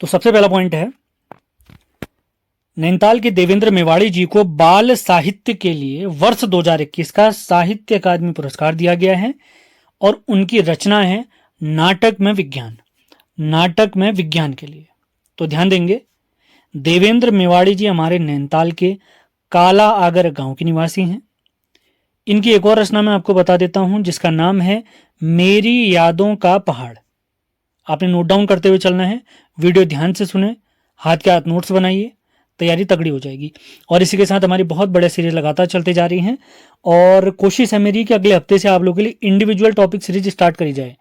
तो सबसे पहला पॉइंट है, नैनीताल के देवेंद्र मेवाड़ी जी को बाल साहित्य के लिए वर्ष 2021 का साहित्य अकादमी पुरस्कार दिया गया है और उनकी रचना है नाटक में विज्ञान, नाटक में विज्ञान के लिए। तो ध्यान देंगे, देवेंद्र मेवाड़ी जी हमारे नैनीताल के काला आगर गांव के निवासी हैं। इनकी एक और रचना मैं आपको बता देता हूं जिसका नाम है मेरी यादों का पहाड़। आपने नोट डाउन करते हुए चलना है, वीडियो ध्यान से सुने, हाथ के हाथ नोट्स बनाइए, तैयारी तगड़ी हो जाएगी। और इसी के साथ हमारी बहुत बड़े सीरीज लगातार चलते जा रही हैं और कोशिश है मेरी कि अगले हफ्ते से आप लोगों के लिए इंडिविजुअल टॉपिक सीरीज स्टार्ट करी जाए।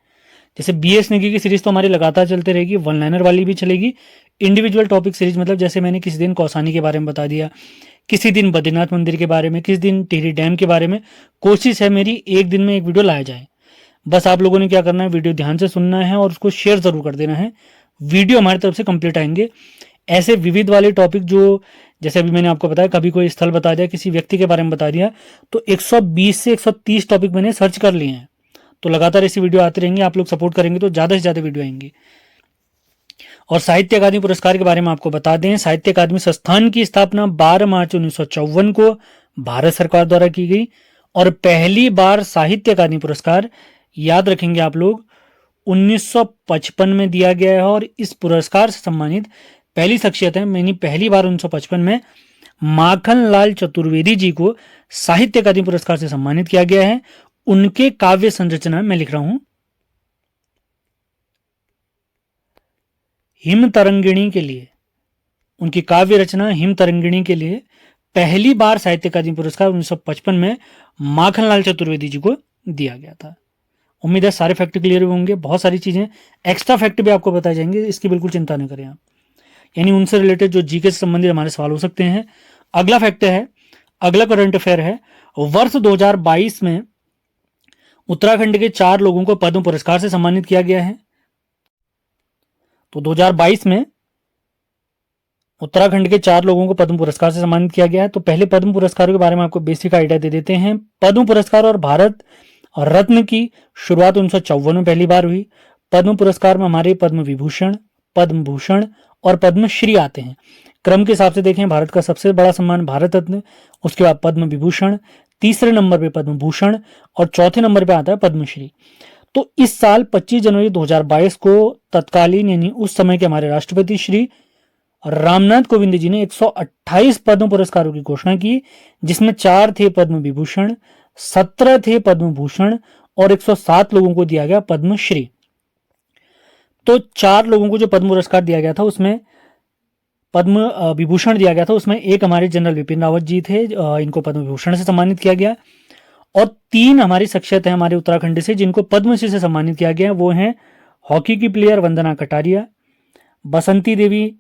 जैसे बीएस नेगी की सीरीज तो हमारी लगातार चलते रहेगी, वन लाइनर वाली भी चलेगी। इंडिविजुअल टॉपिक सीरीज मतलब जैसे मैंने किसी दिन कौसानी के बारे में बता दिया, किसी दिन बद्रीनाथ मंदिर के बारे में, किसी दिन टिहरी डैम के बारे में। कोशिश है मेरी एक दिन में एक वीडियो लाया जाए। बस आप लोगों ने क्या करना है, वीडियो ध्यान से सुनना है और उसको शेयर जरूर कर देना है। वीडियो हमारी तरफ से कंप्लीट आएंगे। ऐसे विविध वाले टॉपिक जो जैसे अभी मैंने आपको बताया, कभी कोई स्थल बता दिया, किसी व्यक्ति के बारे में बता दिया, तो 120 से 130 टॉपिक मैंने सर्च कर लिए हैं। तो लगातार ऐसी वीडियो आती रहेंगी, आप लोग सपोर्ट करेंगे तो ज़्यादा से ज़्यादा वीडियो आएंगी। और साहित्य अकादमी पुरस्कार के बारे में आपको बता दें, साहित्य अकादमी संस्थान की स्थापना 12 मार्च 1954 को भारत सरकार द्वारा की गई और पहली बार साहित्य अकादमी पुरस्कार, याद रखेंगे आप लोग, 1955 में दिया गया है। और इस पुरस्कार से सम्मानित पहली शख्सियत है, मैंने पहली बार 1955 में माखनलाल चतुर्वेदी जी को साहित्य अकादमी पुरस्कार से सम्मानित किया गया है। उनके काव्य संरचना मैं लिख रहा हूं, हिम तरंगिणी के लिए, उनकी काव्य रचना हिम तरंगिणी के लिए पहली बार साहित्य अकादमी पुरस्कार 1955 में माखनलाल चतुर्वेदी जी को दिया गया था। उम्मीद है सारे फैक्ट क्लियर होंगे। बहुत सारी चीजें एक्स्ट्रा फैक्ट भी आपको बताए जाएंगे, इसकी बिल्कुल चिंता न करें आप, यानी उनसे रिलेटेड जो जीके से संबंधित हमारे सवाल हो सकते हैं। अगला फैक्ट है, अगला करंट अफेयर है, वर्ष 2022 में उत्तराखंड के 4 लोगों को पद्म पुरस्कार से सम्मानित किया गया है। तो 2022 में उत्तराखंड के 4 लोगों को पद्म पुरस्कार से सम्मानित किया गया है। तो पहले पद्म पुरस्कारों के बारे में आपको बेसिक आइडिया दे देते हैं। पद्म पुरस्कार और भारत रत्न की शुरुआत 1954 में पहली बार हुई। पद्म पुरस्कार में हमारे पद्म विभूषण, पद्म भूषण और पद्मश्री आते हैं। क्रम के हिसाब से देखें, भारत का सबसे बड़ा सम्मान भारत रत्न, उसके बाद पद्म विभूषण, तीसरे नंबर पे पद्म भूषण और चौथे नंबर पे आता है पद्मश्री। तो इस साल 25 जनवरी 2022 को तत्कालीन यानी उस समय के हमारे राष्ट्रपति श्री रामनाथ कोविंद जी ने 128 पद्म पुरस्कारों की घोषणा की, जिसमें 4 थे पद्म विभूषण, 17 थे पद्म भूषण और 107 लोगों को दिया गया पद्मश्री। तो 4 लोगों को जो पद्म पुरस्कार दिया गया था उसमें पद्म विभूषण दिया गया था, उसमें एक हमारे जनरल विपिन रावत जी थे, इनको पद्म विभूषण से सम्मानित किया गया। और 3 हमारी शख्सियत है हमारे उत्तराखंड से जिनको पद्मश्री से सम्मानित किया गया। वो हैं हॉकी की प्लेयर वंदना कटारिया, बसंती देवी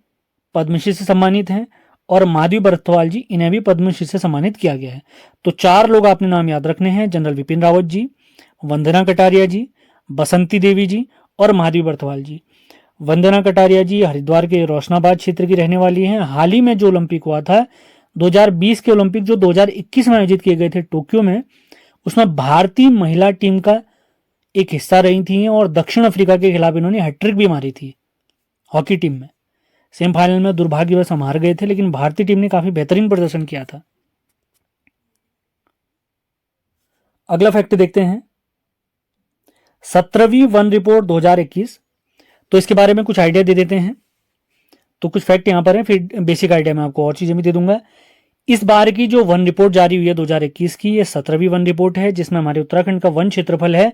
पद्मश्री से सम्मानित हैं और माधवी बरथवाल जी, इन्हें भी पद्मश्री से सम्मानित किया गया है। तो 4 लोग आपने नाम याद रखने हैं, जनरल विपिन रावत जी, वंदना कटारिया जी, बसंती देवी जी और माधवी बरथवाल जी। वंदना कटारिया जी हरिद्वार के रोशनाबाद क्षेत्र की रहने वाली हैं। हाल ही में जो ओलंपिक हुआ था 2020 के ओलंपिक जो 2021 में आयोजित किए गए थे टोक्यो में, उसमें भारतीय महिला टीम का एक हिस्सा रही थी और दक्षिण अफ्रीका के खिलाफ इन्होंने हैट्रिक भी मारी थी हॉकी टीम में। सेमीफाइनल में दुर्भाग्यवश हम हार गए थे, लेकिन भारतीय टीम ने काफी बेहतरीन प्रदर्शन किया था। अगला फैक्ट देखते हैं, 17वीं वन रिपोर्ट 2021। तो इसके बारे में कुछ आइडिया दे देते हैं। तो कुछ फैक्ट यहां पर है, फिर बेसिक आइडिया मैं आपको और चीजें भी दे दूंगा। इस बार की जो वन रिपोर्ट जारी हुई है 2021 की, ये 17वीं वन रिपोर्ट है, जिसमें हमारे उत्तराखंड का वन क्षेत्रफल है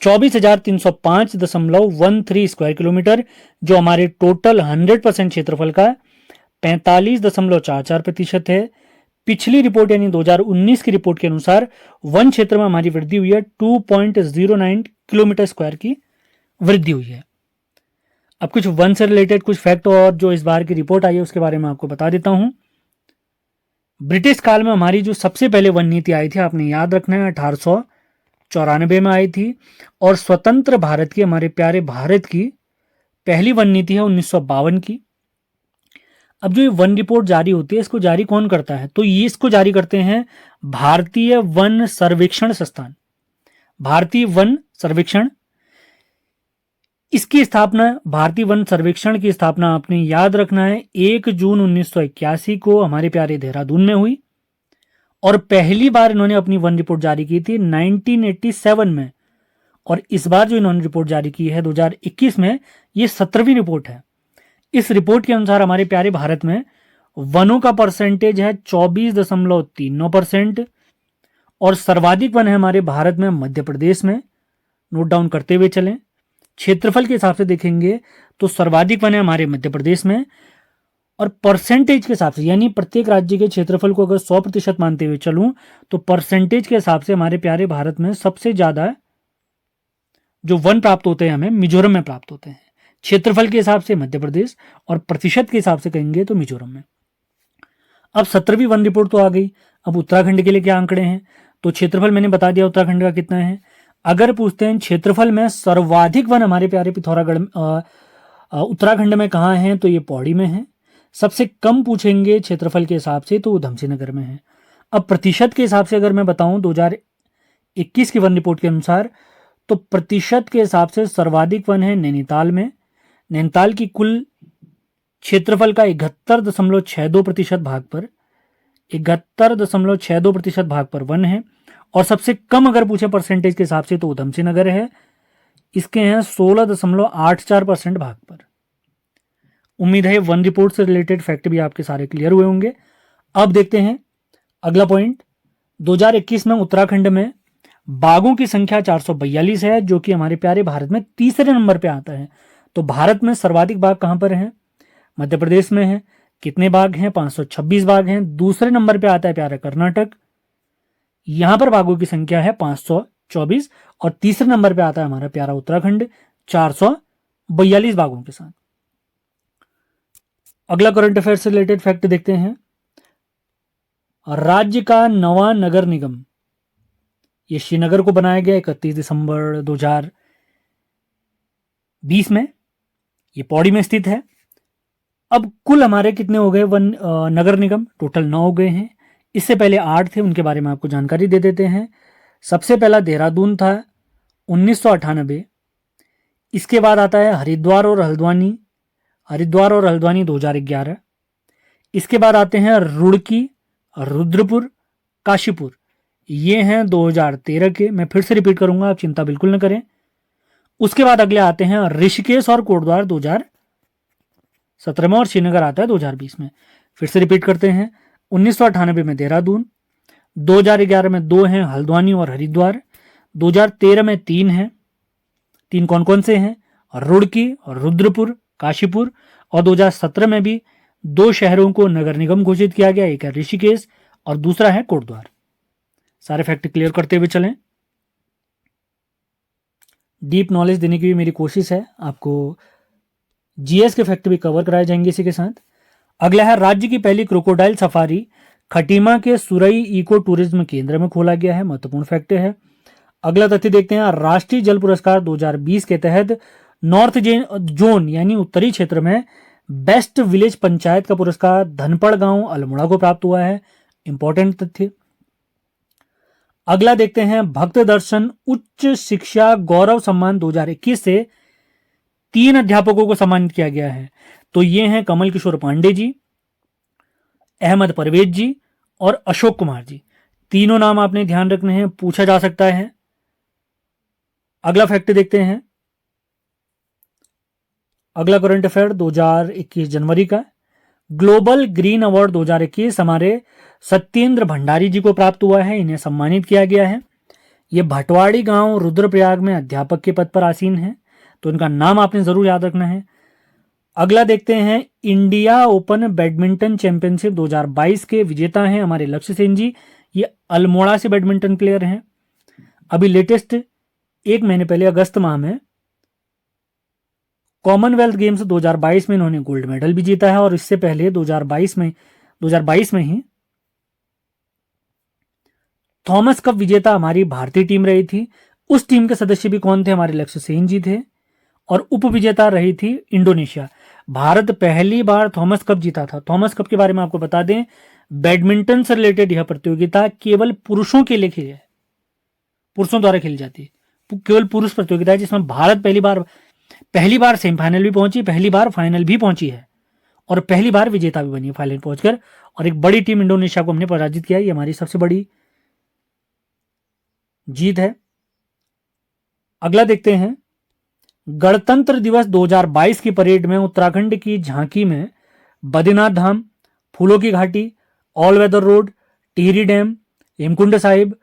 24,305.13 स्क्वायर किलोमीटर, जो हमारे टोटल 100% क्षेत्रफल का 45.44% है। पिछली रिपोर्ट यानी 2019 की रिपोर्ट के अनुसार वन क्षेत्र में हमारी वृद्धि हुई है 2.09 किलोमीटर स्क्वायर की वृद्धि हुई है। अब कुछ वन से रिलेटेड कुछ फैक्ट और जो इस बार की रिपोर्ट आई है उसके बारे में आपको बता देता हूं। ब्रिटिश काल में हमारी जो सबसे पहले वन नीति आई थी, आपने याद रखना है, 1894 में आई थी। और स्वतंत्र भारत की, हमारे प्यारे भारत की पहली वन नीति है 1952 की। अब जो ये वन रिपोर्ट जारी होती है, इसको जारी कौन करता है? तो ये इसको जारी करते हैं भारतीय वन सर्वेक्षण संस्थान। भारतीय वन सर्वेक्षण इसकी स्थापना, भारतीय वन सर्वेक्षण की स्थापना आपने याद रखना है 1 जून 1981 को हमारे प्यारे देहरादून में हुई, और पहली बार इन्होंने अपनी वन रिपोर्ट जारी की थी 1987 में, और इस बार जो इन्होंने रिपोर्ट जारी की है 2021 में, ये 17वीं रिपोर्ट है। इस रिपोर्ट के अनुसार हमारे प्यारे भारत में वनों का परसेंटेज है 24.39%, और सर्वाधिक वन है हमारे भारत में मध्य प्रदेश में। नोट डाउन करते हुए चलें। क्षेत्रफल के हिसाब से देखेंगे तो सर्वाधिक वन है हमारे मध्य प्रदेश में, और परसेंटेज के हिसाब से, यानी प्रत्येक राज्य के क्षेत्रफल को अगर 100% मानते हुए चलूं तो परसेंटेज के हिसाब से हमारे प्यारे भारत में सबसे ज्यादा जो वन प्राप्त होते हैं हमें मिजोरम में प्राप्त होते हैं। क्षेत्रफल के हिसाब से मध्य प्रदेश, और प्रतिशत के हिसाब से कहेंगे तो मिजोरम में। अब 17वीं वन रिपोर्ट तो आ गई। अब उत्तराखंड के लिए क्या आंकड़े हैं? तो क्षेत्रफल मैंने बता दिया उत्तराखंड का कितना है। अगर पूछते हैं क्षेत्रफल में सर्वाधिक वन हमारे प्यारे पिथौरागढ़ उत्तराखंड में कहाँ हैं, तो ये पौड़ी में है। सबसे कम पूछेंगे क्षेत्रफल के हिसाब से तो उधमसिंह नगर में है। अब प्रतिशत के हिसाब से अगर मैं बताऊं 2021 की वन रिपोर्ट के अनुसार, तो प्रतिशत के हिसाब से सर्वाधिक वन है नैनीताल में। नैनीताल की कुल क्षेत्रफल का 71.62% भाग पर 71.62% भाग पर वन है। और सबसे कम अगर पूछे परसेंटेज के हिसाब से तो उधमसिंह नगर है, इसके हैं 16.84% भाग पर। उम्मीद है वन रिपोर्ट से रिलेटेड फैक्ट भी आपके सारे क्लियर हुए होंगे। अब देखते हैं अगला पॉइंट। 2021 में उत्तराखंड में बाघों की संख्या 442 है, जो कि हमारे प्यारे भारत में तीसरे नंबर पे आता है। तो भारत में सर्वाधिक बाघ कहां पर हैं? मध्य प्रदेश में है। कितने बाघ हैं? 526 बाघ हैं। दूसरे नंबर पे आता है प्यारा कर्नाटक, यहां पर बाघों की संख्या है 524, और तीसरे नंबर पे आता है हमारा प्यारा उत्तराखंड 442 बाघों के साथ। अगला करंट अफेयर से रिलेटेड फैक्ट देखते हैं। राज्य का नवा नगर निगम, ये श्रीनगर को बनाया गया 31 दिसंबर 2020 में। ये पौड़ी में स्थित है। अब कुल हमारे कितने हो गए वन नगर निगम? टोटल 9 हो गए हैं। इससे पहले 8 थे, उनके बारे में आपको जानकारी दे देते हैं। सबसे पहला देहरादून था 1998। इसके बाद आता है हरिद्वार और हल्द्वानी 2011। इसके बाद आते हैं रुड़की, रुद्रपुर, काशीपुर, ये हैं 2013 के। मैं फिर से रिपीट करूंगा, आप चिंता बिल्कुल न करें। उसके बाद अगले आते हैं ऋषिकेश और कोटद्वार 2017 में, और श्रीनगर आता है 2020 में। फिर से रिपीट करते हैं। 1998 में देहरादून, 2011 में 2 हैं हल्द्वानी और हरिद्वार, 2013 में 3 हैं। 3 कौन कौन से हैं? रुड़की, रुद्रपुर, काशीपुर, और 2017 में भी 2 शहरों को नगर निगम घोषित किया गया, एक है ऋषिकेश और दूसरा है कोटद्वार। सारे फैक्ट क्लियर करते हुए चलें। डीप नॉलेज देने की भी मेरी कोशिश है, आपको जीएस के फैक्ट भी कवर कराए जाएंगे इसी के साथ। अगला है राज्य की पहली क्रोकोडाइल सफारी खटीमा के सुरई इको टूरिज्म केंद्र में खोला गया है, महत्वपूर्ण फैक्ट है। अगला तथ्य देखते हैं। राष्ट्रीय जल पुरस्कार 2020 के तहत नॉर्थ जोन यानी उत्तरी क्षेत्र में बेस्ट विलेज पंचायत का पुरस्कार धनपड़ गांव अल्मोड़ा को प्राप्त हुआ है, इंपॉर्टेंट तथ्य। अगला देखते हैं। भक्त दर्शन उच्च शिक्षा गौरव सम्मान 2021 से 3 अध्यापकों को सम्मानित किया गया है। तो ये हैं कमल किशोर पांडे जी, अहमद परवेज जी और अशोक कुमार जी। तीनों नाम आपने ध्यान रखने हैं, पूछा जा सकता है। अगला फैक्ट देखते हैं। अगला करंट अफेयर 2021 जनवरी का। ग्लोबल ग्रीन अवार्ड 2021 हमारे सत्येंद्र भंडारी जी को प्राप्त हुआ है, इन्हें सम्मानित किया गया है। ये भटवाड़ी गांव रुद्रप्रयाग में अध्यापक के पद पर आसीन है, तो इनका नाम आपने जरूर याद रखना है। अगला देखते हैं। इंडिया ओपन बैडमिंटन चैंपियनशिप 2022 के विजेता हैं हमारे लक्ष्य सेन जी, ये अल्मोड़ा से बैडमिंटन प्लेयर हैं। अभी लेटेस्ट 1 महीने पहले अगस्त माह में कॉमनवेल्थ गेम्स 2022 में इन्होंने गोल्ड मेडल भी जीता है, और इससे पहले 2022 में ही थॉमस कप विजेता हमारी भारतीय टीम रही थी। उस टीम के सदस्य भी कौन थे? हमारे लक्ष्य सेन जी थे, और उप विजेता रही थी इंडोनेशिया। भारत पहली बार थॉमस कप जीता था। थॉमस कप के बारे में आपको बता दें, बैडमिंटन से रिलेटेड यह प्रतियोगिता केवल पुरुषों के लिए खेली है, पुरुषों द्वारा खेली जाती है, केवल पुरुष प्रतियोगिता है, जिसमें भारत पहली बार पहली बार सेमीफाइनल भी पहुंची, पहली बार फाइनल भी पहुंची है और पहली बार विजेता भी बनी है फाइनल पहुंचकर। और एक बड़ी टीम इंडोनेशिया को हमने पराजित किया, ये हमारी सबसे बड़ी जीत है। अगला देखते हैं, गणतंत्र दिवस 2022 की परेड में उत्तराखंड की झांकी में बद्रीनाथ धाम, फूलों की घाटी, all weather road, Tehri dam, Hemkund Sahib,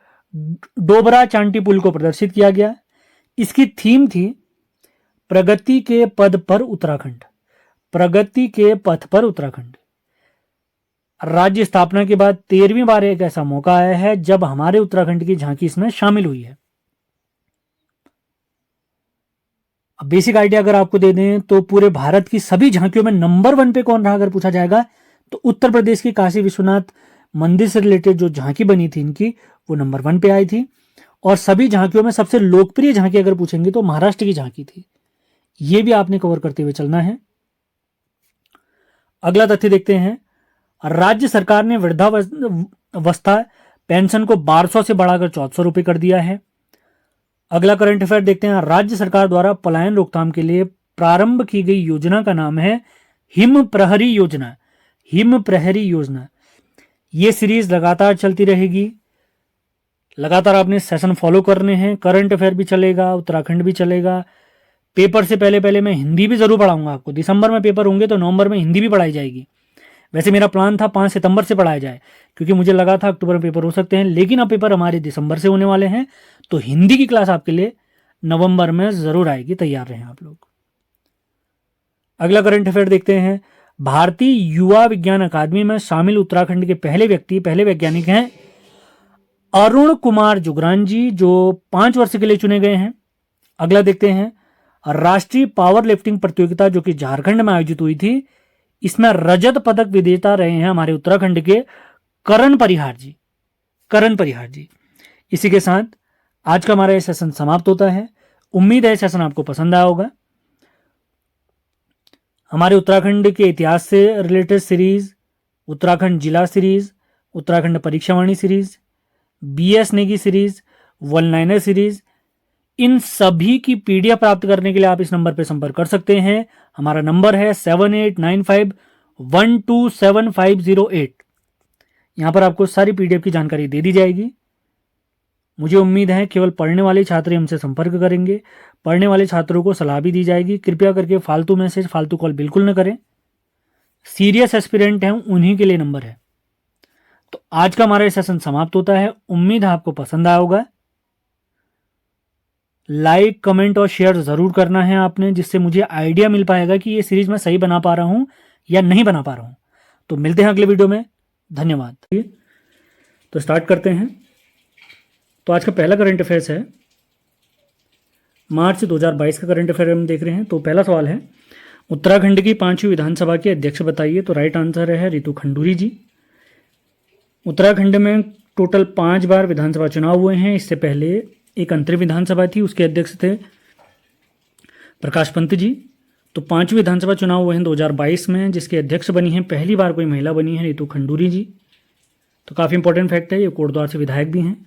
डोबरा चांटी पुल को प्रदर्शित किया गया। इसकी थीम थी प्रगति के पद पर उत्तराखंड, प्रगति के पथ पर उत्तराखंड। राज्य स्थापना के बाद 13वीं बार एक ऐसा मौका आया है जब हमारे उत्तराखंड की झांकी इसमें शामिल हुई है। अब बेसिक आइडिया अगर आपको दे दें तो पूरे भारत की सभी झांकियों में नंबर 1 पे कौन रहा अगर पूछा जाएगा तो उत्तर प्रदेश की काशी विश्वनाथ मंदिर से रिलेटेड जो झांकी बनी थी इनकी, वो नंबर 1 पे आई थी। और सभी झांकियों में सबसे लोकप्रिय झांकी अगर पूछेंगे तो महाराष्ट्र की झांकी थी। ये भी आपने कवर करते हुए चलना है। अगला तथ्य देखते हैं, राज्य सरकार ने वृद्धावस्था पेंशन को 1200 से बढ़ाकर 1400 रुपए कर दिया है। अगला करंट अफेयर देखते हैं, राज्य सरकार द्वारा पलायन रोकथाम के लिए प्रारंभ की गई योजना का नाम है हिम प्रहरी योजना। हिम प्रहरी योजना, ये सीरीज लगातार चलती रहेगी। लगातार आपने सेशन फॉलो करने हैं, करंट अफेयर भी चलेगा, उत्तराखंड भी चलेगा। पेपर से पहले पहले मैं हिंदी भी जरूर पढ़ाऊंगा आपको। दिसंबर में पेपर होंगे तो नवंबर में हिंदी भी पढ़ाई जाएगी। वैसे मेरा प्लान था 5 सितंबर से पढ़ाया जाए, क्योंकि मुझे लगा था अक्टूबर में पेपर हो सकते हैं, लेकिन अब पेपर हमारे दिसंबर से होने वाले हैं, तो हिंदी की क्लास आपके लिए नवंबर में जरूर आएगी, तैयार रहें आप लोग। अगला करंट अफेयर देखते हैं, भारतीय युवा विज्ञान अकादमी में शामिल उत्तराखंड के पहले वैज्ञानिक हैं अरुण कुमार जुगरान जी, जो 5 वर्ष के लिए चुने गए हैं। अगला देखते हैं, राष्ट्रीय पावर लिफ्टिंग प्रतियोगिता जो कि झारखंड में आयोजित हुई थी, इसमें रजत पदक विजेता रहे हैं हमारे उत्तराखंड के करण परिहार जी। करण परिहार जी। इसी के साथ आज का हमारा ये सेशन समाप्त होता है। उम्मीद है सेशन आपको पसंद आया होगा। हमारे उत्तराखंड के इतिहास से रिलेटेड सीरीज, उत्तराखंड जिला series, Uttarakhand परीक्षावाणी series, BS Negi series, one liner series, इन सभी की PDF प्राप्त करने के लिए आप इस नंबर पर संपर्क कर सकते हैं। हमारा नंबर है 7895127508। यहां पर आपको सारी PDF की जानकारी दे दी जाएगी। मुझे उम्मीद है केवल पढ़ने वाले छात्र हमसे संपर्क करेंगे। पढ़ने वाले छात्रों को सलाह भी दी जाएगी। कृपया करके फालतू मैसेज, फालतू कॉल बिल्कुल न करें। सीरियस एस्पिरेंट हैं उन्हीं के लिए नंबर है। तो आज का हमारा सेशन समाप्त होता है। उम्मीद है आपको पसंद आया होगा। लाइक, कमेंट और शेयर जरूर करना है आपने, जिससे मुझे आइडिया मिल पाएगा कि ये सीरीज मैं सही बना पा रहा हूं या नहीं बना पा रहा हूं। तो मिलते हैं अगले वीडियो में। धन्यवाद। तो स्टार्ट करते हैं। तो आज का पहला करंट अफेयर्स है मार्च 2022 का करंट अफेयर हम देख रहे हैं। तो पहला सवाल है, उत्तराखंड की 5वीं विधानसभा के अध्यक्ष बताइए। तो राइट आंसर है रितु खंडूरी जी। उत्तराखंड में टोटल 5 बार विधानसभा चुनाव हुए हैं। इससे पहले एक अंतरिम विधानसभा थी, उसके अध्यक्ष थे प्रकाश पंत जी। तो 5वीं विधानसभा चुनाव हुए हैं 2022 में, जिसके अध्यक्ष बनी हैं, पहली बार कोई महिला बनी है, रितु खंडूरी जी। तो काफ़ी इंपॉर्टेंट फैक्ट है, ये कोटद्वार से विधायक भी हैं।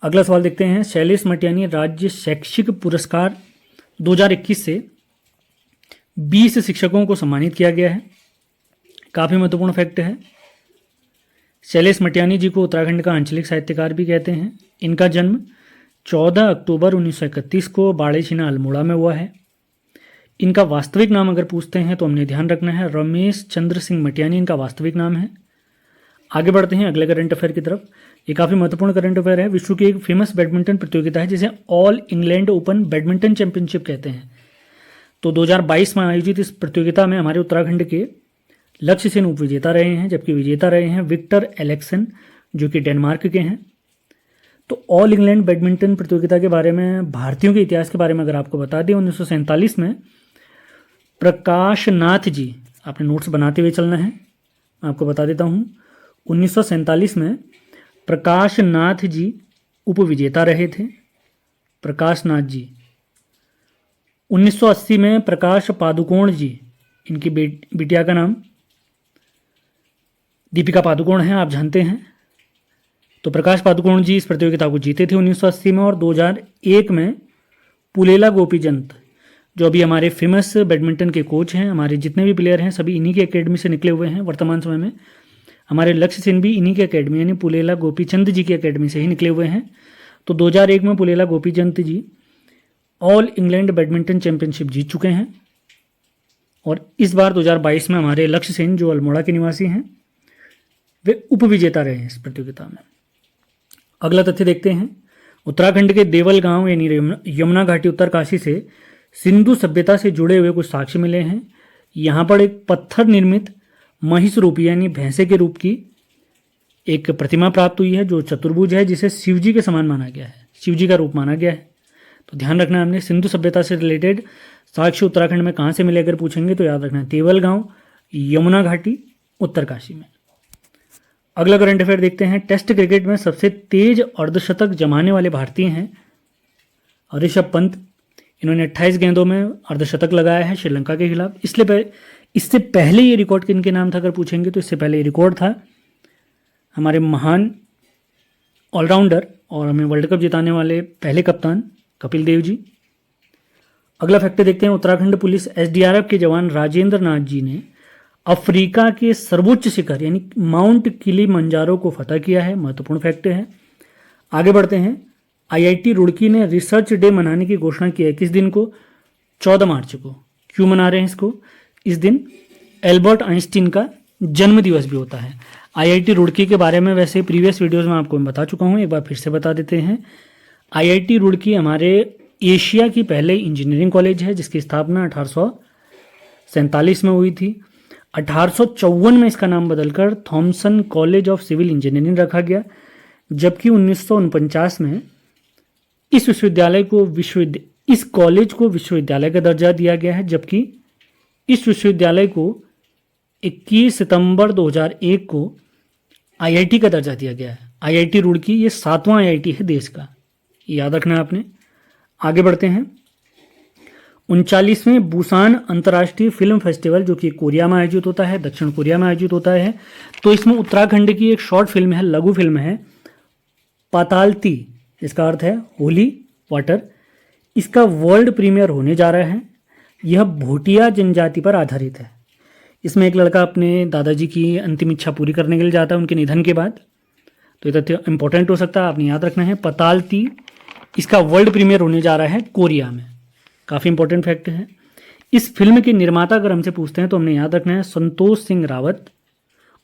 अगला सवाल देखते हैं, शैलेश मटियानी राज्य शैक्षिक पुरस्कार 2021 से 20 शिक्षकों को सम्मानित किया गया है। काफ़ी महत्वपूर्ण फैक्ट है। शैलेश मटियानी जी को उत्तराखंड का आंचलिक साहित्यकार भी कहते हैं। इनका जन्म 14 अक्टूबर 1931 को बाड़ेछीना अल्मोड़ा में हुआ है। इनका वास्तविक नाम अगर पूछते हैं तो हमने ध्यान रखना है, रमेश चंद्र सिंह मटियानी इनका वास्तविक नाम है। आगे बढ़ते हैं अगले करंट अफेयर की तरफ। ये काफ़ी महत्वपूर्ण करंट अफेयर है। विश्व की एक फेमस बैडमिंटन प्रतियोगिता है जिसे all England open badminton championship कहते हैं। तो 2022 में आयोजित इस प्रतियोगिता में हमारे उत्तराखंड के लक्ष्य सेन उप विजेता रहे हैं, जबकि विजेता रहे हैं विक्टर एलेक्सन जो कि डेनमार्क के हैं। तो ऑल इंग्लैंड बैडमिंटन प्रतियोगिता के बारे में, भारतीयों के इतिहास के बारे में अगर आपको बता दें, 1947 में प्रकाश नाथ जी, आपने नोट्स बनाते हुए चलना है, मैं आपको बता देता हूँ। 1947 में प्रकाश नाथ जी उप विजेता रहे थे, प्रकाश नाथ जी। 1980 में प्रकाश पादुकोण जी, इनकी बिटिया का नाम दीपिका पादुकोण है, आप जानते हैं। तो प्रकाश पादुकोण जी इस प्रतियोगिता को जीते थे 1980 में। और 2001 में पुलेला गोपीचंद, जो अभी हमारे फेमस बैडमिंटन के कोच हैं, हमारे जितने भी प्लेयर हैं सभी इन्हीं की एकेडमी से निकले हुए हैं। वर्तमान समय में हमारे लक्ष्य सेन भी इन्हीं की एकेडमी यानी पुलेला गोपीचंद जी की एकेडमी से ही निकले हुए हैं। तो 2001 में पुलेला गोपीचंद जी ऑल इंग्लैंड बैडमिंटन चैंपियनशिप जीत चुके हैं और इस बार 2022 में हमारे लक्ष्य सेन जो अल्मोड़ा के निवासी हैं वे उपविजेता रहे हैं इस प्रतियोगिता में। अगला तथ्य देखते हैं। उत्तराखंड के देवल गांव यानी यमुना घाटी उत्तरकाशी से सिंधु सभ्यता से जुड़े हुए कुछ साक्ष्य मिले हैं। यहाँ पर एक पत्थर निर्मित महिष रूपी यानी भैंसे के रूप की एक प्रतिमा प्राप्त हुई है जो चतुर्भुज है, जिसे शिवजी के समान माना गया है, शिवजी का रूप माना गया है। तो ध्यान रखना हमने सिंधु सभ्यता से रिलेटेड साक्ष्य उत्तराखंड में कहाँ से मिले अगर पूछेंगे तो याद रखना है देवल गांव यमुना घाटी उत्तरकाशी में। अगला करंट अफेयर देखते हैं। टेस्ट क्रिकेट में सबसे तेज अर्धशतक जमाने वाले भारतीय हैं ऋषभ पंत। इन्होंने 28 गेंदों में अर्धशतक लगाया है श्रीलंका के खिलाफ। इससे पहले ये रिकॉर्ड किनके नाम था अगर पूछेंगे तो इससे पहले ये रिकॉर्ड था हमारे महान ऑलराउंडर और हमें वर्ल्ड कप जिताने वाले पहले कप्तान कपिल देव जी। अगला फैक्टर देखते हैं। उत्तराखंड पुलिस एसडीआरएफ के जवान राजेंद्र नाथ जी ने अफ्रीका के सर्वोच्च शिखर यानी माउंट किलिमंजारो को फतह किया है। महत्वपूर्ण फैक्टर है। आगे बढ़ते हैं। आईआईटी रुड़की ने रिसर्च डे मनाने की घोषणा की है। किस दिन को? 14 मार्च को। क्यों मना रहे हैं इसको? इस दिन एल्बर्ट आइंस्टीन का जन्म दिवस भी होता है। आईआईटी रुड़की के बारे में वैसे प्रीवियस वीडियोस में आपको मैं बता चुका हूँ, एक बार फिर से बता देते हैं। आईआईटी रुड़की हमारे एशिया की पहले इंजीनियरिंग कॉलेज है जिसकी स्थापना 1847 में हुई थी। 1854 में इसका नाम बदलकर Thomson college of civil engineering रखा गया, जबकि 1949 में इस कॉलेज को विश्वविद्यालय का दर्जा दिया गया है, जबकि इस विश्वविद्यालय को 21 सितंबर 2001 को आईआईटी का दर्जा दिया गया है। आईआईटी रुड़की ये 7वां आईआईटी है देश का, याद रखना है आपने। आगे बढ़ते हैं। 39वें बुसान अंतर्राष्ट्रीय फिल्म फेस्टिवल जो कि कोरिया में आयोजित होता है, दक्षिण कोरिया में आयोजित होता है। तो इसमें उत्तराखंड की एक शॉर्ट फिल्म है, लघु फिल्म है पातालती, इसका अर्थ है होली वाटर। इसका वर्ल्ड प्रीमियर होने जा रहा है। यह भोटिया जनजाति पर आधारित है। इसमें एक लड़का अपने दादाजी की अंतिम इच्छा पूरी करने के लिए जाता है उनके निधन के बाद। तो ये तथ्य इंपॉर्टेंट हो सकता है, आपने याद रखना है। पातालती इसका वर्ल्ड प्रीमियर होने जा रहा है कोरिया में, काफ़ी इंपॉर्टेंट फैक्ट है। इस फिल्म के निर्माता अगर हमसे पूछते हैं तो हमने याद रखना है संतोष सिंह रावत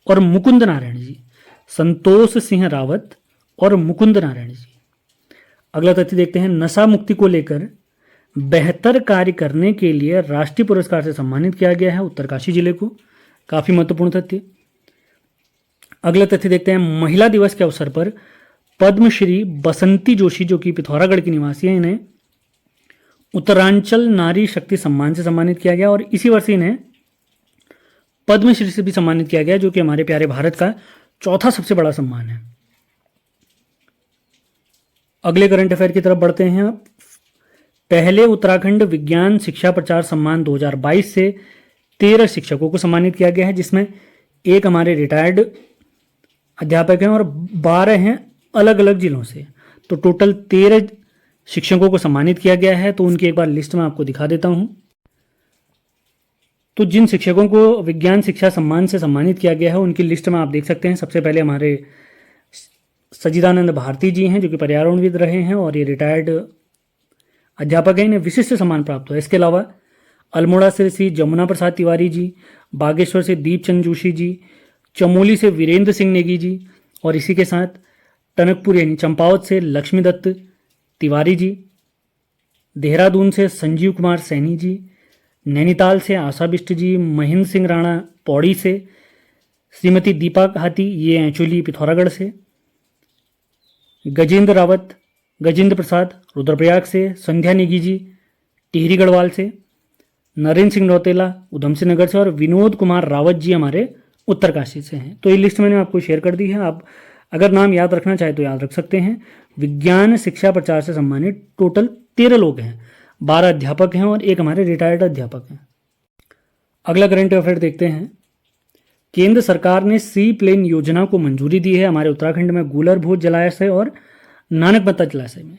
और मुकुंद नारायण जी। संतोष सिंह रावत और मुकुंद नारायण जी। अगला तथ्य देखते हैं। नशा मुक्ति को लेकर बेहतर कार्य करने के लिए राष्ट्रीय पुरस्कार से सम्मानित किया गया है उत्तरकाशी जिले को, काफ़ी महत्वपूर्ण तथ्य। अगला तथ्य देखते हैं। महिला दिवस के अवसर पर पद्मश्री बसंती जोशी जो कि पिथौरागढ़ की निवासी हैं, इन्हें उत्तरांचल नारी शक्ति सम्मान से सम्मानित किया गया और इसी वर्ष इन्हें पद्मश्री से भी सम्मानित किया गया जो कि हमारे प्यारे भारत का चौथा सबसे बड़ा सम्मान है। अगले करंट अफेयर की तरफ बढ़ते हैं। पहले उत्तराखंड विज्ञान शिक्षा प्रचार सम्मान 2022 से 13 शिक्षकों को सम्मानित किया गया है, जिसमें एक हमारे रिटायर्ड अध्यापक हैं और 12 हैं अलग अलग जिलों से। तो टोटल 13 शिक्षकों को सम्मानित किया गया है। तो उनकी एक बार लिस्ट में आपको दिखा देता हूं। तो जिन शिक्षकों को विज्ञान शिक्षा सम्मान से सम्मानित किया गया है उनकी लिस्ट में आप देख सकते हैं। सबसे पहले हमारे सच्चिदानंद भारती जी हैं जो कि पर्यावरणविद रहे हैं और ये रिटायर्ड अध्यापक हैं, इन्हें विशिष्ट सम्मान प्राप्त हुआ। इसके अलावा अल्मोड़ा से श्री जमुना प्रसाद तिवारी जी, बागेश्वर से दीपचंद जोशी जी, चमोली से वीरेंद्र सिंह नेगी जी और इसी के साथ टनकपुर यानी चंपावत से लक्ष्मी दत्त तिवारी जी, देहरादून से संजीव कुमार सैनी जी, नैनीताल से आशा बिष्ट जी, महेंद्र सिंह राणा पौड़ी से, श्रीमती दीपा हाथी ये हैं एक्चुअली पिथौरागढ़ से, गजेंद्र प्रसाद रुद्रप्रयाग से, संध्या नेगी जी टिहरी गढ़वाल से, नरेंद्र सिंह रौतेला उधम सिंह नगर से और विनोद कुमार रावत जी हमारे उत्तरकाशी से हैं। तो ये लिस्ट मैंने आपको शेयर कर दी है। आप अगर नाम याद रखना चाहे तो याद रख सकते हैं। विज्ञान शिक्षा प्रचार से सम्मानित टोटल 13 लोग हैं, 12 अध्यापक हैं और एक हमारे रिटायर्ड अध्यापक हैं। अगला करंट अफेयर देखते हैं। केंद्र सरकार ने सी प्लेन योजना को मंजूरी दी है हमारे उत्तराखंड में गूलर भोज जलाशय और नानकमत्ता जलाशय में।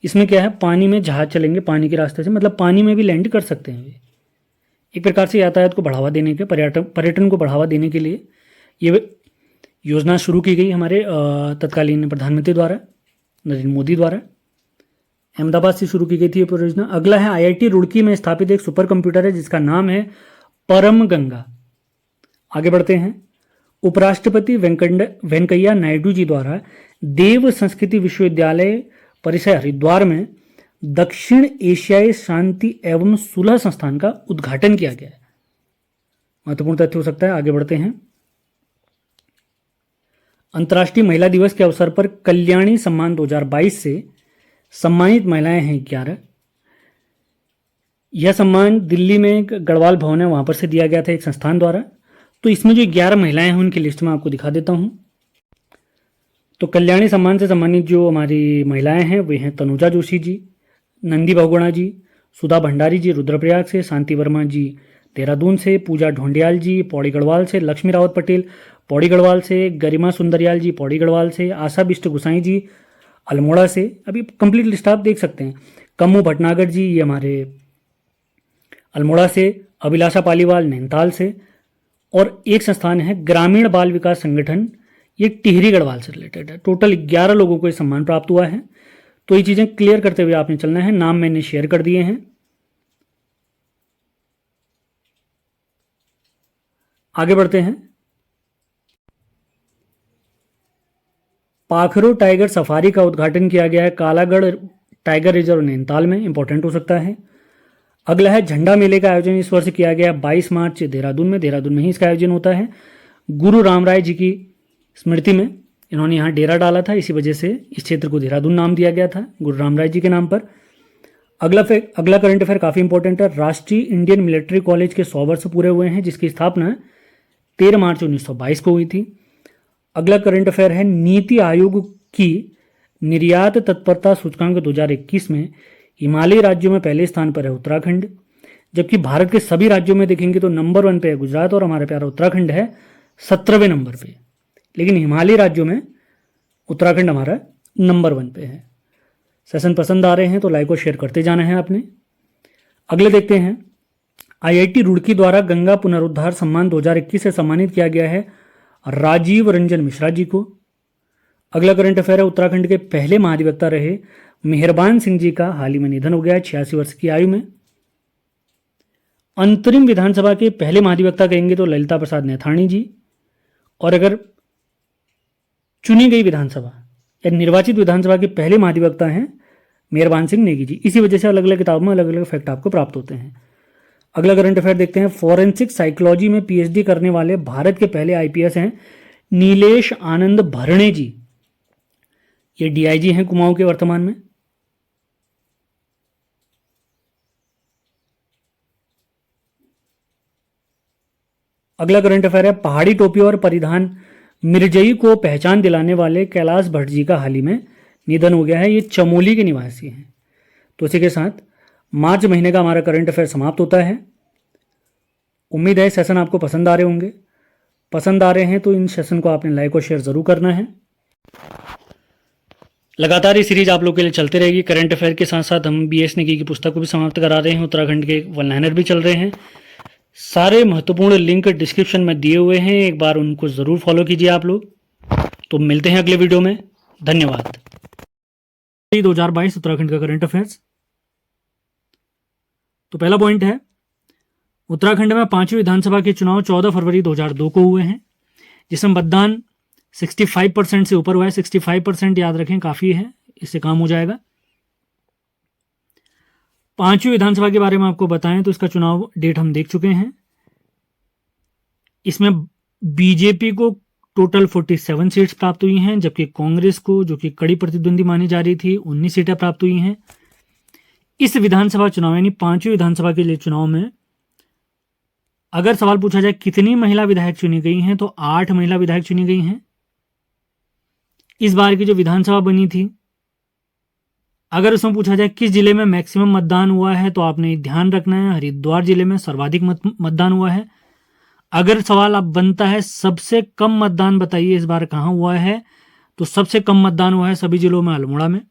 इसमें क्या है, पानी में जहाज चलेंगे पानी के रास्ते से, मतलब पानी में भी लैंड कर सकते हैं वे। एक प्रकार से यातायात को बढ़ावा देने के, पर्यटन को बढ़ावा देने के लिए ये योजना शुरू की गई हमारे तत्कालीन प्रधानमंत्री द्वारा, नरेंद्र मोदी द्वारा। अहमदाबाद से शुरू की गई थी ये परियोजना। अगला है आईआईटी रुड़की में स्थापित एक सुपर कंप्यूटर है जिसका नाम है परम गंगा। आगे बढ़ते हैं। उपराष्ट्रपति वेंकैया नायडू जी द्वारा देव संस्कृति विश्वविद्यालय परिसर हरिद्वार में दक्षिण एशियाई शांति एवं सुलह संस्थान का उद्घाटन किया गया है। महत्वपूर्ण तथ्य हो सकता है। आगे बढ़ते हैं। अंतर्राष्ट्रीय महिला दिवस के अवसर पर कल्याणी सम्मान 2022 से सम्मानित महिलाएं हैं 11। यह सम्मान दिल्ली में एक गढ़वाल भवन है वहां पर से दिया गया था एक संस्थान द्वारा। तो इसमें जो 11 महिलाएं हैं उनकी लिस्ट में आपको दिखा देता हूं। तो कल्याणी सम्मान से सम्मानित जो हमारी महिलाएं हैं वे हैं तनुजा जोशी जी, नंदी बहुगुणा जी, सुधा भंडारी जी रुद्रप्रयाग से, शांति वर्मा जी देहरादून से, पूजा ढोंडियाल जी पौड़ी गढ़वाल से, लक्ष्मी रावत पटेल पौड़ी गढ़वाल से, गरिमा सुंदरियाल जी पौड़ी गढ़वाल से, आशा बिष्ट गुसाई जी अल्मोड़ा से। अभी कंप्लीट लिस्ट आप देख सकते हैं। कम्मू भटनागर जी ये हमारे अल्मोड़ा से, अभिलाषा पालीवाल नैनीताल से, और एक संस्थान है ग्रामीण बाल विकास संगठन, ये टिहरी गढ़वाल से रिलेटेड है। टोटल 11 लोगों को ये सम्मान प्राप्त हुआ है। तो ये चीज़ें क्लियर करते हुए आपने चलना है। नाम मैंने शेयर कर दिए हैं। आगे बढ़ते हैं। पाखरो टाइगर सफारी का उद्घाटन किया गया है कालागढ़ टाइगर रिजर्व नैनीताल में, इंपॉर्टेंट हो सकता है। अगला है झंडा मेले का आयोजन इस वर्ष किया गया 22 मार्च देहरादून में ही इसका आयोजन होता है। गुरु रामराय जी की स्मृति में इन्होंने यहाँ डेरा डाला था, इसी वजह से इस क्षेत्र को देहरादून नाम दिया गया था गुरु रामराय जी के नाम पर। अगला करंट अफेयर काफ़ी इंपॉर्टेंट है। राष्ट्रीय इंडियन मिलिट्री कॉलेज के 100 वर्ष पूरे हुए हैं जिसकी स्थापना 13 मार्च 1922 को हुई थी। अगला करंट अफेयर है नीति आयोग की निर्यात तत्परता सूचकांक 2021 में हिमालयी राज्यों में पहले स्थान पर है उत्तराखंड, जबकि भारत के सभी राज्यों में देखेंगे तो नंबर 1 पे है गुजरात और हमारा प्यारा उत्तराखंड है 17वें नंबर पे। लेकिन हिमालयी राज्यों में उत्तराखंड हमारा नंबर 1 पे है। सेशन पसंद आ रहे हैं तो लाइक और शेयर करते जाना है आपने। अगले देखते हैं। आईआईटी रुड़की द्वारा गंगा पुनरुद्धार सम्मान 2021 से सम्मानित किया गया है राजीव रंजन मिश्रा जी को। अगला करंट अफेयर है उत्तराखंड के पहले महाधिवक्ता रहे मेहरबान सिंह जी का हाल ही में निधन हो गया है 86 वर्ष की आयु में। अंतरिम विधानसभा के पहले महाधिवक्ता कहेंगे तो ललिता प्रसाद नैथानी जी, और अगर चुनी गई विधानसभा या निर्वाचित विधानसभा के पहले महाधिवक्ता हैं मेहरबान सिंह नेगी जी। इसी वजह से अलग अलग किताबों में अलग अलग फैक्ट आपको प्राप्त होते हैं। अगला करंट अफेयर देखते हैं। फॉरेंसिक साइकोलॉजी में पीएचडी करने वाले भारत के पहले आईपीएस हैं नीलेश आनंद भरणे जी। ये डीआईजी हैं कुमाऊं के वर्तमान में। अगला करंट अफेयर है पहाड़ी टोपी और परिधान मिर्जई को पहचान दिलाने वाले कैलाश भट्ट जी का हाल ही में निधन हो गया है। ये चमोली के निवासी हैं। तो इसी के साथ मार्च महीने का हमारा करंट अफेयर समाप्त होता है। उम्मीद है सेशन आपको पसंद आ रहे होंगे। पसंद आ रहे हैं तो इन सेशन को आपने लाइक और शेयर जरूर करना है। लगातार ये सीरीज आप लोग के लिए चलते रहेगी। करंट अफेयर के साथ साथ हम बीएस नेगी की पुस्तक को भी समाप्त करा रहे हैं। उत्तराखंड के वन लाइनर भी चल रहे हैं। सारे महत्वपूर्ण लिंक डिस्क्रिप्शन में दिए हुए हैं, एक बार उनको ज़रूर फॉलो कीजिए आप लोग। तो मिलते हैं अगले वीडियो में। धन्यवाद। 2022 उत्तराखंड का करंट अफेयर्स। तो पहला पॉइंट है उत्तराखंड में 5वीं विधानसभा के चुनाव 14 फरवरी 2002 को हुए हैं, जिसमें मतदान 65% से ऊपर हुआ है। 65% याद रखें, काफ़ी है, इससे काम हो जाएगा। 5वीं विधानसभा के बारे में आपको बताएं तो इसका चुनाव डेट हम देख चुके हैं। इसमें बीजेपी को टोटल 47 सीट्स प्राप्त हुई हैं, जबकि कांग्रेस को, जो कि कड़ी प्रतिद्वंदी मानी जा रही थी, 19 सीटें प्राप्त हुई हैं। इस विधानसभा चुनाव यानी 5वीं विधानसभा के लिए चुनाव में अगर सवाल पूछा जाए कितनी महिला विधायक चुनी गई हैं, तो 8 महिला विधायक चुनी गई हैं। इस बार की जो विधानसभा बनी थी, अगर उसमें पूछा जाए किस जिले में मैक्सिमम मतदान हुआ है, तो आपने ध्यान रखना है हरिद्वार जिले में सर्वाधिक मतदान हुआ है। अगर सवाल अब बनता है सबसे कम मतदान बताइए इस बार कहाँ हुआ है, तो सबसे कम मतदान हुआ है सभी जिलों में अल्मोड़ा में।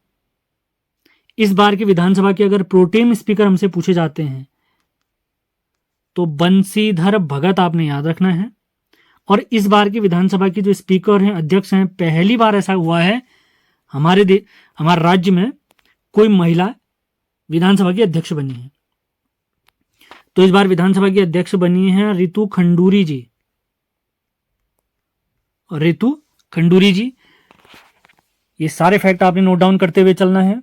इस बार की विधानसभा के अगर प्रोटेम स्पीकर हमसे पूछे जाते हैं तो बंशीधर भगत आपने याद रखना है। और इस बार की विधानसभा की जो स्पीकर हैं, अध्यक्ष हैं, पहली बार ऐसा हुआ है हमारे राज्य में कोई महिला विधानसभा की अध्यक्ष बनी है। तो इस बार विधानसभा की अध्यक्ष बनी है रितु खंडूरी जी। रितु खंडूरी जी, ये सारे फैक्ट आपने नोट डाउन करते हुए चलना है।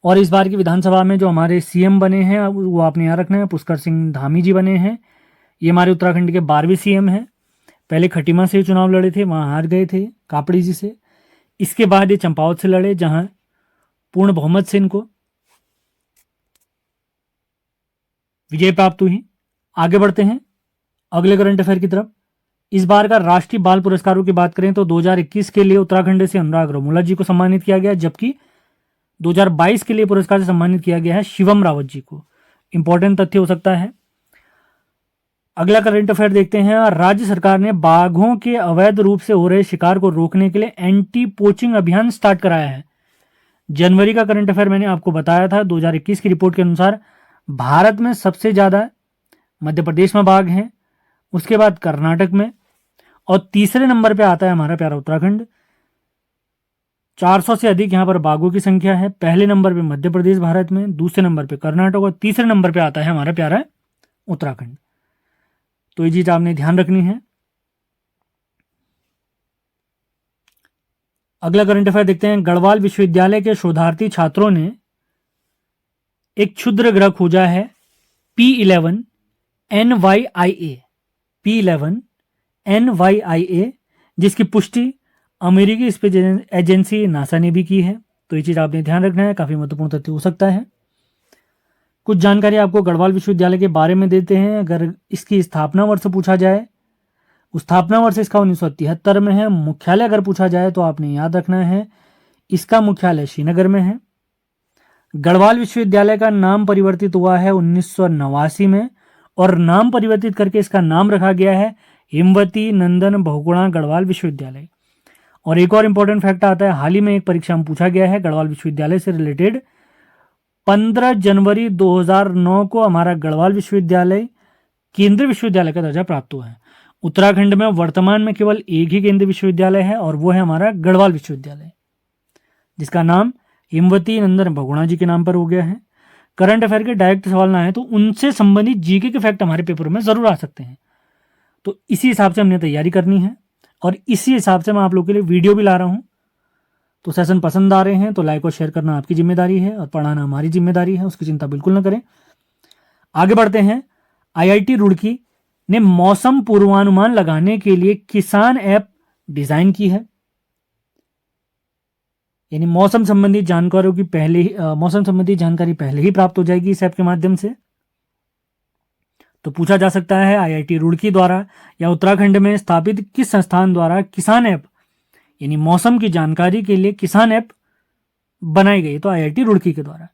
और इस बार की विधानसभा में जो हमारे सीएम बने हैं वो आपने याद रखना है, पुष्कर सिंह धामी जी बने हैं। ये हमारे उत्तराखंड के 12वें सीएम हैं। पहले खटीमा से चुनाव लड़े थे, वहां हार गए थे कापड़ी जी से। इसके बाद ये चंपावत से लड़े, जहां पूर्ण बहुमत से इनको विजय प्राप्त हुई। आगे बढ़ते हैं अगले करंट अफेयर की तरफ। इस बार का राष्ट्रीय बाल पुरस्कारों की बात करें तो 2021 के लिए उत्तराखंड से अनुराग रमोला जी को सम्मानित किया गया, जबकि 2022 के लिए पुरस्कार से सम्मानित किया गया है शिवम रावत जी को। इंपॉर्टेंट तथ्य हो सकता है। अगला करंट अफेयर देखते हैं। राज्य सरकार ने बाघों के अवैध रूप से हो रहे शिकार को रोकने के लिए एंटी पोचिंग अभियान स्टार्ट कराया है। जनवरी का करंट अफेयर मैंने आपको बताया था। 2021 की रिपोर्ट के अनुसार भारत में सबसे ज्यादा मध्य प्रदेश में बाघ हैं, उसके बाद कर्नाटक में, और तीसरे नंबर पे आता है हमारा प्यारा उत्तराखंड। 400 से अधिक यहां पर बाघों की संख्या है। पहले नंबर पे मध्य प्रदेश भारत में, दूसरे नंबर पे कर्नाटक, और तीसरे नंबर पे आता है हमारा प्यारा उत्तराखंड। तो ये चीज आपने ध्यान रखनी है। अगला करंट अफेयर देखते हैं। गढ़वाल विश्वविद्यालय के शोधार्थी छात्रों ने एक क्षुद्र ग्रह खोजा है P11 NYIA, P11 NYIA, जिसकी पुष्टि अमेरिकी स्पेस एजेंसी नासा ने भी की है। तो ये चीज आपने ध्यान रखना है, काफी महत्वपूर्ण तथ्य हो सकता है। कुछ जानकारी आपको गढ़वाल विश्वविद्यालय के बारे में देते हैं। अगर इसकी स्थापना वर्ष पूछा जाए, स्थापना वर्ष इसका 1973 में है। मुख्यालय अगर पूछा जाए तो आपने याद रखना है इसका मुख्यालय श्रीनगर में है। गढ़वाल विश्वविद्यालय का नाम परिवर्तित हुआ है 1989 में, और नाम परिवर्तित करके इसका नाम रखा गया है हिमवती नंदन बहुगुणा गढ़वाल विश्वविद्यालय। और एक और इंपॉर्टेंट फैक्ट आता है, हाल ही में एक परीक्षा में पूछा गया है गढ़वाल विश्वविद्यालय से रिलेटेड। 15 जनवरी 2009 को हमारा गढ़वाल विश्वविद्यालय केंद्रीय विश्वविद्यालय का दर्जा प्राप्त हुआ है। उत्तराखंड में वर्तमान में केवल एक ही केंद्रीय विश्वविद्यालय है, और वो है हमारा गढ़वाल विश्वविद्यालय, जिसका नाम हिमवती नंदन बहुगुणा जी के नाम पर हो गया है। करंट अफेयर के डायरेक्ट सवाल ना आए तो उनसे संबंधित जीके के फैक्ट हमारे पेपर में जरूर आ सकते हैं। तो इसी हिसाब से हमने तैयारी करनी है, और इसी हिसाब से मैं आप लोगों के लिए वीडियो भी ला रहा हूं। तो सेशन पसंद आ रहे हैं तो लाइक और शेयर करना आपकी जिम्मेदारी है, और पढ़ाना हमारी जिम्मेदारी है, उसकी चिंता बिल्कुल ना करें। आगे बढ़ते हैं। IIT रुड़की ने मौसम पूर्वानुमान लगाने के लिए किसान ऐप डिजाइन की है। यानी मौसम संबंधी जानकारियों की मौसम संबंधी जानकारी पहले ही प्राप्त हो जाएगी इस ऐप के माध्यम से। तो पूछा जा सकता है IIT रुड़की द्वारा या उत्तराखंड में स्थापित किस संस्थान द्वारा किसान ऐप यानी मौसम की जानकारी के लिए किसान ऐप बनाई गई। तो IIT रुड़की के द्वारा।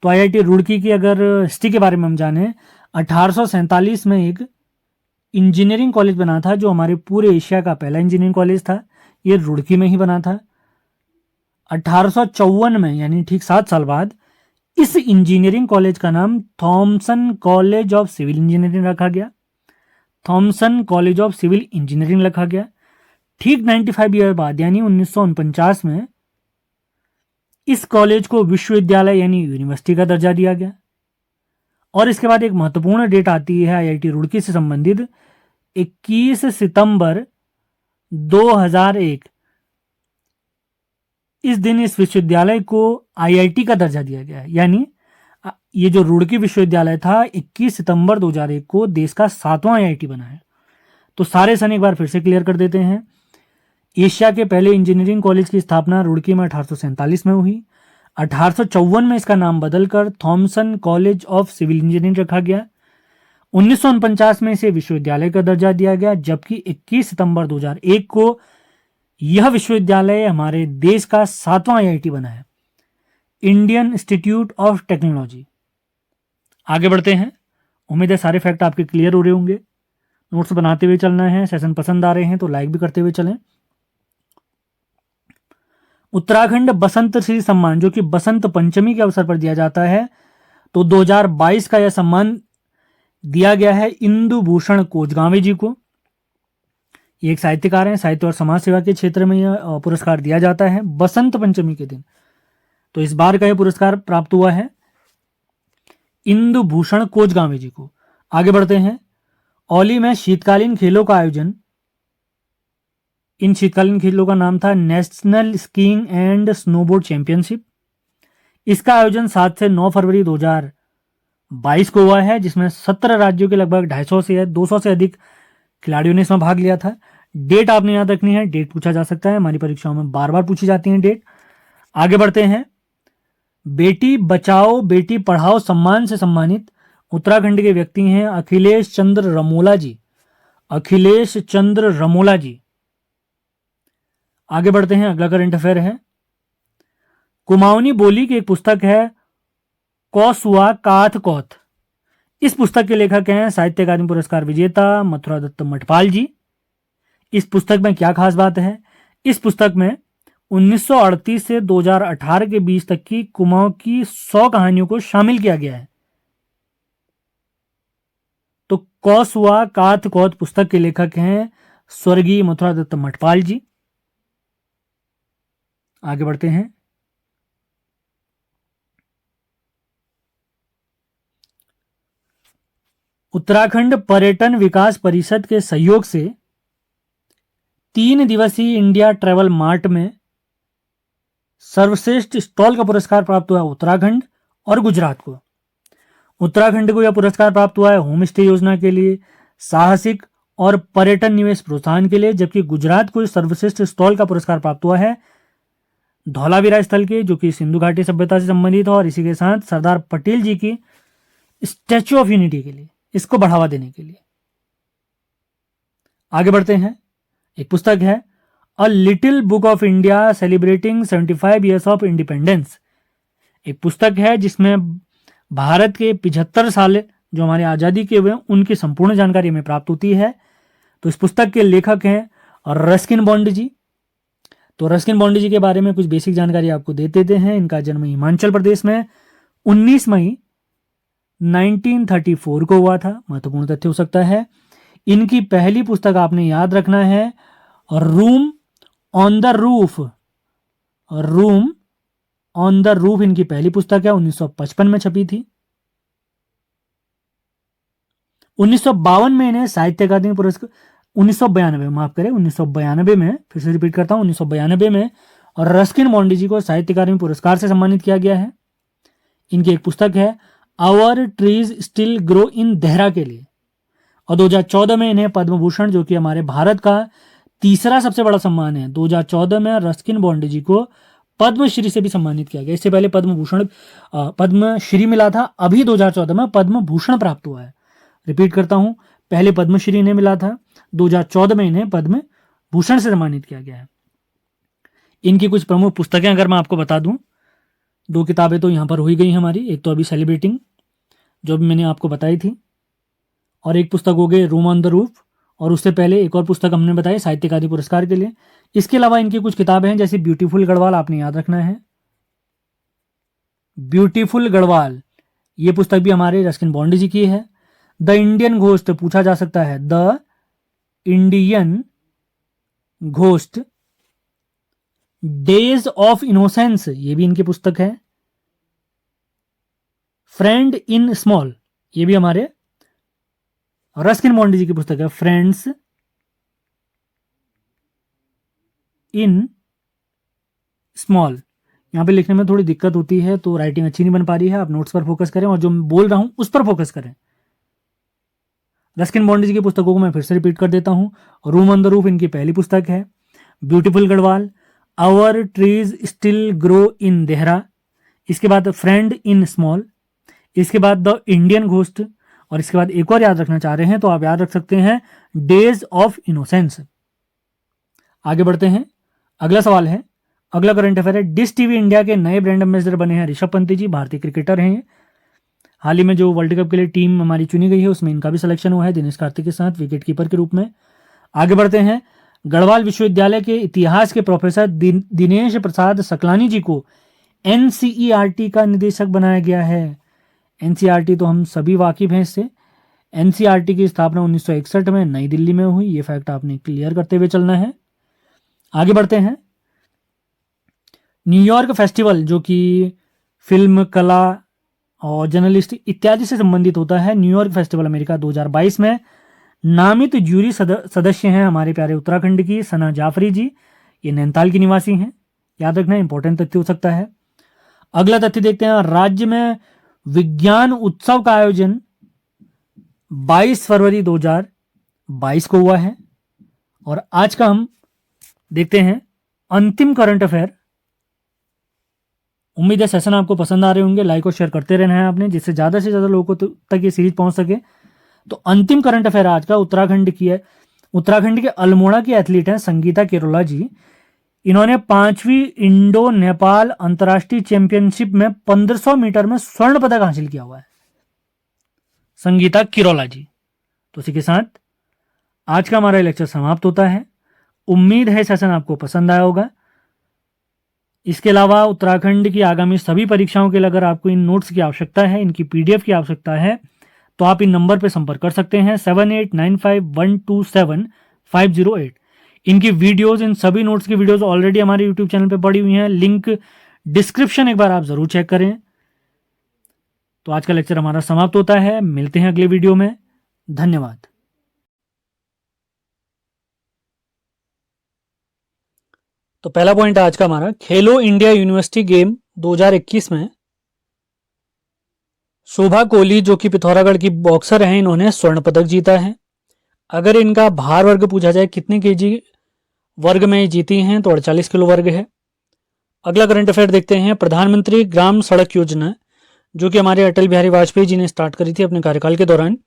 तो IIT रुड़की की अगर हिस्ट्री के बारे में हम जाने, 1847 में एक इंजीनियरिंग कॉलेज बना था, जो हमारे पूरे एशिया का पहला इंजीनियरिंग कॉलेज था। ये रुड़की में ही बना था। 1854 में, यानी ठीक 7 साल बाद, इस इंजीनियरिंग कॉलेज का नाम Thomson college of civil engineering रखा गया। Thomson college of civil engineering रखा गया। ठीक 95 ईयर बाद, यानी 1949 में, इस कॉलेज को विश्वविद्यालय यानी यूनिवर्सिटी का दर्जा दिया गया। और इसके बाद एक महत्वपूर्ण डेट आती है IIT रुड़की से संबंधित, 21 सितंबर 2001। इस दिन इस विश्वविद्यालय को IIT का दर्जा दिया गया है। यानी ये जो रुड़की विश्वविद्यालय था 21 सितंबर 2001 को देश का 7वां IIT बना है। तो सारे सन एक बार फिर से क्लियर कर देते हैं। एशिया के पहले इंजीनियरिंग कॉलेज की स्थापना रुड़की में 1847 में हुई। 1854 में इसका नाम बदलकर Thomson college of civil engineering रखा गया। 1949 में इसे विश्वविद्यालय का दर्जा दिया गया, जबकि 21 सितंबर 2001 को यह विश्वविद्यालय हमारे देश का 7वां IIT बना है, इंडियन इंस्टीट्यूट ऑफ टेक्नोलॉजी। आगे बढ़ते हैं। उम्मीद है सारे फैक्ट आपके क्लियर हो रहे होंगे। नोट्स बनाते हुए चलना है। सेशन पसंद आ रहे हैं तो लाइक भी करते हुए चलें। उत्तराखंड बसंत श्री सम्मान जो कि बसंत पंचमी के अवसर पर दिया जाता है, तो 2022 का यह सम्मान दिया गया है इंदु भूषण कोजगांवे जी को। ये एक साहित्यकार हैं, साहित्य और समाज सेवा के क्षेत्र में यह पुरस्कार दिया जाता है बसंत पंचमी के दिन। तो इस बार का यह पुरस्कार प्राप्त हुआ है इंदु भूषण कोजगांवे जी को। आगे बढ़ते हैं। औली में शीतकालीन खेलों का आयोजन, इन शीतकालीन खेलों का नाम था national skiing and snowboard championship. इसका आयोजन 7 से 9 फरवरी 2022 को हुआ है, जिसमें 17 राज्यों के लगभग 250 से अधिक खिलाड़ियों ने इसमें भाग लिया था। डेट आपने याद रखनी है, डेट पूछा जा सकता है, हमारी परीक्षाओं में बार बार पूछी जाती है डेट। आगे बढ़ते हैं। बेटी बचाओ बेटी पढ़ाओ सम्मान से सम्मानित उत्तराखंड के व्यक्ति हैं अखिलेश चंद्र रमोला जी। अखिलेश चंद्र रमोला जी। आगे बढ़ते हैं। अगला करंट अफेयर है, कुमाऊनी बोली की एक पुस्तक है कौसुआ काथ कौथ। इस पुस्तक के लेखक हैं साहित्य अकादमी पुरस्कार विजेता मथुरा दत्त मठपाल जी। इस पुस्तक में क्या खास बात है? इस पुस्तक में 1938 से 2018 के बीच तक की कुमाऊं की 100 कहानियों को शामिल किया गया है। तो कौसुआ काथ कौथ पुस्तक के लेखक हैं स्वर्गीय मथुरा दत्त मठपाल जी। आगे बढ़ते हैं। उत्तराखंड पर्यटन विकास परिषद के सहयोग से 3 दिवसीय इंडिया ट्रैवल मार्ट में सर्वश्रेष्ठ स्टॉल का पुरस्कार प्राप्त हुआ उत्तराखंड और गुजरात को। उत्तराखंड को यह पुरस्कार प्राप्त हुआ है होम स्टे योजना के लिए, साहसिक और पर्यटन निवेश प्रोत्साहन के लिए, जबकि गुजरात को सर्वश्रेष्ठ स्टॉल का पुरस्कार प्राप्त हुआ है धौलावीरा स्थल के, जो कि सिंधु घाटी सभ्यता से संबंधित है, और इसी के साथ सरदार पटेल जी की स्टैच्यू ऑफ यूनिटी के लिए, इसको बढ़ावा देने के लिए। आगे बढ़ते हैं। एक पुस्तक है a little book of India celebrating 75 years of independence. एक पुस्तक है जिसमें भारत के 75 साल जो हमारे आज़ादी के हुए उनकी संपूर्ण जानकारी हमें प्राप्त होती है। तो इस पुस्तक के लेखक हैं रस्किन बॉन्ड जी। तो रस्किन बॉन्ड जी के बारे में कुछ बेसिक जानकारी आपको दे देते हैं। इनका जन्म हिमाचल प्रदेश में 19 मई 1934 को हुआ था। महत्वपूर्ण तथ्य हो सकता है। इनकी पहली पुस्तक आपने याद रखना है room on the roof. Room on the roof इनकी पहली पुस्तक है, 1955 में छपी थी। 1952 में इन्हें साहित्य अकादमी पुरस्कार 1992 माफ करें 1992 में, फिर से रिपीट करता हूं 1992 में, और रस्किन बॉन्ड जी को साहित्य अकादमी पुरस्कार से सम्मानित किया गया है। इनकी एक पुस्तक है our trees still grow in Dehra के लिए, और 2014 में इन्हें पद्म भूषण, जो कि हमारे भारत का तीसरा सबसे बड़ा सम्मान है, 2014 में रस्किन बॉन्ड जी को पद्मश्री से भी सम्मानित किया गया। इससे पहले पद्म भूषण पद्मश्री मिला था, अभी 2014 में पद्म भूषण प्राप्त हुआ है। रिपीट करता हूं, पहले पद्मश्री इन्हें मिला था, 2014 में इन्हें पद्म भूषण से सम्मानित किया गया है। इनकी कुछ प्रमुख पुस्तकें अगर मैं आपको बता दूं, 2 किताबें तो यहां पर हुई गई हमारी। एक तो अभी सेलिब्रेटिंग जो भी मैंने आपको बताई थी, और एक पुस्तक हो गई रूम ऑन द रूफ, और उससे पहले एक और पुस्तक हमने बताई साहित्य अकादमी पुरस्कार के लिए। इसके अलावा इनकी कुछ किताबें हैं जैसे ब्यूटीफुल गढ़वाल, आपने याद रखना है ब्यूटीफुल गढ़वाल, ये पुस्तक भी हमारे रस्किन बॉन्ड जी की है। द इंडियन घोस्ट पूछा जा सकता है, the Indian ghost, days of innocence ये भी इनकी पुस्तक है। फ्रेंड इन स्मॉल ये भी हमारे रस्किन बॉन्ड जी की पुस्तक है, फ्रेंड्स इन स्मॉल। यहां पे लिखने में थोड़ी दिक्कत होती है तो राइटिंग अच्छी नहीं बन पा रही है, आप नोट्स पर फोकस करें और जो मैं बोल रहा हूं उस पर फोकस करें। रस्किन बॉन्ड जी की पुस्तकों को मैं फिर से रिपीट कर देता हूं। रूम ऑन द रूफ इनकी पहली पुस्तक है, beautiful Garhwal, our trees still grow in Dehra, इसके बाद फ्रेंड इन स्मॉल, इसके बाद द इंडियन घोस्ट, और इसके बाद एक और याद रखना चाह रहे हैं तो आप याद रख सकते हैं डेज ऑफ इनोसेंस। आगे बढ़ते हैं। अगला सवाल है, अगला करंट अफेयर है, डिश टीवी इंडिया के नए ब्रांड एम्बेसडर बने हैं ऋषभ पंत जी, भारतीय क्रिकेटर हैं। हाल ही में जो वर्ल्ड कप के लिए टीम हमारी चुनी गई है उसमें इनका भी सिलेक्शन हुआ है दिनेश कार्तिक के साथ विकेट कीपर के रूप में। आगे बढ़ते हैं। गढ़वाल विश्वविद्यालय के इतिहास के प्रोफेसर दिनेश प्रसाद सकलानी जी को एनसीईआरटी का निदेशक बनाया गया है। एनसीईआरटी तो हम सभी वाकिफ हैं इससे। एनसीईआरटी की स्थापना 1961 में नई दिल्ली में हुई। ये फैक्ट आपने क्लियर करते हुए चलना है। आगे बढ़ते हैं। न्यूयॉर्क फेस्टिवल जो कि फिल्म, कला और जर्नलिस्ट इत्यादि से संबंधित होता है, न्यूयॉर्क फेस्टिवल अमेरिका 2022 में नामित जूरी सदस्य हैं हमारे प्यारे उत्तराखंड की सना जाफरी जी। ये नैनीताल की निवासी हैं। याद रखना, इंपॉर्टेंट तथ्य हो सकता है। अगला तथ्य देखते हैं। राज्य में विज्ञान उत्सव का आयोजन 22 फरवरी 2022 को हुआ है। और आज का हम देखते हैं अंतिम करंट अफेयर। उम्मीद है सेशन आपको पसंद आ रहे होंगे। लाइक और शेयर करते रहना है आपने, जिससे ज़्यादा से ज़्यादा लोगों तक ये सीरीज पहुंच सके। तो अंतिम करंट अफेयर आज का उत्तराखंड की है। उत्तराखंड के अल्मोड़ा की एथलीट हैं संगीता केरोला जी। इन्होंने 5वीं इंडो नेपाल अंतर्राष्ट्रीय चैंपियनशिप में 1500 मीटर में स्वर्ण पदक हासिल किया हुआ है, संगीता किरोला जी। तो इसी के साथ आज का हमारा लेक्चर समाप्त होता है। उम्मीद है सेशन आपको पसंद आया होगा। इसके अलावा उत्तराखंड की आगामी सभी परीक्षाओं के लिए अगर आपको इन नोट्स की आवश्यकता है, इनकी पीडीएफ की आवश्यकता है, तो आप इन नंबर पर संपर्क कर सकते हैं 7895127508। इनकी वीडियोस, इन सभी नोट्स की वीडियोस ऑलरेडी हमारे यूट्यूब चैनल पे पड़ी हुई हैं। लिंक डिस्क्रिप्शन एक बार आप जरूर चेक करें। तो आज का लेक्चर हमारा समाप्त होता है। मिलते हैं अगले वीडियो में। धन्यवाद। तो पहला पॉइंट आज का हमारा, खेलो इंडिया यूनिवर्सिटी गेम 2021 में शोभा कोहली जो कि पिथौरागढ़ की बॉक्सर हैं, इन्होंने स्वर्ण पदक जीता है। अगर इनका भार वर्ग पूछा जाए कितने केजी वर्ग में जीती हैं, तो 48 किलो वर्ग है। अगला करंट अफेयर देखते हैं। प्रधानमंत्री ग्राम सड़क योजना जो कि हमारे अटल बिहारी वाजपेयी जी ने स्टार्ट करी थी अपने कार्यकाल के दौरान,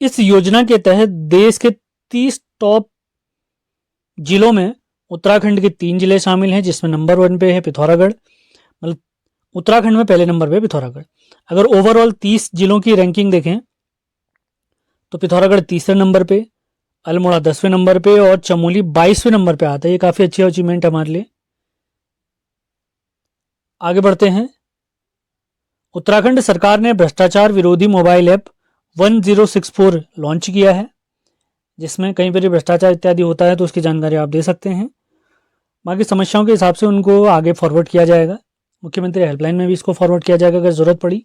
इस योजना के तहत देश के 30 टॉप जिलों में उत्तराखंड के 3 जिले शामिल हैं, जिसमें नंबर 1 पे है पिथौरागढ़। मतलब उत्तराखंड में पहले नंबर पे पिथौरागढ़। अगर ओवरऑल 30 जिलों की रैंकिंग देखें तो पिथौरागढ़ तीसरे नंबर पे, अल्मोड़ा 10वें नंबर पे और चमोली 22वें नंबर पे आता है। ये काफी अच्छी अचीवमेंट है हमारे लिए। आगे बढ़ते हैं। उत्तराखंड सरकार ने भ्रष्टाचार विरोधी मोबाइल ऐप 1064 लॉन्च किया है, जिसमें कहीं पर भ्रष्टाचार इत्यादि होता है तो उसकी जानकारी आप दे सकते हैं। बाकी समस्याओं के हिसाब से उनको आगे फॉरवर्ड किया जाएगा। मुख्यमंत्री हेल्पलाइन में भी इसको फॉरवर्ड किया जाएगा अगर जरूरत पड़ी।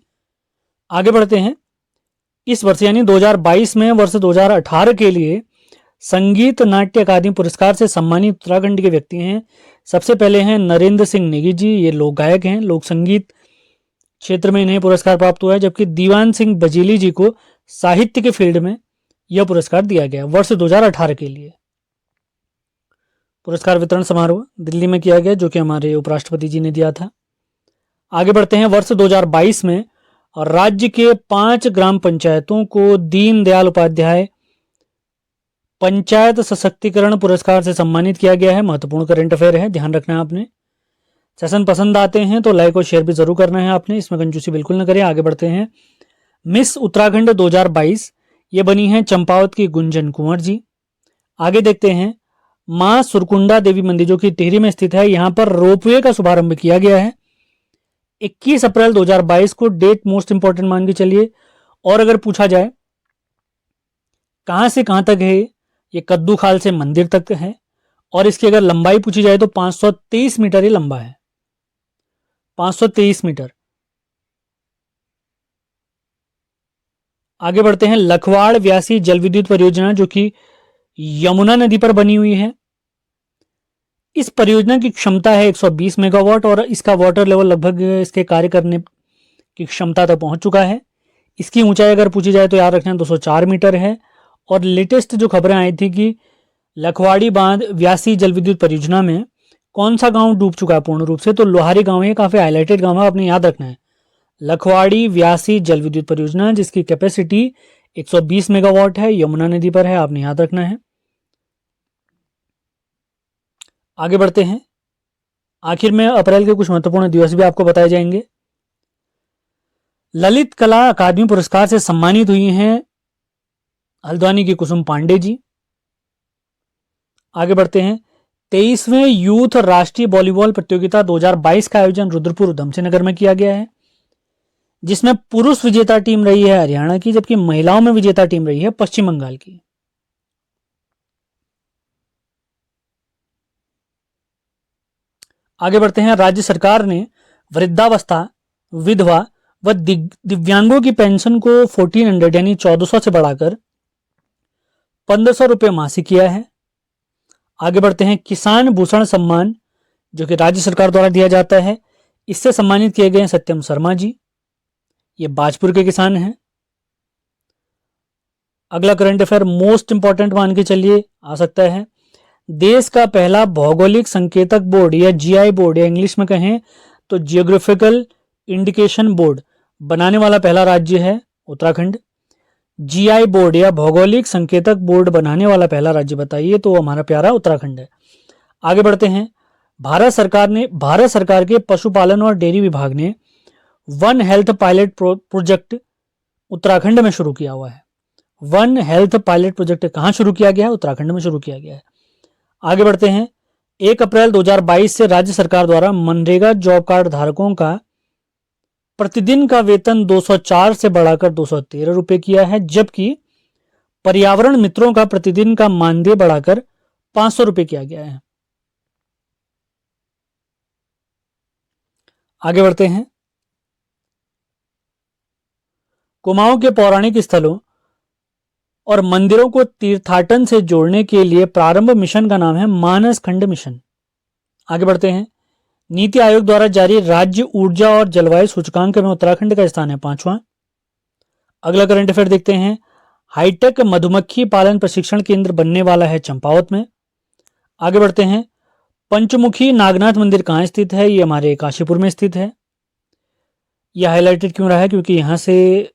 आगे बढ़ते हैं। इस वर्ष यानी 2022 में वर्ष 2018 के लिए संगीत नाट्य अकादमी पुरस्कार से सम्मानित उत्तराखंड के व्यक्ति हैं। सबसे पहले हैं नरेंद्र सिंह नेगी जी। ये लोक गायक हैं, लोक संगीत क्षेत्र में इन्हें पुरस्कार प्राप्त हुआ है। जबकि दीवान सिंह बजीली जी को साहित्य के फील्ड में यह पुरस्कार दिया गया वर्ष 2018 के लिए। पुरस्कार वितरण समारोह दिल्ली में किया गया, जो कि हमारे उपराष्ट्रपति जी ने दिया था। आगे बढ़ते हैं। वर्ष 2022 में राज्य के 5 ग्राम पंचायतों को दीनदयाल उपाध्याय पंचायत सशक्तिकरण पुरस्कार से सम्मानित किया गया है। महत्वपूर्ण करंट अफेयर है, ध्यान रखना है आपने। सेशन पसंद आते हैं तो लाइक और शेयर भी जरूर करना है आपने, इसमें कंजूसी बिल्कुल न करें। आगे बढ़ते हैं। मिस उत्तराखंड 2022 ये बनी है चंपावत की गुंजन कुंवर जी। आगे देखते हैं। मां सुरकुंडा देवी मंदिर जो कि टिहरी में स्थित है, यहां पर रोपवे का शुभारंभ किया गया है 21 अप्रैल 2022 को। डेट मोस्ट इंपॉर्टेंट मान के चलिए। और अगर पूछा जाए कहां से कहां तक है, ये कद्दू खाल से मंदिर तक है। और इसकी अगर लंबाई पूछी जाए तो 523 मीटर ये लंबा है, 523 मीटर। आगे बढ़ते हैं। लखवाड़ व्यासी जल विद्युत परियोजना जो कि यमुना नदी पर बनी हुई है। इस परियोजना की क्षमता है 120 मेगावाट और इसका वाटर लेवल लगभग इसके कार्य करने की क्षमता तक पहुंच चुका है। इसकी ऊंचाई अगर पूछी जाए तो याद रखना 204 मीटर है। और लेटेस्ट जो खबरें आई थी कि लखवाड़ी बांध व्यासी जल विद्युत परियोजना में कौन सा गांव डूब चुका है पूर्ण रूप से, तो लोहारी गांव है। काफी हाईलाइटेड गांव है, आपने याद रखना है। लखवाड़ी व्यासी जल विद्युत परियोजना जिसकी कैपेसिटी 120 मेगावाट है, यमुना नदी पर है, आपने याद रखना है। आगे बढ़ते हैं। आखिर में अप्रैल के कुछ महत्वपूर्ण दिवस भी आपको बताए जाएंगे। ललित कला अकादमी पुरस्कार से सम्मानित हुई हैं हल्द्वानी की कुसुम पांडे जी। आगे बढ़ते हैं। 23वें यूथ राष्ट्रीय वॉलीबॉल प्रतियोगिता 2022 का आयोजन रुद्रपुर उधमसिंह नगर में किया गया है, जिसमें पुरुष विजेता टीम रही है हरियाणा की, जबकि महिलाओं में विजेता टीम रही है पश्चिम बंगाल की। आगे बढ़ते हैं। राज्य सरकार ने वृद्धावस्था, विधवा व दिव्यांगों की पेंशन को 1400 यानी 1400 से बढ़ाकर 1500 रुपये मासिक किया है। आगे बढ़ते हैं। किसान भूषण सम्मान जो कि राज्य सरकार द्वारा दिया जाता है, इससे सम्मानित किए गए हैं सत्यम शर्मा जी, ये बाजपुर के किसान हैं। अगला करंट अफेयर मोस्ट इंपॉर्टेंट मान के चलिए आ सकता है। देश का पहला भौगोलिक संकेतक बोर्ड या जीआई बोर्ड या इंग्लिश में कहें तो जियोग्राफिकल इंडिकेशन बोर्ड बनाने वाला पहला राज्य है उत्तराखंड। जीआई बोर्ड या भौगोलिक संकेतक बोर्ड बनाने वाला पहला राज्य बताइए, तो हमारा प्यारा उत्तराखंड है। आगे बढ़ते हैं। भारत सरकार के पशुपालन और डेयरी विभाग ने one health pilot project Uttarakhand में शुरू किया हुआ है। वन हेल्थ पायलट प्रोजेक्ट कहां शुरू किया गया है? उत्तराखंड में शुरू किया गया है। आगे बढ़ते हैं। 1 अप्रैल 2022 से राज्य सरकार द्वारा मनरेगा जॉब कार्ड धारकों का प्रतिदिन का वेतन 204 से बढ़ाकर 213 रुपए किया है, जबकि पर्यावरण मित्रों का प्रतिदिन का मानदेय बढ़ाकर 500 रुपए किया गया है। आगे बढ़ते हैं। कुमाऊं के पौराणिक स्थलों और मंदिरों को तीर्थाटन से जोड़ने के लिए प्रारंभ मिशन का नाम है मानस खंड मिशन। आगे बढ़ते हैं। नीति आयोग द्वारा जारी राज्य ऊर्जा और जलवायु सूचकांक में उत्तराखंड का स्थान है 5वां। अगला करंट अफेयर देखते हैं। हाईटेक मधुमक्खी पालन प्रशिक्षण केंद्र बनने वाला है चंपावत में। आगे बढ़ते हैं। पंचमुखी नागनाथ मंदिर कहाँ स्थित है? ये हमारे काशीपुर में स्थित है। यह हाईलाइटेड क्यों रहा है? क्योंकि यहां से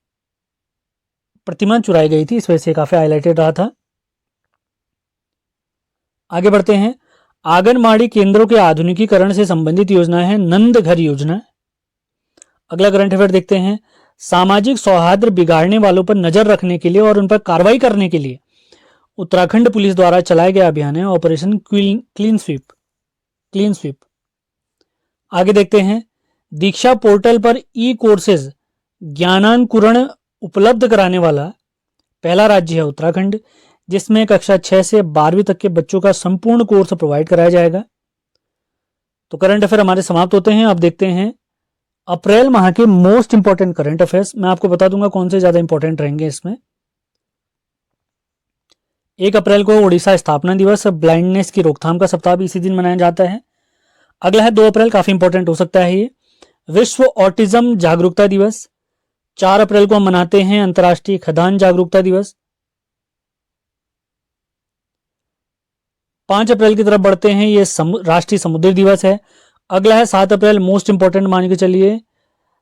प्रतिमा चुराई गई थी, इस वजह से काफी हाईलाइटेड रहा था। आगे बढ़ते हैं। आंगनबाड़ी केंद्रों के आधुनिकीकरण से संबंधित योजना है नंद घर योजना। अगला करंट अफेयर देखते हैं। सामाजिक सौहार्द बिगाड़ने वालों पर नजर रखने के लिए और उन पर कार्रवाई करने के लिए उत्तराखंड पुलिस द्वारा चलाया गया अभियान है ऑपरेशन क्लीन स्वीप। आगे देखते हैं। दीक्षा पोर्टल पर ई कोर्सेज ज्ञानांकुरण उपलब्ध कराने वाला पहला राज्य है उत्तराखंड, जिसमें कक्षा 6 से 12वीं तक के बच्चों का संपूर्ण कोर्स प्रोवाइड कराया जाएगा। तो करंट अफेयर हमारे समाप्त होते हैं। अब देखते हैं अप्रैल माह के मोस्ट इंपॉर्टेंट करंट अफेयर्स। मैं आपको बता दूंगा कौन से ज्यादा इंपॉर्टेंट रहेंगे इसमें। 1 अप्रैल को उड़ीसा स्थापना दिवस, ब्लाइंडनेस की रोकथाम का सप्ताह भी इसी दिन मनाया जाता है। अगला है 2 अप्रैल, काफी इंपॉर्टेंट हो सकता है ये, विश्व ऑटिज्म जागरूकता दिवस। 4 अप्रैल को हम मनाते हैं अंतर्राष्ट्रीय खदान जागरूकता दिवस। 5 अप्रैल की तरफ बढ़ते हैं, ये राष्ट्रीय समुद्री दिवस है। अगला है 7 अप्रैल, मोस्ट इंपॉर्टेंट मान के चलिए।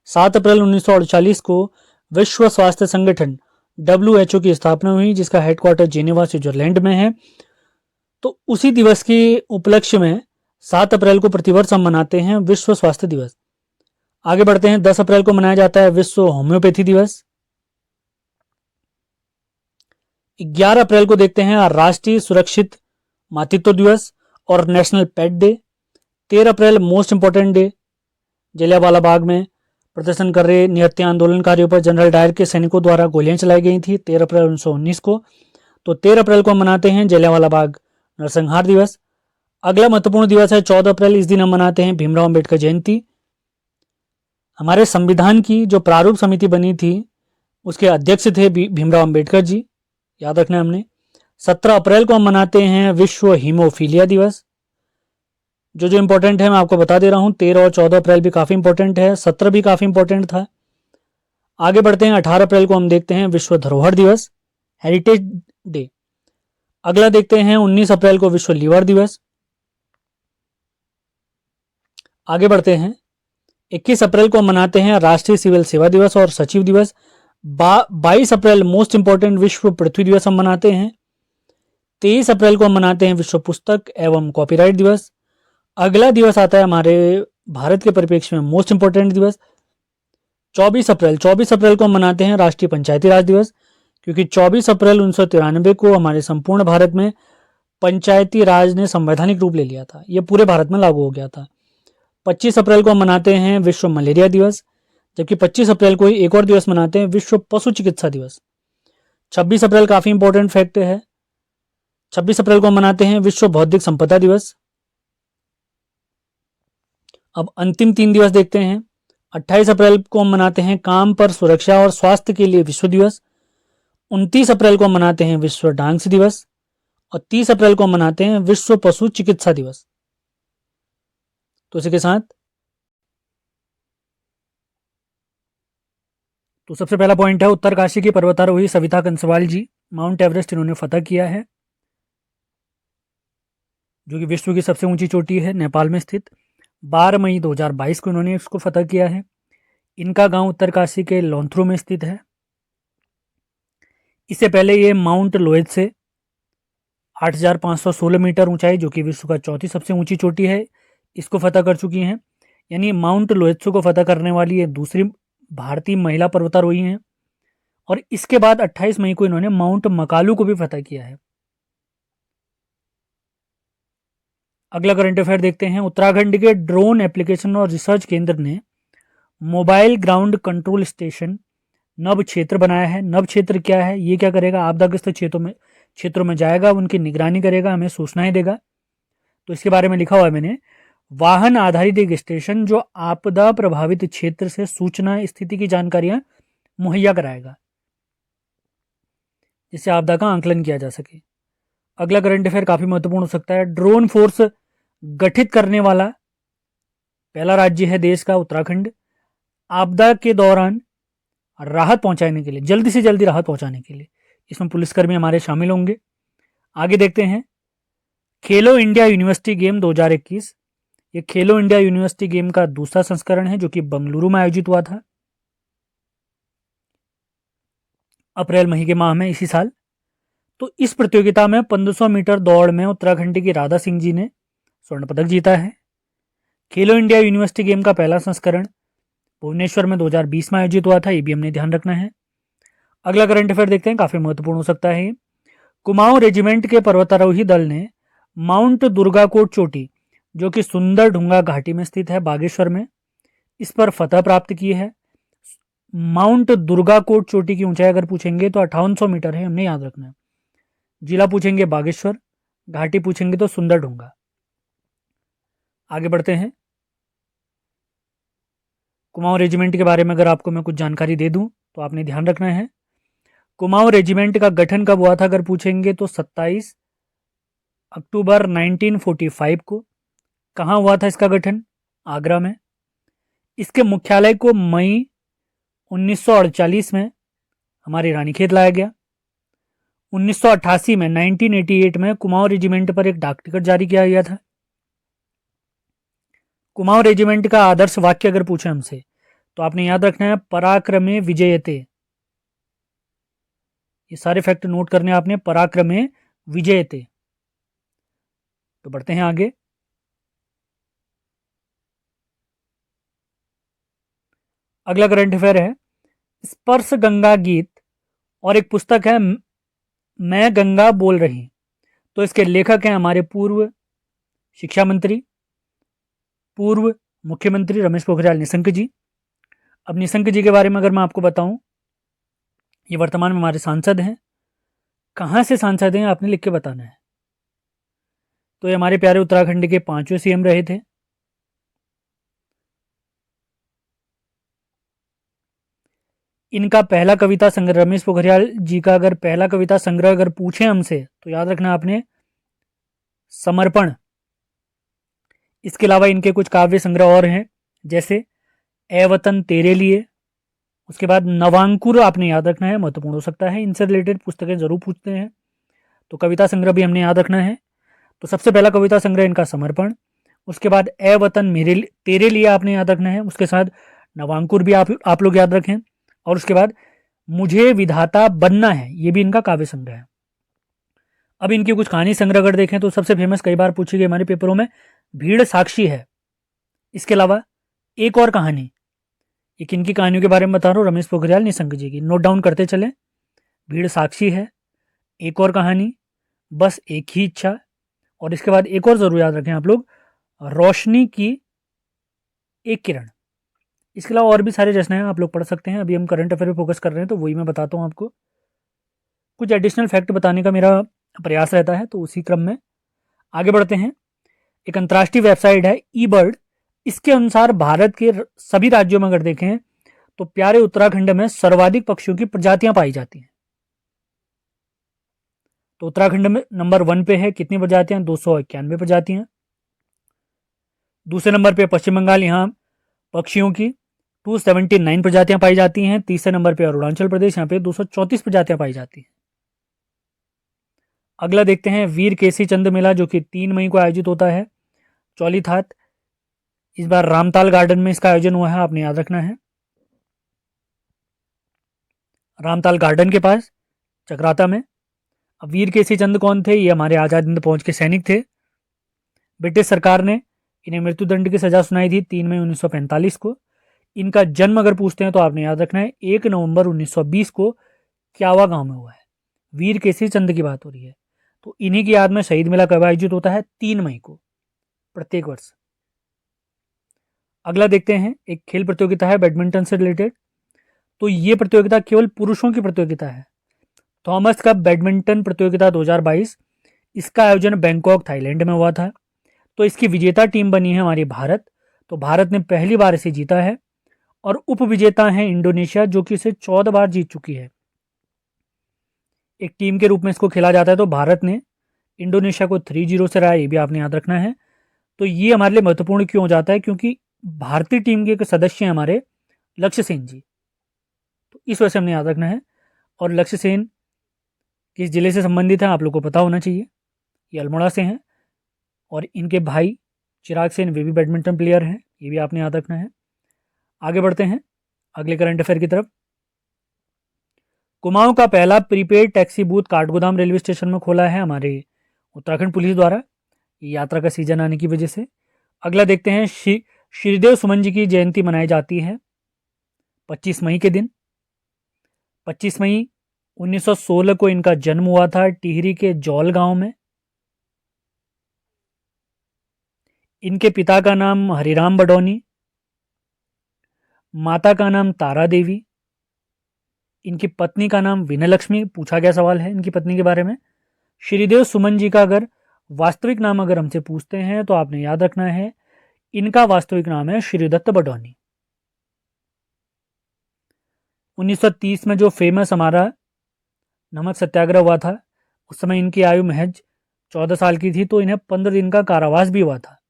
7 अप्रैल 1948 को विश्व स्वास्थ्य संगठन WHO की स्थापना हुई, जिसका हेडक्वार्टर जेनेवा स्विट्जरलैंड में है। तो उसी दिवस के उपलक्ष्य में 7 अप्रैल को प्रतिवर्ष हम मनाते हैं विश्व स्वास्थ्य दिवस। आगे बढ़ते हैं। 10 अप्रैल को मनाया जाता है विश्व होम्योपैथी दिवस। 11 अप्रैल को देखते हैं राष्ट्रीय सुरक्षित मातृत्व दिवस और नेशनल पेट डे। 13 अप्रैल most important day, Jallianwala Bagh में प्रदर्शन कर रहे निहत्थे आंदोलनकारियों पर जनरल डायर के सैनिकों द्वारा गोलियां चलाई गई थी 13 अप्रैल 1919 को। तो 13 अप्रैल को हम मनाते हैं जलियांवाला बाग नरसंहार दिवस। अगला महत्वपूर्ण दिवस है 14 अप्रैल, इस दिन हम मनाते हैं भीमराव अंबेडकर जयंती। हमारे संविधान की जो प्रारूप समिति बनी थी उसके अध्यक्ष थे भीमराव अंबेडकर जी, याद रखना हमने। 17 अप्रैल को हम मनाते हैं विश्व हीमोफीलिया दिवस। जो इंपॉर्टेंट है मैं आपको बता दे रहा हूं, 13 और 14 अप्रैल भी काफी इंपॉर्टेंट है, 17 भी काफी इंपॉर्टेंट था। आगे बढ़ते हैं। 18 अप्रैल को हम देखते हैं विश्व धरोहर दिवस, हेरिटेज डे। अगला देखते हैं 19 अप्रैल को विश्व लीवर दिवस। आगे बढ़ते हैं। 21 अप्रैल को हम मनाते हैं राष्ट्रीय सिविल सेवा दिवस और सचिव दिवस। 22 अप्रैल मोस्ट इंपॉर्टेंट विश्व पृथ्वी दिवस हम मनाते हैं। 23 अप्रैल को हम मनाते हैं विश्व पुस्तक एवं कॉपीराइट दिवस। अगला दिवस आता है हमारे भारत के परिप्रेक्ष्य में मोस्ट इंपॉर्टेंट दिवस 24 अप्रैल को हम मनाते हैं राष्ट्रीय पंचायती राज दिवस, क्योंकि 24 अप्रैल 1993 को हमारे संपूर्ण भारत में पंचायती राज ने संवैधानिक रूप ले लिया था, यह पूरे भारत में लागू हो गया था। 25 अप्रैल को हम मनाते हैं विश्व मलेरिया दिवस, जबकि 25 अप्रैल को ही एक और दिवस मनाते हैं विश्व पशु चिकित्सा दिवस। 26 अप्रैल काफी इंपॉर्टेंट फैक्ट है, 26 अप्रैल को मनाते हैं विश्व बौद्धिक संपदा दिवस। अब अंतिम 3 दिवस देखते हैं। 28 अप्रैल को हम मनाते हैं काम पर सुरक्षा और स्वास्थ्य के लिए विश्व दिवस। 29 अप्रैल को मनाते हैं विश्व डांस दिवस और 30 अप्रैल को मनाते हैं विश्व पशु चिकित्सा दिवस। तो इसी के साथ तो सबसे पहला पॉइंट है उत्तरकाशी की पर्वतारोही सविता कंसवाल जी, माउंट एवरेस्ट इन्होंने फतह किया है, जो कि विश्व की सबसे ऊंची चोटी है, नेपाल में स्थित। 12 मई 2022 को इन्होंने इसको फतह किया है। इनका गांव उत्तरकाशी के लौंथरू में स्थित है। इससे पहले ये माउंट लोएद से 8,516 मीटर ऊंचाई, जो कि विश्व का चौथी सबसे ऊंची चोटी है, इसको फतह कर चुकी हैं। यानी माउंट लोएत्सु को फतह करने वाली ये दूसरी भारतीय महिला पर्वतारोही हैं। और इसके बाद 28 मई को इन्होंने माउंट मकालू को भी फतह किया है। अगला करंट अफेयर देखते हैं। उत्तराखंड के ड्रोन एप्लीकेशन और रिसर्च केंद्र ने मोबाइल ग्राउंड कंट्रोल स्टेशन नभ क्षेत्र बनाया है। नभ क्षेत्र क्या है? ये क्या करेगा? आपदाग्रस्त क्षेत्रों में जाएगा, उनकी निगरानी करेगा, हमें सूचनाएं देगा। तो इसके बारे में लिखा हुआ है मैंने, वाहन आधारित एक स्टेशन जो आपदा प्रभावित क्षेत्र से सूचना स्थिति की जानकारियां मुहैया कराएगा, जिससे आपदा का आंकलन किया जा सके। अगला करंट अफेयर काफी महत्वपूर्ण हो सकता है। ड्रोन फोर्स गठित करने वाला पहला राज्य है देश का उत्तराखंड। आपदा के दौरान राहत पहुंचाने के लिए, जल्दी से जल्दी राहत पहुंचाने के लिए इसमें पुलिसकर्मी हमारे शामिल होंगे। आगे देखते हैं खेलो इंडिया यूनिवर्सिटी गेम 2021। ये खेलो इंडिया यूनिवर्सिटी गेम का दूसरा संस्करण है, जो कि बंगलुरु में आयोजित हुआ था अप्रैल महीने के माह में इसी साल। तो इस प्रतियोगिता में 1500 मीटर दौड़ में उत्तराखंड की राधा सिंह जी ने स्वर्ण पदक जीता है। खेलो इंडिया यूनिवर्सिटी गेम का पहला संस्करण भुवनेश्वर में 2020 में आयोजित हुआ था, ये भी हमने ध्यान रखना है। अगला करंट अफेयर देखते हैं, काफी महत्वपूर्ण हो सकता है। कुमाऊं रेजिमेंट के पर्वतारोही दल ने माउंट दुर्गाकोट चोटी, जो कि सुंदर ढूंगा घाटी में स्थित है बागेश्वर में, इस पर फतह प्राप्त की है। माउंट दुर्गाकोट चोटी की ऊंचाई अगर पूछेंगे तो 5800 मीटर है, हमने याद रखना है। जिला पूछेंगे बागेश्वर, घाटी पूछेंगे तो सुंदर ढूंगा। आगे बढ़ते हैं। कुमाऊं रेजिमेंट के बारे में अगर आपको मैं कुछ जानकारी दे दूं तो आपने ध्यान रखना है। कुमाऊं रेजिमेंट का गठन कब हुआ था अगर पूछेंगे तो 27 अक्टूबर 1945 को। कहाँ हुआ था इसका गठन? आगरा में। इसके मुख्यालय को मई 1948 में हमारे रानीखेत लाया गया। 1988 में 1988 में कुमाऊं रेजिमेंट पर एक डाक टिकट जारी किया गया था। कुमाऊं रेजिमेंट का आदर्श वाक्य अगर पूछे हमसे तो आपने याद रखना है, पराक्रमे विजयते। ये सारे फैक्ट नोट करने आपने, पराक्रमे विजयते। तो बढ़ते हैं आगे। अगला करंट अफेयर है स्पर्श गंगा गीत और एक पुस्तक है मैं गंगा बोल रही। तो इसके लेखक हैं हमारे पूर्व शिक्षा मंत्री, पूर्व मुख्यमंत्री रमेश पोखरियाल निशंक जी। अब निशंक जी के बारे में अगर मैं आपको बताऊं, ये वर्तमान में हमारे सांसद हैं। कहां से सांसद हैं आपने लिख के बताना है। तो ये हमारे प्यारे उत्तराखंड के 5वें सीएम रहे थे। इनका पहला कविता संग्रह, रमेश पोखरियाल जी का अगर पहला कविता संग्रह अगर पूछे हमसे तो याद रखना आपने, समर्पण। इसके अलावा इनके कुछ काव्य संग्रह और हैं, जैसे ए वतन तेरे लिए। उसके बाद नवांकुर आपने याद रखना है, महत्वपूर्ण हो सकता है, इनसे रिलेटेड पुस्तकें जरूर पूछते हैं। तो कविता संग्रह भी हमने याद रखना है। तो सबसे पहला कविता संग्रह इनका समर्पण। उसके बाद ए वतन मेरे तेरे लिए आपने याद रखना है। उसके साथ नवांकुर भी आप लोग याद रखें। और उसके बाद मुझे विधाता बनना है, ये भी इनका काव्य संग्रह है। अब इनकी कुछ कहानी संग्रह अगर देखें तो सबसे फेमस, कई बार पूछी गई हमारे पेपरों में, भीड़ साक्षी है। इसके अलावा एक और कहानी, ये किन की कहानियों के बारे में बता रहा हूँ, रमेश पोखरियाल निशंक जी की। नोट डाउन करते चले, भीड़ साक्षी है, एक और कहानी, बस एक ही इच्छा, और इसके बाद एक और ज़रूर याद रखें आप लोग, रोशनी की एक किरण। इसके अलावा और भी सारे रचनाएं आप लोग पढ़ सकते हैं। अभी हम करंट अफेयर पे फोकस कर रहे हैं तो वही मैं बताता हूँ आपको। कुछ एडिशनल फैक्ट बताने का मेरा प्रयास रहता है, तो उसी क्रम में आगे बढ़ते हैं। एक अंतर्राष्ट्रीय वेबसाइट है ई बर्ड, इसके अनुसार भारत के सभी राज्यों में अगर देखें तो प्यारे उत्तराखंड में सर्वाधिक पक्षियों की प्रजातियां पाई जाती हैं। तो उत्तराखंड में नंबर 1 पे है, कितनी प्रजातियां? 291 प्रजातियां। दूसरे नंबर पे पश्चिम बंगाल, यहाँ पक्षियों की 279 प्रजातियां पाई जाती हैं। तीसरे नंबर पे अरुणाचल प्रदेश, यहाँ पे 234 प्रजातियां पाई जाती हैं। अगला देखते हैं वीर केसी चंद मेला, जो कि 3 मई को आयोजित होता है चौलीथात। इस बार रामताल गार्डन में इसका आयोजन हुआ है, आपने याद रखना है। रामताल गार्डन के पास चक्राता में। अब वीर केसी चंद कौन थे? ये हमारे आजाद हिंद फौज के सैनिक थे। ब्रिटिश सरकार ने इन्हें मृत्युदंड की सजा सुनाई थी 3 मई 1945 को। इनका जन्म अगर पूछते हैं तो आपने याद रखना है 1 नवंबर 1920 को क्यावा गांव में हुआ है। वीर केसरी चंद की बात हो रही है। तो इन्हीं की याद में शहीद मेला कब आयोजित होता है? 3 मई को प्रत्येक वर्ष। अगला देखते हैं, एक खेल प्रतियोगिता है बैडमिंटन से रिलेटेड। तो ये प्रतियोगिता केवल पुरुषों की प्रतियोगिता है। थॉमस कप बैडमिंटन प्रतियोगिता 2022, इसका आयोजन बैंकॉक थाईलैंड में हुआ था। तो इसकी विजेता टीम बनी है हमारी भारत। तो भारत ने पहली बार इसे जीता है। और उप विजेता है इंडोनेशिया, जो कि इसे 14 बार जीत चुकी है। एक टीम के रूप में इसको खेला जाता है। तो भारत ने इंडोनेशिया को 3-0 से हराया, ये भी आपने याद रखना है। तो ये हमारे लिए महत्वपूर्ण क्यों हो जाता है? क्योंकि भारतीय टीम के एक सदस्य हैं हमारे लक्ष्य सेन जी, तो इस वजह से हमने याद रखना है। और लक्ष्य सेन किस जिले से संबंधित है आप लोग को पता होना चाहिए। ये अल्मोड़ा से हैं। और इनके भाई चिराग सेन, वे भी बैडमिंटन प्लेयर हैं, ये भी आपने याद रखना है। आगे बढ़ते हैं अगले करंट अफेयर की तरफ। कुमाऊं का पहला prepaid taxi booth Kathgodam railway station में खोला है हमारे उत्तराखंड पुलिस द्वारा, यात्रा का सीजन आने की वजह से। अगला देखते हैं, श्रीदेव सुमन जी की जयंती मनाई जाती है 25 मई के दिन। 25 मई 1916 को इनका जन्म हुआ था टिहरी के जौल गांव में। इनके पिता का नाम हरिराम बडौनी, माता का नाम तारा देवी, इनकी पत्नी का नाम विनयलक्ष्मी। पूछा गया सवाल है इनकी पत्नी के बारे में। श्रीदेव सुमन जी का अगर वास्तविक नाम अगर हमसे पूछते हैं तो आपने याद रखना है, इनका वास्तविक नाम है श्रीदत्त बडौनी। 1930 में जो फेमस हमारा नमक सत्याग्रह हुआ था, उस समय इनकी आयु महज 14 साल की थी। तो इन्हें 15 दिन का कारावास भी हुआ था।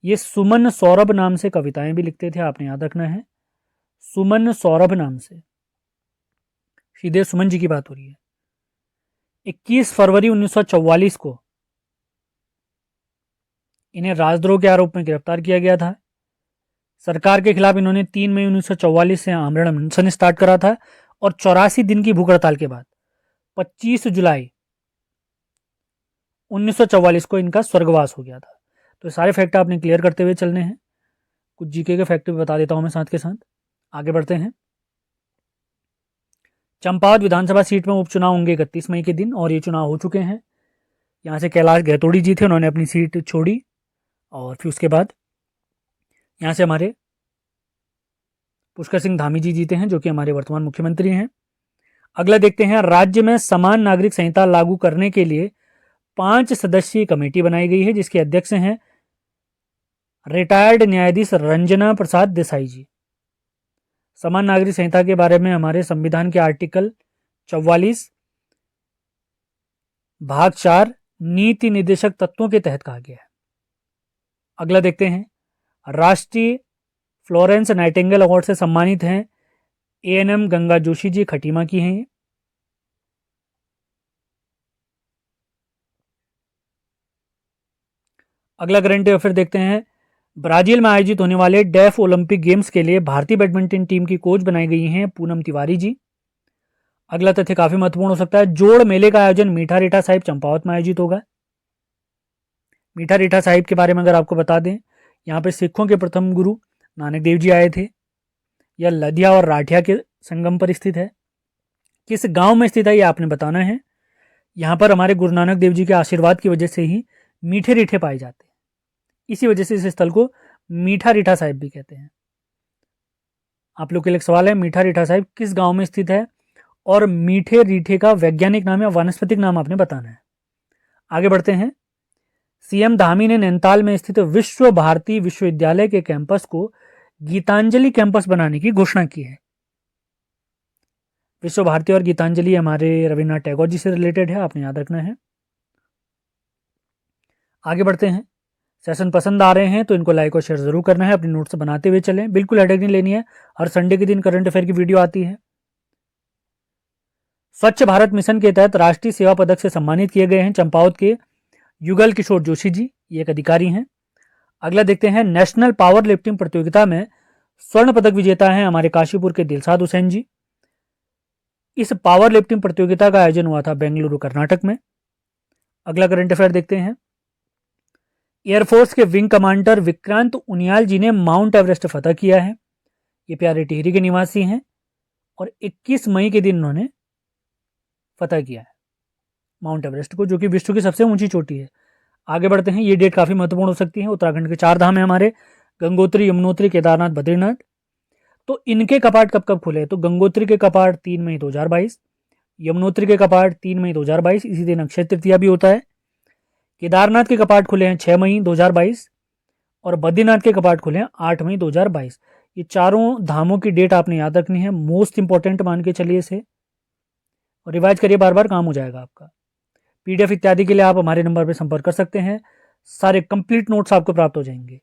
ये सुमन सौरभ नाम से कविताएं भी लिखते थे, आपने याद रखना है। सुमन सौरभ नाम से श्रीदेव सुमन जी की बात हो रही है। 21 फरवरी 1944 को इन्हें राजद्रोह के आरोप में गिरफ्तार किया गया था। सरकार के खिलाफ इन्होंने 3 मई 1944 से आमरण अनशन स्टार्ट करा था। और 84 दिन की भूख हड़ताल के बाद 25 जुलाई 1944 को इनका स्वर्गवास हो गया था। तो सारे फैक्ट आपने क्लियर करते हुए चलने हैं। कुछ जीके के फैक्ट भी बता देता हूं मैं साथ के साथ। आगे बढ़ते हैं। चंपावत विधानसभा सीट में उपचुनाव होंगे 31 मई के दिन, और ये चुनाव हो चुके हैं। यहाँ से कैलाश गहतोड़ी जी थे, उन्होंने अपनी सीट छोड़ी। और फिर उसके बाद यहाँ से हमारे पुष्कर सिंह धामी जी जीते हैं, जो कि हमारे वर्तमान मुख्यमंत्री हैं। अगला देखते हैं, राज्य में समान नागरिक संहिता लागू करने के लिए 5 सदस्यीय कमेटी बनाई गई है, जिसके अध्यक्ष हैं रिटायर्ड न्यायाधीश रंजना प्रसाद देसाई जी। समान नागरिक संहिता के बारे में हमारे संविधान के आर्टिकल 44 भाग 4 नीति निर्देशक तत्वों के तहत कहा गया है। अगला देखते हैं, राष्ट्रीय फ्लोरेंस नाइटिंगेल अवार्ड से सम्मानित हैं एएनएम गंगा जोशी जी, खटीमा की हैं ये। अगला करंट अफेयर देखते हैं, ब्राजील में आयोजित होने वाले डेफ ओलंपिक गेम्स के लिए भारतीय बैडमिंटन टीम की कोच बनाई गई हैं पूनम तिवारी जी। अगला तथ्य काफी महत्वपूर्ण हो सकता है, जोड़ मेले का आयोजन मीठा रीठा साहिब चंपावत में आयोजित होगा। मीठा रीठा साहिब के बारे में अगर आपको बता दें, यहाँ पे सिखों के प्रथम गुरु नानक देव जी आए थे। यह लदिया और राठिया के संगम पर स्थित है। किस गांव में स्थित है ये आपने बताना है। यहाँ पर हमारे गुरु नानक देव जी के आशीर्वाद की वजह से ही मीठे रीठे पाए जाते हैं। इसी वजह से इस स्थल को मीठा रीठा साहिब भी कहते हैं। आप लोग के लिए एक सवाल है, मीठा रीठा साहिब किस गांव में स्थित है? और मीठे रीठे का वैज्ञानिक नाम या वानस्पतिक नाम आपने बताना है। आगे बढ़ते हैं। सीएम धामी ने नैनीताल में स्थित विश्व भारती विश्वविद्यालय के कैंपस को गीतांजलि कैंपस बनाने की घोषणा की है। विश्व भारती और गीतांजलि हमारे रविन्द्रनाथ टैगोर जी से रिलेटेड है, आपने याद रखना है। आगे बढ़ते हैं। सेशन पसंद आ रहे हैं तो इनको लाइक और शेयर जरूर करना है, अपने नोट्स बनाते हुए चलें, बिल्कुल हेडेक नहीं लेनी है। हर संडे के दिन करंट अफेयर की वीडियो आती है। स्वच्छ भारत मिशन के तहत राष्ट्रीय सेवा पदक से सम्मानित किए गए हैं चंपावत के युगल किशोर जोशी जी, ये एक अधिकारी हैं। अगला देखते हैं। नेशनल पावर लिफ्टिंग प्रतियोगिता में स्वर्ण पदक विजेता हैं हमारे काशीपुर के दिलशाद हुसैन जी। इस पावर लिफ्टिंग प्रतियोगिता का आयोजन हुआ था बेंगलुरु कर्नाटक में। अगला करंट अफेयर देखते हैं। एयरफोर्स के विंग कमांडर विक्रांत उनियाल जी ने माउंट एवरेस्ट फतह किया है। ये प्यारे टिहरी के निवासी हैं और 21 मई के दिन उन्होंने फतह किया है माउंट एवरेस्ट को, जो कि विश्व की सबसे ऊंची चोटी है। आगे बढ़ते हैं। ये डेट काफी महत्वपूर्ण हो सकती है। उत्तराखंड के 4 धाम है हमारे, गंगोत्री, यमुनोत्री, केदारनाथ, बद्रीनाथ। तो इनके कपाट कब कब खुले? तो गंगोत्री के कपाट 3 मई 2022, यमुनोत्री के कपाट 3 मई 2022, इसी दिन अक्षय तृतीया भी होता है। केदारनाथ के कपाट खुले हैं 6 मई 2022 और बद्रीनाथ के कपाट खुले हैं 8 मई 2022। ये चारों धामों की डेट आपने याद रखनी है, मोस्ट इंपॉर्टेंट मान के चलिए इसे, और रिवाइज करिए, बार बार काम हो जाएगा आपका। पीडीएफ इत्यादि के लिए आप हमारे नंबर पर संपर्क कर सकते हैं, सारे कंप्लीट नोट्स आपको प्राप्त हो जाएंगे।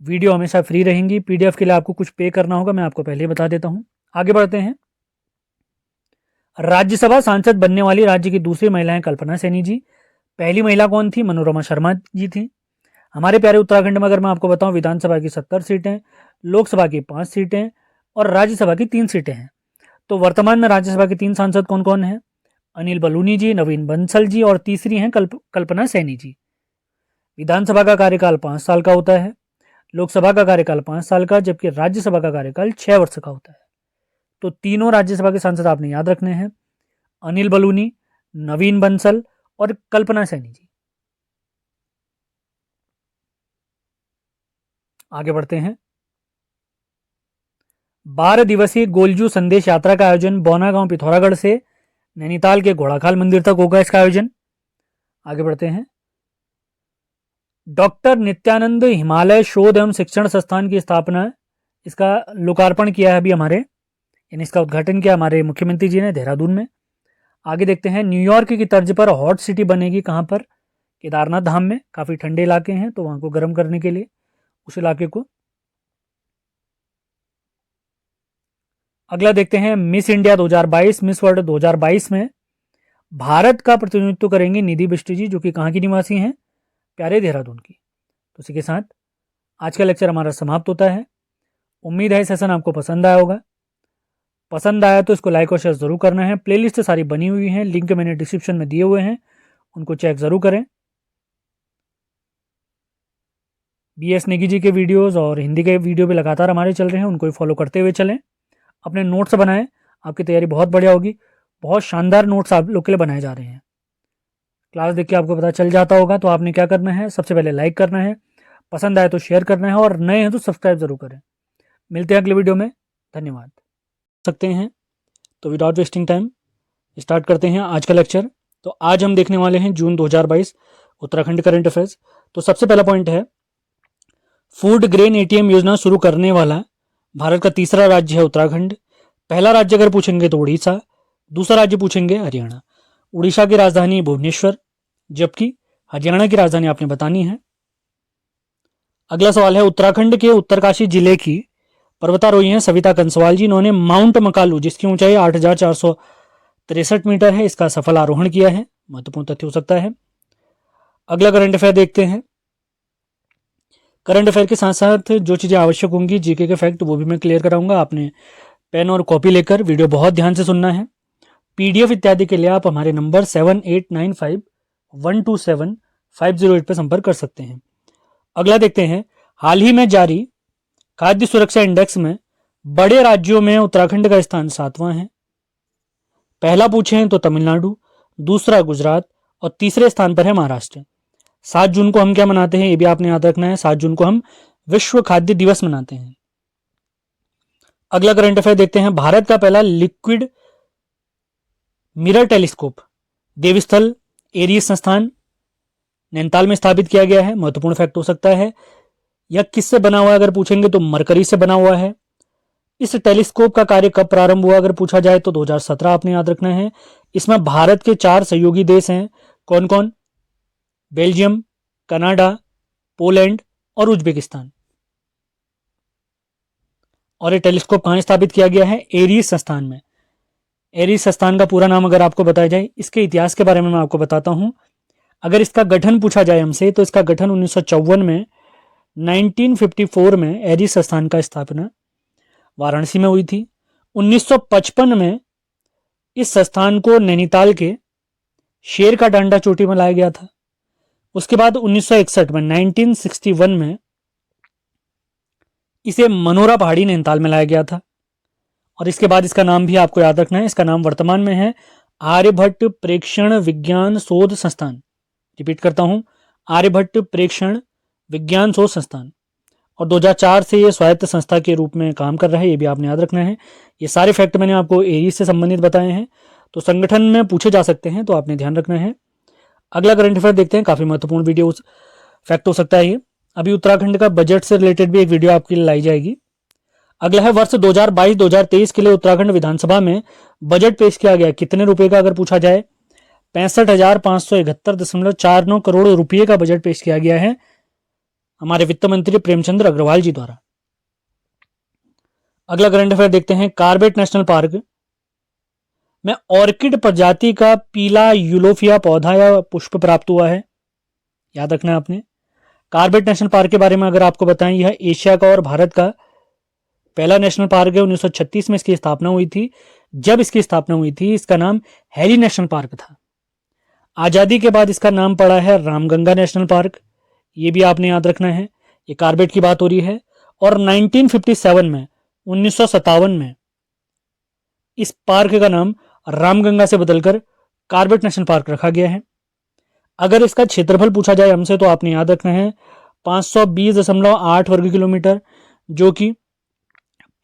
वीडियो हमेशा फ्री रहेंगी, पीडीएफ के लिए आपको कुछ पे करना होगा, मैं आपको पहले ही बता देता हूं। आगे बढ़ते हैं। राज्यसभा सांसद बनने वाली राज्य की दूसरी महिला है कल्पना सैनी जी। पहली महिला कौन थी? मनोरमा शर्मा जी थी। हमारे प्यारे उत्तराखंड में अगर मैं आपको बताऊं, विधानसभा की 70 सीटें, लोकसभा की 5 सीटें और राज्यसभा की 3 सीटें हैं। तो वर्तमान में राज्यसभा के 3 सांसद कौन कौन हैं? अनिल बलूनी जी, नवीन बंसल जी और तीसरी हैं कल्पना सैनी जी। विधानसभा का कार्यकाल 5 साल का होता है, लोकसभा का कार्यकाल 5 साल का, जबकि राज्यसभा का कार्यकाल 6 वर्ष का होता है। तो तीनों राज्यसभा के सांसद आपने याद रखने हैं, अनिल बलूनी, नवीन बंसल और कल्पना सैनी जी। आगे बढ़ते हैं। 12 दिवसीय गोलजू संदेश यात्रा का आयोजन बौनागांव पिथौरागढ़ से नैनीताल के घोड़ाखाल मंदिर तक होगा इसका आयोजन। आगे बढ़ते हैं। डॉक्टर नित्यानंद हिमालय शोध एवं शिक्षण संस्थान की स्थापना, इसका लोकार्पण किया है अभी हमारे, यानी इसका उद्घाटन किया हमारे मुख्यमंत्री जी ने देहरादून में। आगे देखते हैं। न्यूयॉर्क की तर्ज पर हॉट सिटी बनेगी कहां पर? केदारनाथ धाम में। काफी ठंडे इलाके हैं तो वहां को गर्म करने के लिए उस इलाके को। अगला देखते हैं। मिस इंडिया 2022, मिस वर्ल्ड 2022 में भारत का प्रतिनिधित्व करेंगी निधि बिष्ट जी, जो कि कहां की निवासी हैं? प्यारे देहरादून की। तो इसी के साथ आज का लेक्चर हमारा समाप्त होता है। उम्मीद है सेशन आपको पसंद आया होगा। पसंद आया तो इसको लाइक और शेयर जरूर करना है। प्लेलिस्ट सारी बनी हुई हैं, लिंक मैंने डिस्क्रिप्शन में दिए हुए हैं, उनको चेक जरूर करें। BS नेगी जी के वीडियोस और हिंदी के वीडियो भी लगातार हमारे चल रहे हैं, उनको भी फॉलो करते हुए चलें। अपने नोट्स बनाएं, आपकी तैयारी बहुत बढ़िया होगी। बहुत शानदार नोट्स आप लोग के लिए बनाए जा रहे हैं। क्लास देख के आपको पता चल जाता होगा। तो आपने क्या करना है? सबसे पहले लाइक करना है, पसंद आए तो शेयर करना है और नए हैं तो सब्सक्राइब जरूर करें। मिलते हैं अगले वीडियो में। धन्यवाद। सकते हैं तो विदाउट वेस्टिंग टाइम स्टार्ट करते हैं आज का लेक्चर। तो आज हम देखने वाले हैं जून 2022 उत्तराखंड करंट अफेयर्स। तो सबसे पहला पॉइंट है, फूड ग्रेन ATM योजना शुरू करने वाला भारत का तीसरा राज्य है उत्तराखंड। पहला राज्य अगर पूछेंगे तो उड़ीसा, दूसरा राज्य पूछेंगे हरियाणा। उड़ीसा की राजधानी भुवनेश्वर, जबकि हरियाणा की राजधानी आपने बतानी है। अगला सवाल है, उत्तराखंड के उत्तरकाशी जिले की पर्वतारोही हैं सविता कंसवाल जी। इन्होंने माउंट मकालू, जिसकी ऊंचाई 8,463 मीटर है, इसका सफल आरोहण किया है। महत्वपूर्ण तथ्य हो सकता है। अगला करंट अफेयर देखते हैं। करंट अफेयर के साथ साथ जो चीजें आवश्यक होंगी जीके के फैक्ट, वो भी मैं क्लियर कराऊंगा। आपने पेन और कॉपी लेकर वीडियो बहुत ध्यान से सुनना है। पीडीएफ इत्यादि के लिए आप हमारे नंबर 7895127508 पर संपर्क कर सकते हैं। अगला देखते हैं। हाल ही में जारी खाद्य सुरक्षा इंडेक्स में बड़े राज्यों में उत्तराखंड का स्थान 7वां है। पहला पूछें तो तमिलनाडु, दूसरा गुजरात और तीसरे स्थान पर है महाराष्ट्र। 7 जून को हम क्या मनाते हैं, ये भी आपने याद रखना है। 7 जून को हम विश्व खाद्य दिवस मनाते हैं। अगला करंट अफेयर देखते हैं। भारत का पहला लिक्विड मिरर टेलीस्कोप देवस्थल एरीज संस्थान नैनीताल में स्थापित किया गया है। महत्वपूर्ण फैक्ट हो सकता है। यह किससे बना हुआ है अगर पूछेंगे तो मरकरी से बना हुआ है। इस टेलीस्कोप का कार्य कब प्रारंभ हुआ अगर पूछा जाए तो 2017 आपने याद रखना है। इसमें भारत के 4 सहयोगी देश हैं। कौन कौन? बेल्जियम, कनाडा, पोलैंड और उज्बेकिस्तान। और ये टेलीस्कोप कहां स्थापित किया गया है? एरीज संस्थान में। एरीज संस्थान का पूरा नाम अगर आपको बताया जाए, इसके इतिहास के बारे में मैं आपको बताता हूं। अगर इसका गठन पूछा जाए हमसे तो इसका गठन 1954 में 1954 में एरीज संस्थान का स्थापना वाराणसी में हुई थी। 1955 में इस संस्थान को नैनीताल के शेर का डांडा चोटी में लाया गया था। उसके बाद 1961 में 1961 में इसे मनोरा पहाड़ी नैनीताल में लाया गया था। और इसके बाद इसका नाम भी आपको याद रखना है। इसका नाम वर्तमान में है आर्यभट्ट प्रेक्षण विज्ञान शोध संस्थान। रिपीट करता हूं, आर्यभट्ट प्रेक्षण विज्ञान शोध संस्थान। और 2004 से ये स्वायत्त संस्था के रूप में काम कर रहा है, ये भी आपने याद रखना है। ये सारे फैक्ट मैंने आपको एरीज से संबंधित बताए हैं, तो संगठन में पूछे जा सकते हैं, तो आपने ध्यान रखना है। अगला करंट अफेयर देखते हैं। काफी महत्वपूर्ण वीडियो फैक्ट हो सकता है ये। अभी उत्तराखंड का बजट से रिलेटेड भी एक वीडियो आपके लिए लाई जाएगी। अगला है वर्ष 2022-2023 के लिए उत्तराखंड विधानसभा में बजट पेश किया गया कितने रुपए का अगर पूछा जाए? 65,571.49 करोड़ रुपए का बजट पेश किया गया है हमारे वित्त मंत्री प्रेमचंद्र अग्रवाल जी द्वारा। अगला करंट अफेयर देखते हैं। कार्बेट नेशनल पार्क में ऑर्किड प्रजाति का पीला यूलोफिया पौधा या पुष्प प्राप्त हुआ है। याद रखना है आपने। कार्बेट नेशनल पार्क के बारे में अगर आपको बताएं, यह एशिया का और भारत का पहला नेशनल पार्क है। 1936 में इसकी स्थापना हुई थी। जब इसकी स्थापना हुई थी इसका नाम हैरी नेशनल पार्क था। आजादी के बाद इसका नाम पड़ा है रामगंगा नेशनल पार्क। ये भी आपने याद रखना है। ये कार्बेट की बात हो रही है। और 1957 में 1957 में इस पार्क का नाम रामगंगा से बदलकर कार्बेट नेशनल पार्क रखा गया है। अगर इसका क्षेत्रफल पूछा जाए हमसे तो आपने याद रखना है 520.8 वर्ग किलोमीटर, जो कि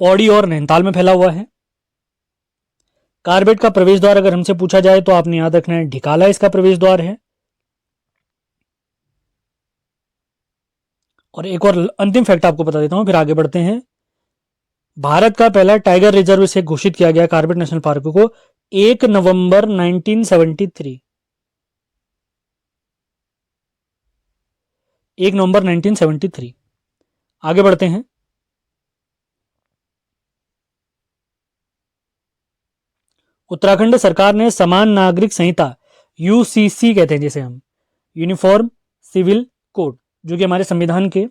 पौड़ी और नैनीताल में फैला हुआ है। कार्बेट का प्रवेश द्वार अगर हमसे पूछा जाए तो आपने याद रखना है ढिकाला इसका प्रवेश द्वार है। और एक और अंतिम फैक्ट आपको बता देता हूं, फिर आगे बढ़ते हैं। भारत का पहला टाइगर रिजर्व से घोषित किया गया कार्बेट नेशनल पार्क को 1 नवंबर 1973। 1 नवंबर 1973। आगे बढ़ते हैं। उत्तराखंड सरकार ने समान नागरिक संहिता यूसीसी कहते हैं जिसे हम, यूनिफॉर्म सिविल कोड, जो कि हमारे संविधान के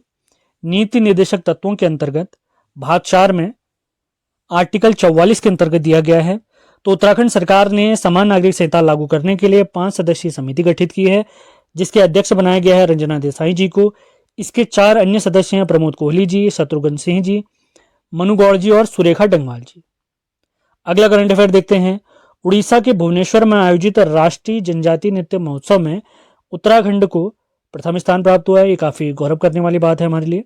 नीति निर्देशक तत्वों के अंतर्गत भाग 4 में आर्टिकल 44 के अंतर्गत दिया गया है। तो उत्तराखंड सरकार ने समान नागरिक संहिता लागू करने के लिए 5 सदस्यीय समिति गठित की है, जिसके अध्यक्ष बनाया गया है रंजना देसाई जी को। इसके 4 अन्य सदस्य हैं प्रमोद कोहली जी, शत्रुघ्न सिंह जी, मनु गौड़ जी और सुरेखा डंगवाल जी। अगला करंट अफेयर देखते हैं। उड़ीसा के भुवनेश्वर में आयोजित राष्ट्रीय जनजातीय नृत्य महोत्सव में उत्तराखंड को प्रथम स्थान प्राप्त हुआ है। ये काफी गौरव करने वाली बात है हमारे लिए।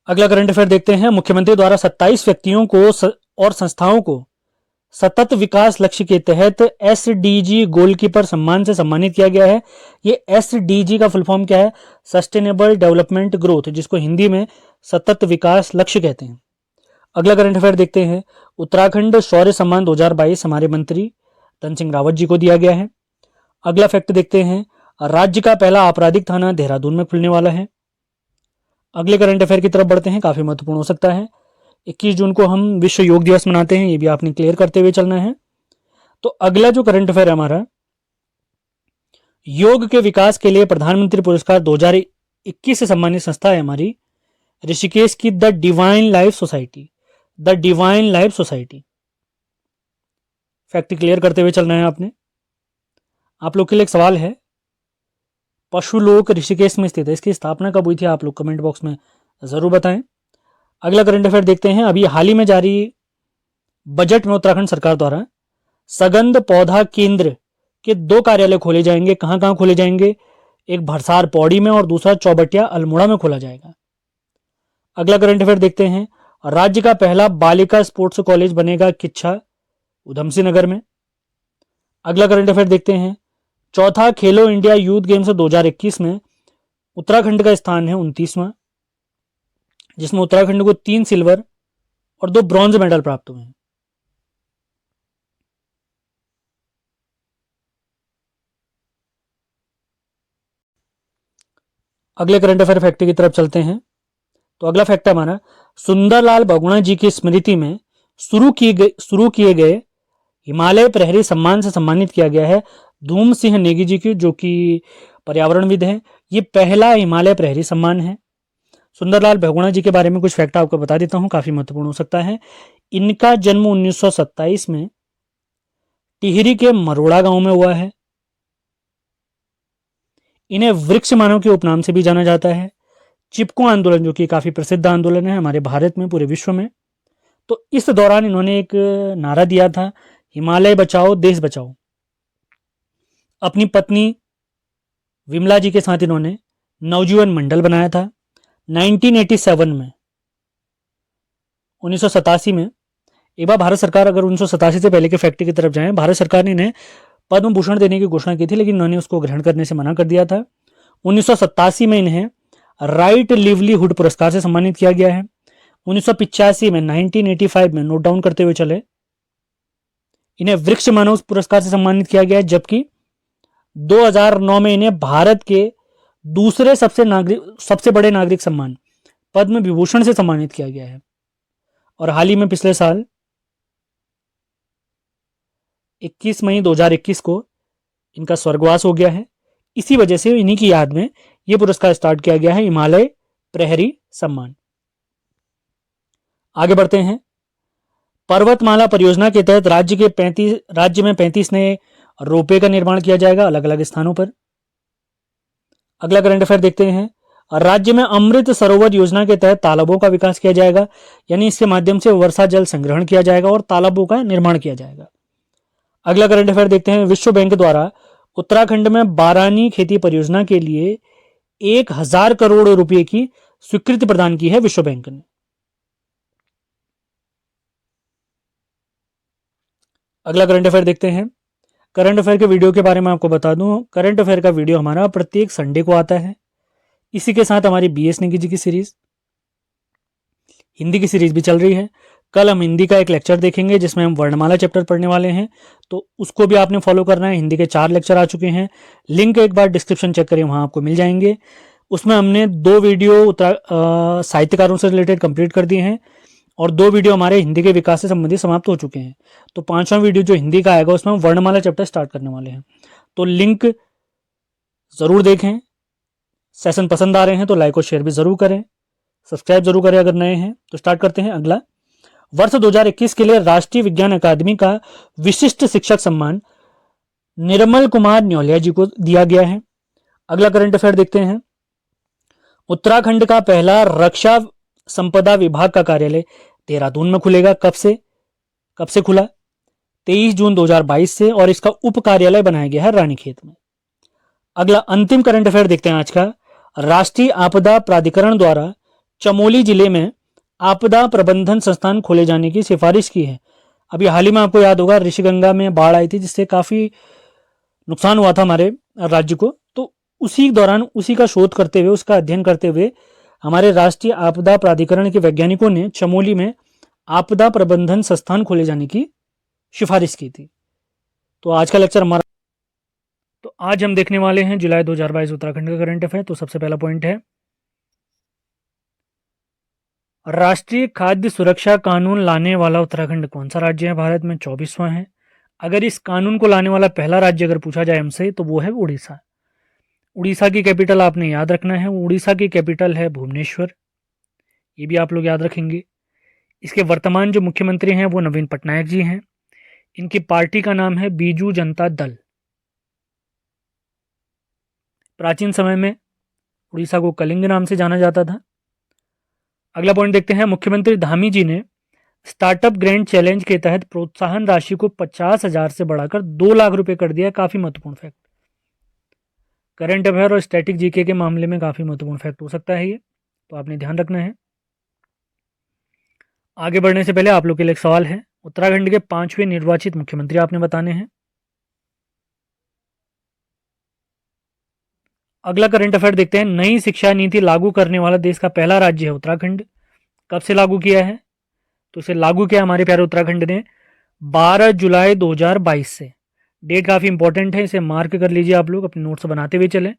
अगला करंट अफेयर देखते हैं। मुख्यमंत्री द्वारा 27 व्यक्तियों को और संस्थाओं को सतत विकास लक्ष्य के तहत एसडीजी गोलकीपर सम्मान से सम्मानित किया गया है। ये एसडीजी का फुल फॉर्म क्या है? सस्टेनेबल डेवलपमेंट ग्रोथ, जिसको हिंदी में सतत विकास लक्ष्य कहते हैं। अगला करंट अफेयर देखते हैं। उत्तराखंड शौर्य सम्मान 2022 हमारे मंत्री धन सिंह रावत जी को दिया गया है। अगला फैक्ट देखते हैं। राज्य का पहला आपराधिक थाना देहरादून में खुलने वाला है। अगले करंट अफेयर की तरफ बढ़ते हैं, काफी महत्वपूर्ण हो सकता है। 21 जून को हम विश्व योग दिवस मनाते हैं, ये भी आपने क्लियर करते हुए चलना है। तो अगला जो करंट अफेयर है हमारा, योग के विकास के लिए प्रधानमंत्री पुरस्कार 2021 से सम्मानित संस्था है हमारी ऋषिकेश की the divine life society. The divine life society. Fact clear करते हुए चलना है आपने। आप लोग के लिए एक सवाल है, पशुलोक ऋषिकेश में स्थित है, इसकी स्थापना कब हुई थी? आप लोग कमेंट बॉक्स में जरूर बताएं। अगला करंट अफेयर देखते हैं। अभी हाल ही में जारी बजट में उत्तराखंड सरकार द्वारा सगंध पौधा केंद्र के 2 कार्यालय खोले जाएंगे। कहां कहां खोले जाएंगे? एक भरसार पौड़ी में और दूसरा चौबटिया अल्मोड़ा में खोला जाएगा। अगला करंट अफेयर देखते हैं। राज्य का पहला बालिका स्पोर्ट्स कॉलेज बनेगा किच्छा, उधमसिंह नगर में। अगला करंट अफेयर देखते हैं। चौथा खेलो इंडिया यूथ गेम्स 2021 में उत्तराखंड का स्थान है 29वां, जिसमें उत्तराखंड को 3 सिल्वर और 2 ब्रॉन्ज मेडल प्राप्त हुए हैं। अगले करंट अफेयर फैक्ट की तरफ चलते हैं। तो अगला फैक्ट है हमारा, सुंदरलाल बहुगुणा जी की स्मृति में शुरू किए गए हिमालय प्रहरी सम्मान से सम्मानित किया गया है धूम सिंह नेगी जी की, जो कि पर्यावरणविद हैं। ये पहला हिमालय प्रहरी सम्मान है। सुंदरलाल बहुगुणा जी के बारे में कुछ फैक्ट आपको बता देता हूं, काफी महत्वपूर्ण हो सकता है। इनका जन्म 1927 में टिहरी के मरोड़ा गांव में हुआ है। इन्हें वृक्ष मानव के उपनाम से भी जाना जाता है। चिपको आंदोलन, जो कि काफी प्रसिद्ध आंदोलन है हमारे भारत में, पूरे विश्व में, तो इस दौरान इन्होंने एक नारा दिया था, हिमालय बचाओ देश बचाओ। अपनी पत्नी विमला जी के साथ इन्होंने नवजीवन मंडल बनाया था। 1987 में 1987 में एक बार भारत सरकार, अगर 1987 से पहले के फैक्ट की तरफ जाएं, भारत सरकार ने इन्हें पद्म भूषण देने की घोषणा की थी, लेकिन इन्होंने उसको ग्रहण करने से मना कर दिया था। 1987 में इन्हें राइट लिवलीहुड पुरस्कार से सम्मानित किया गया है। 1985 में 1985 में नोट डाउन करते हुए चले, इन्हें वृक्ष मानव पुरस्कार से सम्मानित किया गया है, जबकि 2009 में इन्हें भारत के दूसरे सबसे बड़े नागरिक सम्मान पद्म विभूषण से सम्मानित किया गया है। और हाल ही में पिछले साल 21 मई 2021 को इनका स्वर्गवास हो गया है। इसी वजह से इन्हीं की याद में यह पुरस्कार स्टार्ट किया गया है, हिमालय प्रहरी सम्मान। आगे बढ़ते हैं। पर्वतमाला परियोजना के तहत राज्य में 35 नए रोपवे का निर्माण किया जाएगा अलग अलग स्थानों पर। अगला करंट अफेयर देखते हैं। राज्य में अमृत सरोवर योजना के तहत तालाबों का विकास किया जाएगा, यानी इसके माध्यम से वर्षा जल संग्रहण किया जाएगा और तालाबों का निर्माण किया जाएगा। अगला करंट अफेयर देखते हैं। विश्व बैंक द्वारा उत्तराखंड में बारानी खेती परियोजना के लिए 1000 करोड़ रुपए की स्वीकृति प्रदान की है विश्व बैंक ने। अगला करंट अफेयर देखते हैं। करंट अफेयर के वीडियो के बारे में आपको बता दूं, करंट अफेयर का वीडियो हमारा प्रत्येक संडे को आता है। इसी के साथ हमारी बीएस नेगी जी की सीरीज, हिंदी की सीरीज भी चल रही है। कल हम हिंदी का एक लेक्चर देखेंगे जिसमें हम वर्णमाला चैप्टर पढ़ने वाले हैं, तो उसको भी आपने फॉलो करना है। हिंदी के 4 लेक्चर आ चुके हैं, लिंक एक बार डिस्क्रिप्शन चेक करिए, वहां आपको मिल जाएंगे। उसमें हमने 2 वीडियो साहित्यकारों से रिलेटेड कंप्लीट कर दिए हैं और 2 वीडियो हमारे हिंदी के विकास से संबंधित समाप्त हो चुके हैं। तो 5वां वीडियो जो हिंदी का आएगा उसमें हम वर्णमाला चैप्टर स्टार्ट करने वाले हैं, तो लिंक जरूर देखें। सेशन पसंद आ रहे हैं तो लाइक और शेयर भी जरूर करें, सब्सक्राइब जरूर करें अगर नए हैं। तो स्टार्ट करते हैं। अगला, वर्ष 2021 के लिए राष्ट्रीय विज्ञान अकादमी का विशिष्ट शिक्षक सम्मान निर्मल कुमार न्योलिया जी को दिया गया है। अगला करंट अफेयर देखते हैं। उत्तराखंड का पहला रक्षा संपदा विभाग का कार्यालय देहरादून में खुलेगा। कब से खुला? 23 जून 2022 से, और इसका उप कार्यालय बनाया गया है रानीखेत में। अगला अंतिम करंट अफेयर देखते हैं आज का। राष्ट्रीय आपदा प्राधिकरण द्वारा चमोली जिले में आपदा प्रबंधन संस्थान खोले जाने की सिफारिश की है। अभी हाल ही में आपको याद होगा ऋषिगंगा में बाढ़ आई थी, जिससे काफी नुकसान हुआ था हमारे राज्य को। तो उसी दौरान उसी का शोध करते हुए, उसका अध्ययन करते हुए हमारे राष्ट्रीय आपदा प्राधिकरण के वैज्ञानिकों ने चमोली में आपदा प्रबंधन संस्थान खोले जाने की सिफारिश की थी। तो आज का लेक्चर हमारा, तो आज हम देखने वाले हैं जुलाई 2022 उत्तराखंड का करंट अफेयर। तो सबसे पहला पॉइंट है, राष्ट्रीय खाद्य सुरक्षा कानून लाने वाला उत्तराखंड कौन सा राज्य है भारत में? 24वां है। अगर इस कानून को लाने वाला पहला राज्य अगर पूछा जाए हमसे तो वो है उड़ीसा। उड़ीसा की कैपिटल आपने याद रखना है, उड़ीसा की कैपिटल है भुवनेश्वर, ये भी आप लोग याद रखेंगे। इसके वर्तमान जो मुख्यमंत्री हैं वो नवीन पटनायक जी हैं। इनकी पार्टी का नाम है बीजू जनता दल। प्राचीन समय में उड़ीसा को कलिंग नाम से जाना जाता था। अगला पॉइंट देखते हैं। मुख्यमंत्री धामी जी ने स्टार्टअप ग्रैंड चैलेंज के तहत प्रोत्साहन राशि को 50,000 से बढ़ाकर 2 लाख रुपए कर दिया। काफी महत्वपूर्ण फैक्ट, करंट अफेयर और स्टैटिक जीके के मामले में काफी महत्वपूर्ण फैक्ट हो सकता है ये, तो आपने ध्यान रखना है। आगे बढ़ने से पहले आप लोग के लिए एक सवाल है। उत्तराखंड के 5वें निर्वाचित मुख्यमंत्री आपने बताने हैं। अगला करंट अफेयर देखते हैं। नई शिक्षा नीति लागू करने वाला देश का पहला राज्य है उत्तराखंड। कब से लागू किया है? तो इसे लागू किया हमारे प्यारे उत्तराखंड ने 12 जुलाई 2022 से। डेट काफी इंपॉर्टेंट है, इसे मार्क कर लीजिए आप लोग, अपने नोट्स बनाते हुए चलें।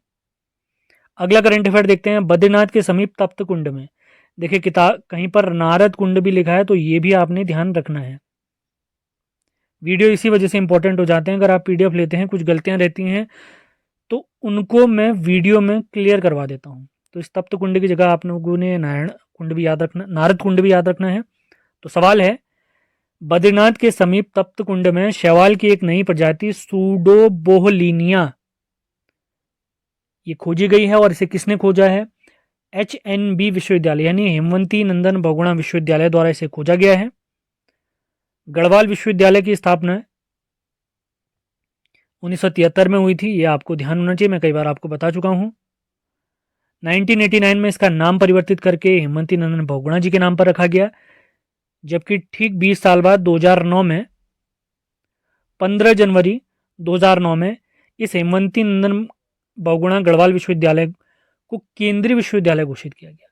अगला करंट अफेयर देखते हैं। बद्रीनाथ के समीप तप्त कुंड में, देखिए किताब कहीं पर नारद कुंड भी लिखा है, तो ये भी आपने ध्यान रखना है। वीडियो इसी वजह से इंपॉर्टेंट हो जाते हैं, अगर आप पीडीएफ लेते हैं कुछ गलतियां रहती हैं तो उनको मैं वीडियो में क्लियर करवा देता हूँ। तो इस तप्त कुंड की जगह आप लोगों ने नारायण कुंड भी याद रखना, नारद कुंड भी याद रखना है। तो सवाल है, बद्रीनाथ के समीप तप्त कुंड में शैवाल की एक नई प्रजाति सूडोबोहलिनिया ये खोजी गई है, और इसे किसने खोजा है? HNB विश्वविद्यालय यानी हेमवंती नंदन बहुगुणा विश्वविद्यालय द्वारा इसे खोजा गया है। गढ़वाल विश्वविद्यालय की स्थापना 1973 में हुई थी, ये आपको ध्यान होना चाहिए, मैं कई बार आपको बता चुका हूँ। 1989 में इसका नाम परिवर्तित करके हेमवंती नंदन बहुगुणा जी के नाम पर रखा गया, जबकि ठीक 20 साल बाद 2009 में 15 जनवरी 2009 में इस हेमवंती नंदन बहुगुणा गढ़वाल विश्वविद्यालय को केंद्रीय विश्वविद्यालय घोषित किया गया।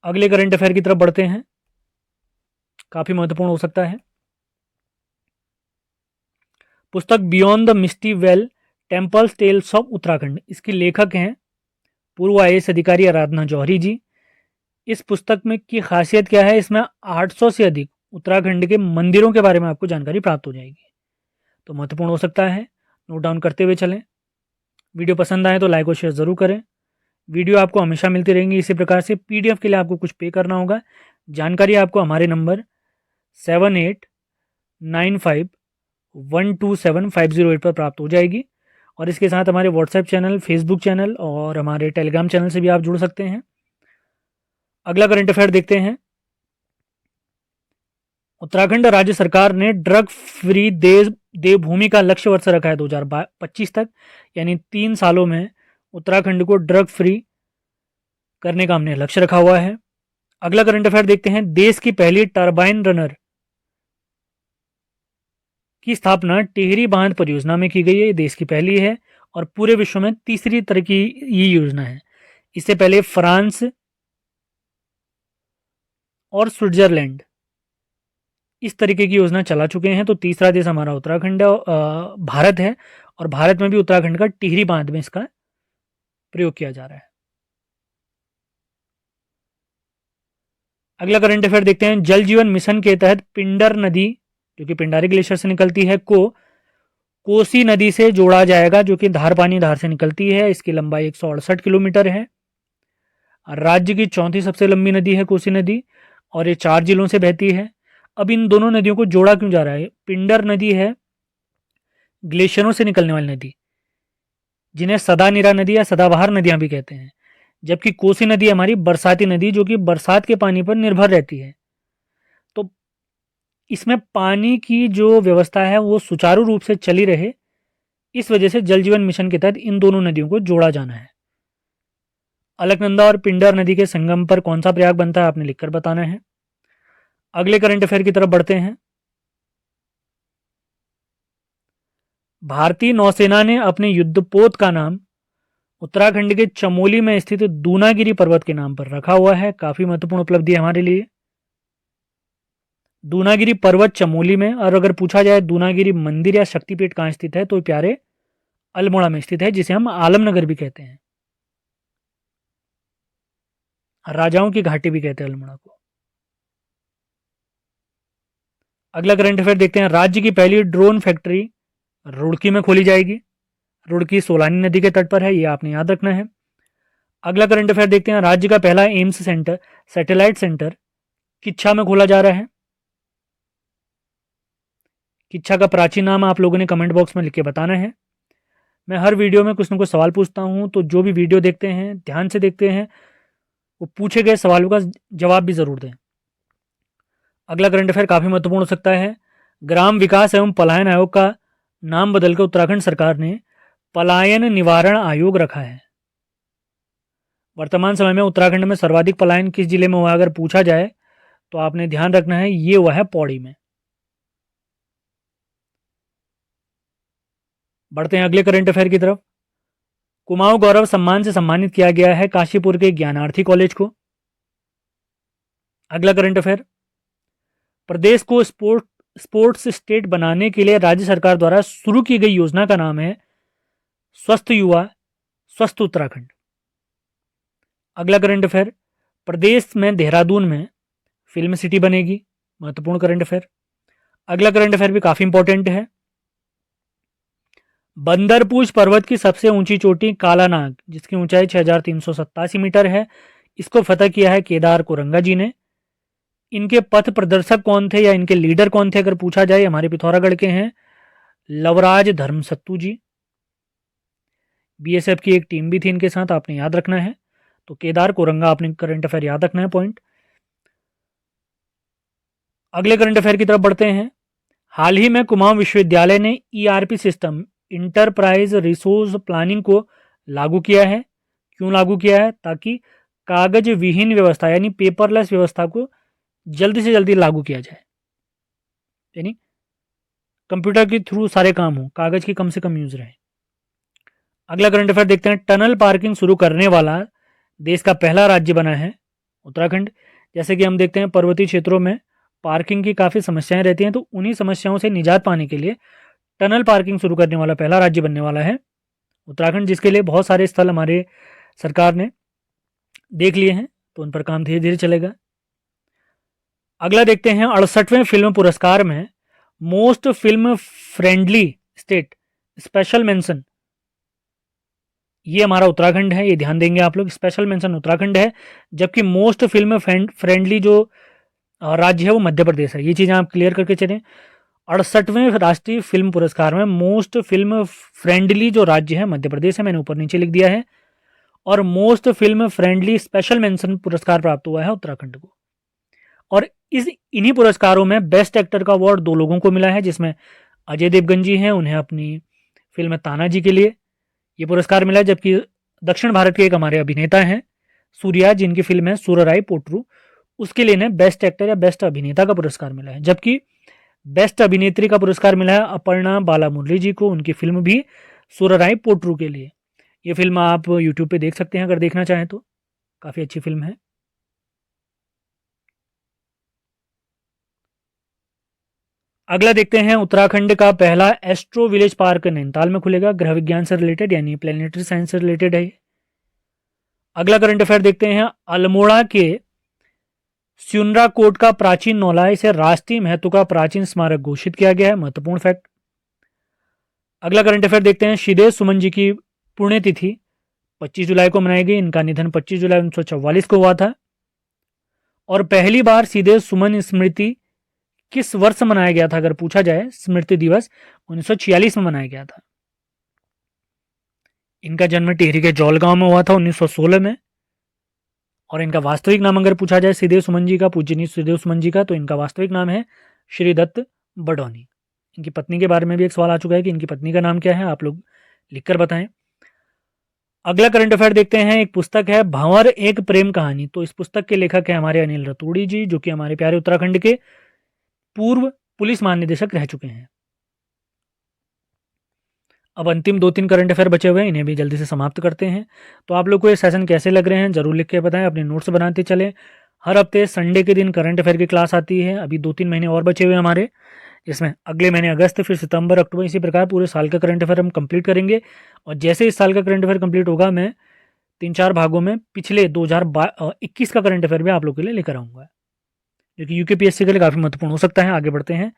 अगले करंट अफेयर की तरफ बढ़ते हैं, काफी महत्वपूर्ण हो सकता है। पुस्तक beyond the misty veil temples tales of Uttarakhand, इसकी लेखक हैं पूर्व IAS अधिकारी आराधना जौहरी जी। इस पुस्तक में की खासियत क्या है? इसमें 800 से अधिक उत्तराखंड के मंदिरों के बारे में आपको जानकारी प्राप्त हो जाएगी, तो महत्वपूर्ण हो सकता है, नोट डाउन करते हुए चलें। वीडियो पसंद आए तो लाइक और शेयर जरूर करें। वीडियो आपको हमेशा मिलती रहेंगी इसी प्रकार से। PDF के लिए आपको कुछ पे करना होगा। जानकारी आपको हमारे नंबर 7895127508 पर प्राप्त हो जाएगी, और इसके साथ हमारे व्हाट्सएप चैनल, फेसबुक चैनल और हमारे टेलीग्राम चैनल से भी आप जुड़ सकते हैं। अगला करंट अफेयर देखते हैं। उत्तराखंड राज्य सरकार ने ड्रग फ्री देवभूमि का लक्ष्य वर्ष रखा है 2025 तक, यानी 3 सालों में उत्तराखंड को ड्रग फ्री करने का हमने लक्ष्य रखा हुआ है। अगला करंट अफेयर देखते हैं। देश की पहली टरबाइन रनर की स्थापना टिहरी बांध परियोजना में की गई है, ये देश की पहली है और पूरे विश्व में तीसरी तरह की ये योजना है। इससे पहले फ्रांस और स्विट्जरलैंड इस तरीके की योजना चला चुके हैं, तो तीसरा देश हमारा उत्तराखंड भारत है, और भारत में भी उत्तराखंड का टिहरी बांध में इसका प्रयोग किया जा रहा है। अगला करंट अफेयर देखते हैं। जल जीवन मिशन के तहत पिंडर नदी, जो कि पिंडारी ग्लेशियर से निकलती है, को कोसी नदी से जोड़ा जाएगा, जो कि धारपानी धार से निकलती है। इसकी लंबाई 168 किलोमीटर है। राज्य की चौथी सबसे लंबी नदी है कोसी नदी, और ये 4 जिलों से बहती है। अब इन दोनों नदियों को जोड़ा क्यों जा रहा है? पिंडर नदी है ग्लेशियरों से निकलने वाली नदी, जिन्हें सदानीरा नदी या सदाबहार नदियां भी कहते हैं, जबकि कोसी नदी हमारी बरसाती नदी, जो कि बरसात के पानी पर निर्भर रहती है। तो इसमें पानी की जो व्यवस्था है वो सुचारू रूप से चली रहे, इस वजह से जल जीवन मिशन के तहत इन दोनों नदियों को जोड़ा जाना है। अलकनंदा और पिंडर नदी के संगम पर कौन सा प्रयाग बनता है, आपने लिखकर बताना है। अगले करंट अफेयर की तरफ बढ़ते हैं। भारतीय नौसेना ने अपने युद्धपोत का नाम उत्तराखंड के चमोली में स्थित दूनागिरी पर्वत के नाम पर रखा हुआ है। काफी महत्वपूर्ण उपलब्धि है हमारे लिए। दूनागिरी पर्वत चमोली में, और अगर पूछा जाए दूनागिरी मंदिर या शक्तिपीठ कहाँ स्थित है, तो प्यारे अल्मोड़ा में स्थित है, जिसे हम आलमनगर भी कहते हैं, राजाओं की घाटी भी कहते हैं अल्मोड़ा को। अगला करंट अफेयर देखते हैं। राज्य की पहली ड्रोन फैक्ट्री रुड़की में खोली जाएगी। रुड़की सोलानी नदी के तट पर है, ये आपने याद रखना है। अगला करंट अफेयर देखते हैं। राज्य का पहला AIIMS centre, satellite centre Kichha में खोला जा रहा है। किच्छा का प्राचीन नाम आप लोगों ने कमेंट बॉक्स में लिख के बताना है। मैं हर वीडियो में कुछ ना कुछ सवाल पूछता हूँ, तो जो भी वीडियो देखते हैं ध्यान से देखते हैं वो पूछे गए सवालों का जवाब भी ज़रूर दें। अगला करंट अफेयर काफ़ी महत्वपूर्ण हो सकता है। ग्राम विकास एवं पलायन आयोग का नाम बदलकर उत्तराखंड सरकार ने पलायन निवारण आयोग रखा है। वर्तमान समय में उत्तराखंड में सर्वाधिक पलायन किस जिले में हुआ अगर पूछा जाए तो आपने ध्यान रखना है ये हुआ है पौड़ी में। बढ़ते हैं अगले करंट अफेयर की तरफ। कुमाऊं गौरव सम्मान से सम्मानित किया गया है काशीपुर के ज्ञानार्थी कॉलेज को। अगला करंट अफेयर, प्रदेश को स्पोर्ट्स स्टेट बनाने के लिए राज्य सरकार द्वारा शुरू की गई योजना का नाम है स्वस्थ युवा स्वस्थ उत्तराखंड। अगला करंट अफेयर, प्रदेश में देहरादून में फिल्म सिटी बनेगी। महत्वपूर्ण करंट अफेयर। अगला करंट अफेयर भी काफी इंपॉर्टेंट है। बंदरपूछ पर्वत की सबसे ऊंची चोटी कालानाग, जिसकी ऊंचाई 6387 मीटर है, इसको फतह किया है केदार कोरंगा जी ने। इनके पथ प्रदर्शक कौन थे या इनके लीडर कौन थे अगर पूछा जाए, हमारे पिथौरागढ़ के हैं लवराज धर्मसत्तू जी। बीएसएफ की एक टीम भी थी इनके साथ, आपने याद रखना है। तो केदार कोरंगा आपने करंट अफेयर याद रखना है पॉइंट। अगले करंट अफेयर की तरफ बढ़ते हैं। हाल ही में कुमाऊं विश्वविद्यालय ने ERP system enterprise resource planning को लागू किया है। क्यों लागू किया है? ताकि कागज विहीन व्यवस्था यानी पेपरलेस व्यवस्था को जल्दी से जल्दी लागू किया जाए, यानी कंप्यूटर के थ्रू सारे काम हो, कागज की कम से कम यूज रहे। अगला करंट अफेयर देखते हैं। टनल पार्किंग शुरू करने वाला देश का पहला राज्य बना है उत्तराखंड। जैसे कि हम देखते हैं पर्वतीय क्षेत्रों में पार्किंग की काफ़ी समस्याएं रहती हैं, तो उन्हीं समस्याओं से निजात पाने के लिए टनल पार्किंग शुरू करने वाला पहला राज्य बनने वाला है उत्तराखंड, जिसके लिए बहुत सारे स्थल हमारे सरकार ने देख लिए हैं, तो उन पर काम धीरे धीरे चलेगा। अगला देखते हैं 68वें फिल्म पुरस्कार में most film friendly state special mention, ये हमारा उत्तराखंड है, ये ध्यान देंगे आप लोग। स्पेशल मेंशन उत्तराखंड है, जबकि मोस्ट फिल्म फ्रेंडली जो राज्य है वो मध्य प्रदेश है। ये चीज़ें आप क्लियर करके चलें। 68वें राष्ट्रीय फिल्म पुरस्कार में मोस्ट फिल्म फ्रेंडली जो राज्य है मध्य प्रदेश है, मैंने ऊपर नीचे लिख दिया है। और most film friendly special mention पुरस्कार प्राप्त हुआ है उत्तराखंड को। और इन्हीं पुरस्कारों में बेस्ट एक्टर का अवार्ड 2 लोगों को मिला है, जिसमें अजय देवगन जी हैं, उन्हें अपनी फिल्म तानाजी के लिए ये पुरस्कार मिला है। जबकि दक्षिण भारत के एक हमारे अभिनेता हैं सूर्या, जिनकी फिल्म है सुरराई पोट्रू, उसके लिए इन्हें बेस्ट एक्टर या बेस्ट अभिनेता का पुरस्कार मिला है। जबकि बेस्ट अभिनेत्री का पुरस्कार मिला है अपर्णा बालामुरली जी को, उनकी फिल्म भी सुरराई पोट्रू के लिए। ये फिल्म आप यूट्यूब पे देख सकते हैं अगर देखना चाहें तो, काफ़ी अच्छी फिल्म है। अगला देखते हैं। उत्तराखंड का पहला एस्ट्रो विलेज पार्क नैनीताल में खुलेगा, ग्रह विज्ञान से रिलेटेड यानी प्लेनेटरी साइंस से रिलेटेड है। अगला करंट अफेयर देखते हैं। अल्मोड़ा के स्युनरा कोट का प्राचीन नौला, इसे राष्ट्रीय महत्व का प्राचीन स्मारक घोषित किया गया है। महत्वपूर्ण फैक्ट। अगला करंट अफेयर देखते हैं। श्रीदेव सुमन जी की पुण्यतिथि 25 जुलाई को मनाई गई। इनका निधन 25 जुलाई 1944 को हुआ था। और पहली बार श्रीदेव सुमन स्मृति किस वर्ष मनाया गया था अगर पूछा जाए, स्मृति दिवस 1946 में मनाया गया था। इनका जन्म टिहरी के जौल गांव में हुआ था 1916 में। और इनका वास्तविक नाम अगर पूछा जाए श्रीदेव सुमन जी का, पूजनीय श्रीदेव सुमन जी का, तो इनका वास्तविक नाम है श्रीदत्त बडौनी। इनकी पत्नी के बारे में भी एक सवाल आ चुका है कि इनकी पत्नी का नाम क्या है, आप लोग लिखकर बताएं। अगला करंट अफेयर देखते हैं। एक पुस्तक है भंवर एक प्रेम कहानी, तो इस पुस्तक के लेखक है हमारे अनिल रतूड़ी जी, जो कि हमारे प्यारे उत्तराखंड के पूर्व पुलिस महानिदेशक रह चुके हैं। अब अंतिम 2-3 करंट अफेयर बचे हुए हैं, इन्हें भी जल्दी से समाप्त करते हैं। तो आप लोग को ये सेशन कैसे लग रहे हैं जरूर लिख के बताएं, अपने नोट्स बनाते चलें। हर हफ्ते संडे के दिन करंट अफेयर की क्लास आती है। अभी 2-3 महीने और बचे हुए हमारे, जिसमें अगले महीने अगस्त, फिर सितंबर, अक्टूबर, इसी प्रकार पूरे साल का करंट अफेयर हम कंप्लीट करेंगे। और जैसे इस साल का करंट अफेयर कंप्लीट होगा, मैं 3-4 भागों में पिछले 2021 का करंट अफेयर भी आप लोग के लिए लेकर आऊँगा, जो कि यूकेपीएससी के लिए काफ़ी महत्वपूर्ण हो सकता है। आगे बढ़ते हैं।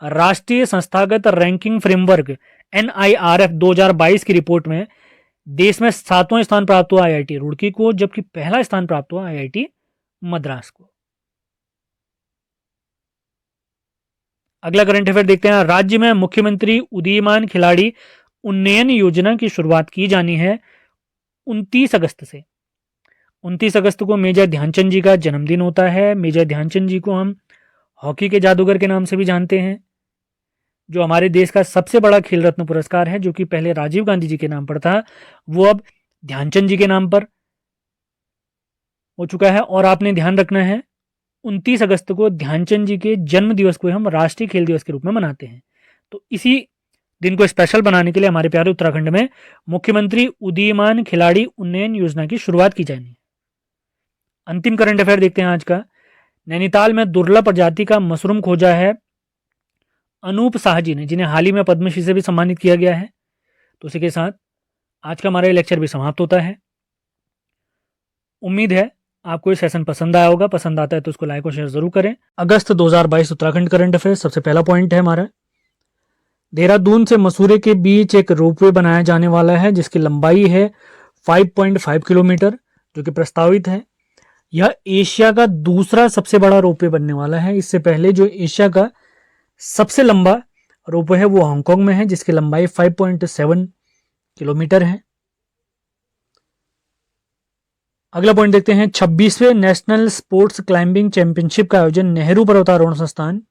राष्ट्रीय संस्थागत रैंकिंग फ्रेमवर्क NIRF 2022 की रिपोर्ट में देश में 7वां स्थान प्राप्त हुआ IIT रुड़की को, जबकि पहला स्थान प्राप्त हुआ IIT मद्रास को। अगला करंट अफेयर देखते हैं। राज्य में मुख्यमंत्री उदीयमान खिलाड़ी उन्नयन योजना की शुरुआत की जानी है 29 अगस्त से। 29 अगस्त को मेजर ध्यानचंद जी का जन्मदिन होता है। मेजर ध्यानचंद जी को हम हॉकी के जादूगर के नाम से भी जानते हैं, जो हमारे देश का सबसे बड़ा खेल रत्न पुरस्कार है, जो कि पहले राजीव गांधी जी के नाम पर था, वो अब ध्यानचंद जी के नाम पर हो चुका है। और आपने ध्यान रखना है 29 अगस्त को ध्यानचंद जी के जन्म दिवस को हम राष्ट्रीय खेल दिवस के रूप में मनाते हैं। तो इसी दिन को स्पेशल बनाने के लिए हमारे प्यारे उत्तराखंड में मुख्यमंत्री उदीयमान खिलाड़ी उन्नयन योजना की शुरुआत की जानी है। अंतिम करंट अफेयर देखते हैं आज का। नैनीताल में दुर्लभ प्रजाति का मशरूम खोजा है अनूप साह जी ने, जिन्हें हाल ही में पद्मश्री से भी सम्मानित किया गया है। तो इसी के साथ आज का हमारा लेक्चर भी समाप्त होता है। उम्मीद है आपको ये सेशन पसंद आया होगा। पसंद आता है तो उसको लाइक और शेयर जरूर करें। अगस्त 2022 उत्तराखंड करंट अफेयर। सबसे पहला पॉइंट है हमारा, देहरादून से मसूरी के बीच एक रोपवे बनाया जाने वाला है, जिसकी लंबाई है 5.5 किलोमीटर, जो कि प्रस्तावित है। यह एशिया का दूसरा सबसे बड़ा रोपवे बनने वाला है। इससे पहले जो एशिया का सबसे लंबा रोपवे है वो हांगकांग में है, जिसकी लंबाई 5.7 किलोमीटर है। अगला पॉइंट देखते हैं, 26वें नेशनल स्पोर्ट्स क्लाइंबिंग चैंपियनशिप का आयोजन नेहरू पर्वतारोहण संस्थान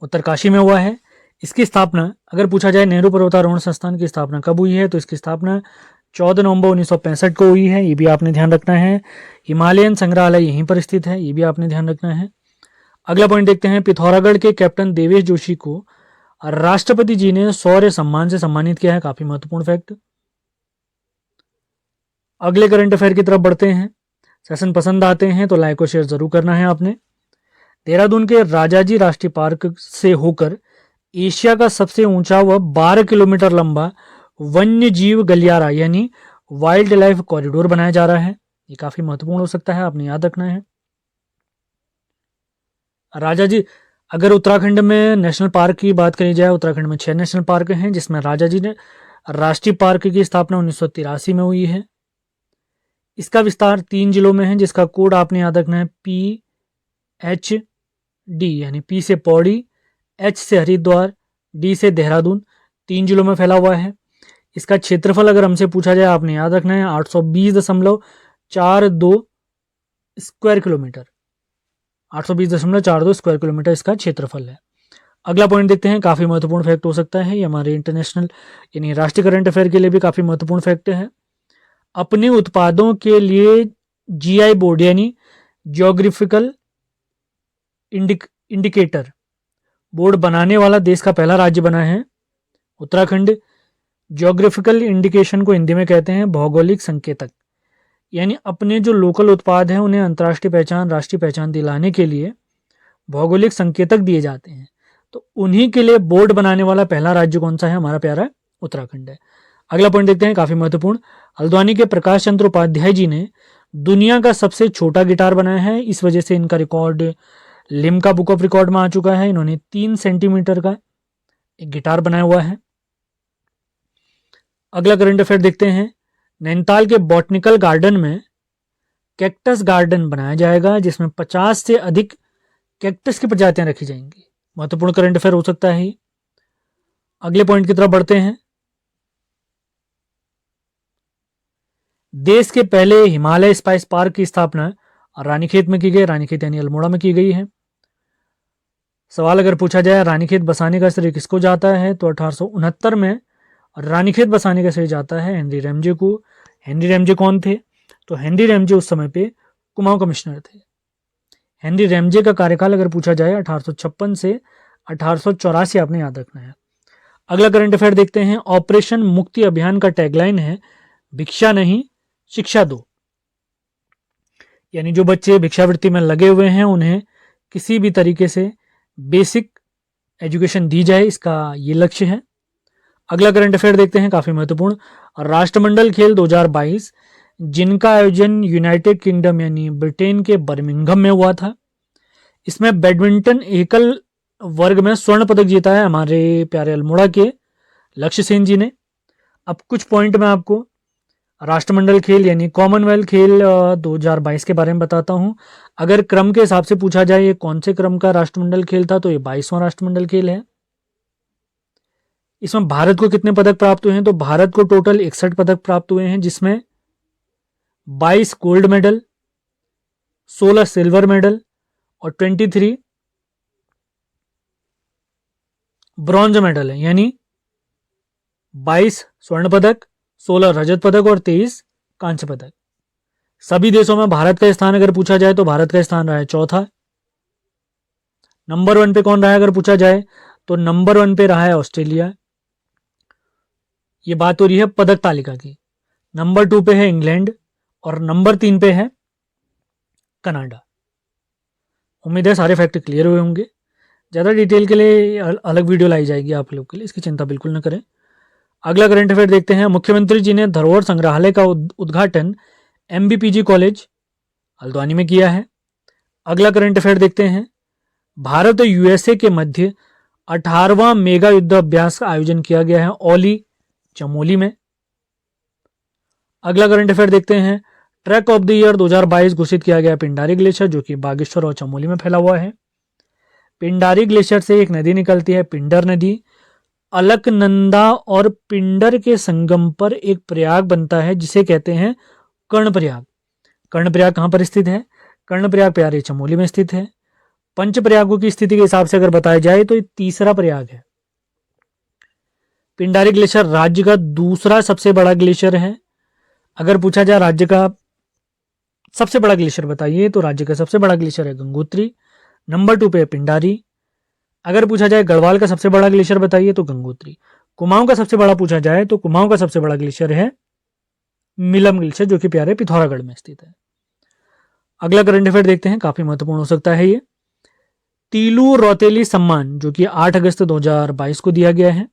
उत्तरकाशी में हुआ है। इसकी स्थापना, अगर पूछा जाए नेहरू पर्वतारोहण संस्थान की स्थापना कब हुई है, तो इसकी स्थापना 14 नवंबर 1965 को हुई है। ये भी आपने ध्यान रखना है। हिमालयन संग्रहालय यहीं पर स्थित है, ये भी आपने ध्यान रखना है। अगला पॉइंट देखते हैं, पिथौरागढ़ के कैप्टन देवेश जोशी को राष्ट्रपति जी ने शौर्य सम्मान से सम्मानित किया है। काफी महत्वपूर्ण फैक्ट। अगले करंट अफेयर की तरफ बढ़ते हैं। सेशन पसंद आते हैं तो लाइक और शेयर जरूर करना है आपने। देहरादून के राजाजी राष्ट्रीय पार्क से होकर एशिया का सबसे ऊंचा व 12 किलोमीटर लंबा वन्य जीव गलियारा यानी वाइल्ड लाइफ कॉरिडोर बनाया जा रहा है। ये काफी महत्वपूर्ण हो सकता है, आपने याद रखना है। राजाजी, अगर उत्तराखंड में नेशनल पार्क की बात करी जाए, उत्तराखंड में 6 नेशनल पार्क हैं, जिसमें राजाजी ने राष्ट्रीय पार्क की स्थापना 1983 में हुई है। इसका विस्तार 3 जिलों में है, जिसका कोड आपने याद रखना है PHD, यानी P से पौड़ी, H से हरिद्वार, D से देहरादून। 3 जिलों में फैला हुआ है। इसका क्षेत्रफल अगर हमसे पूछा जाए, आपने याद रखना है 820.42 स्क्वायर किलोमीटर। 820.42 स्क्वायर किलोमीटर इसका क्षेत्रफल है। अगला पॉइंट देखते हैं, काफी महत्वपूर्ण फैक्ट हो सकता है। ये हमारे इंटरनेशनल यानी राष्ट्रीय करंट अफेयर के लिए भी काफी महत्वपूर्ण फैक्ट है। अपने उत्पादों के लिए GI बोर्ड यानी जियोग्राफिकल इंडिकेटर बोर्ड बनाने वाला देश का पहला राज्य बना है उत्तराखंड। जियोग्राफिकल इंडिकेशन को हिंदी में कहते हैं भौगोलिक संकेतक, यानी अपने जो लोकल उत्पाद हैं उन्हें अंतर्राष्ट्रीय पहचान, राष्ट्रीय पहचान दिलाने के लिए भौगोलिक संकेतक दिए जाते हैं। तो उन्हीं के लिए बोर्ड बनाने वाला पहला राज्य कौन सा है? हमारा प्यारा उत्तराखंड है। अगला पॉइंट देखते हैं, काफी महत्वपूर्ण। हल्द्वानी के प्रकाश चंद्र उपाध्याय जी ने दुनिया का सबसे छोटा गिटार बनाया है। इस वजह से इनका record Limca book of record में आ चुका है। इन्होंने 3 सेंटीमीटर का एक गिटार बनाया हुआ है। अगला करंट अफेयर देखते हैं, नैनीताल के बॉटनिकल गार्डन में कैक्टस गार्डन बनाया जाएगा, जिसमें 50 से अधिक कैक्टस की प्रजातियां रखी जाएंगी। महत्वपूर्ण करंट अफेयर हो सकता है। अगले पॉइंट की तरफ बढ़ते हैं। देश के पहले हिमालय स्पाइस पार्क की स्थापना रानीखेत में की गई। रानीखेत यानी अल्मोड़ा में की गई है। सवाल अगर पूछा जाए रानीखेत बसाने का श्रेय किसको जाता है, तो 1869 में रानीखेत बसाने का श्रेय जाता है हेनरी रैमजे को। हेनरी रैमजे कौन थे? तो हेनरी रैमजे उस समय पे कुमाऊं कमिश्नर थे। हेनरी रैमजे का कार्यकाल अगर पूछा जाए 1856 से 1884 आपने याद रखना है। अगला करंट अफेयर देखते हैं, ऑपरेशन मुक्ति अभियान का टैगलाइन है भिक्षा नहीं शिक्षा दो, यानी जो बच्चे भिक्षावृत्ति में लगे हुए हैं उन्हें किसी भी तरीके से बेसिक एजुकेशन दी जाए, इसका ये लक्ष्य है। अगला करंट अफेयर देखते हैं, काफी महत्वपूर्ण। राष्ट्रमंडल खेल 2022 जिनका आयोजन यूनाइटेड किंगडम यानी ब्रिटेन के बर्मिंघम में हुआ था। इसमें बैडमिंटन एकल वर्ग में स्वर्ण पदक जीता है हमारे प्यारे अल्मोड़ा के लक्ष्य सेन जी ने। अब कुछ पॉइंट मैं आपको राष्ट्रमंडल खेल यानी कॉमनवेल्थ खेल 2022 के बारे में बताता हूं। अगर क्रम के हिसाब से पूछा जाए ये कौन से क्रम का राष्ट्रमंडल खेल था, तो ये 22वां राष्ट्रमंडल खेल है। इसमें भारत को कितने पदक प्राप्त हुए हैं? तो भारत को टोटल 61 पदक प्राप्त हुए हैं, जिसमें 22 गोल्ड मेडल, 16 सिल्वर मेडल और 23 ब्रॉन्ज मेडल है। यानी 22 स्वर्ण पदक, 16 रजत पदक और 23 कांस्य पदक। सभी देशों में भारत का स्थान अगर पूछा जाए तो भारत का स्थान रहा है चौथा। नंबर 1 पे कौन रहा है अगर पूछा जाए तो नंबर 1 पे रहा है ऑस्ट्रेलिया। ये बात हो रही है पदक तालिका की। नंबर 2 पे है इंग्लैंड और नंबर 3 पे है कनाडा। उम्मीद है सारे फैक्ट क्लियर हुए होंगे। ज़्यादा डिटेल के लिए अलग वीडियो लाई जाएगी आप लोग के लिए, इसकी चिंता बिल्कुल न करें। अगला करंट अफेयर देखते हैं। मुख्यमंत्री जी ने धरोहर संग्रहालय का उद्घाटन एमबीपीजी कॉलेज हल्द्वानी में किया है। अगला करंट अफेयर देखते हैं। भारत और यूएसए के मध्य 18वां मेगा युद्ध अभ्यास का आयोजन किया गया है ओली चमोली में। अगला करंट अफेयर देखते हैं। ट्रैक ऑफ द ईयर 2022 घोषित किया गया पिंडारी ग्लेशियर, जो कि बागेश्वर और चमोली में फैला हुआ है। पिंडारी ग्लेशियर से एक नदी निकलती है, पिंडर नदी। अलकनंदा और पिंडर के संगम पर एक प्रयाग बनता है जिसे कहते हैं कर्णप्रयाग। कर्णप्रयाग कहां पर स्थित है? कर्णप्रयाग प्यारे चमोली में स्थित है। पंच प्रयागों की स्थिति के हिसाब से अगर बताया जाए तो ये तीसरा प्रयाग है। पिंडारी ग्लेशियर राज्य का दूसरा सबसे बड़ा ग्लेशियर है। अगर पूछा जाए राज्य का सबसे बड़ा ग्लेशियर बताइए तो राज्य का सबसे बड़ा ग्लेशियर है गंगोत्री। नंबर 2 पे है पिंडारी। अगर पूछा जाए गढ़वाल का सबसे बड़ा ग्लेशियर बताइए तो गंगोत्री। कुमाऊं का सबसे बड़ा पूछा जाए तो कुमाऊं का सबसे बड़ा ग्लेशियर है मिलम ग्लेशियर, जो कि प्यारे पिथौरागढ़ में स्थित है। अगला करंट अफेयर देखते हैं, काफी महत्वपूर्ण हो सकता है ये। तीलू रौतेली सम्मान, जो कि 8 अगस्त 2022 को दिया गया है।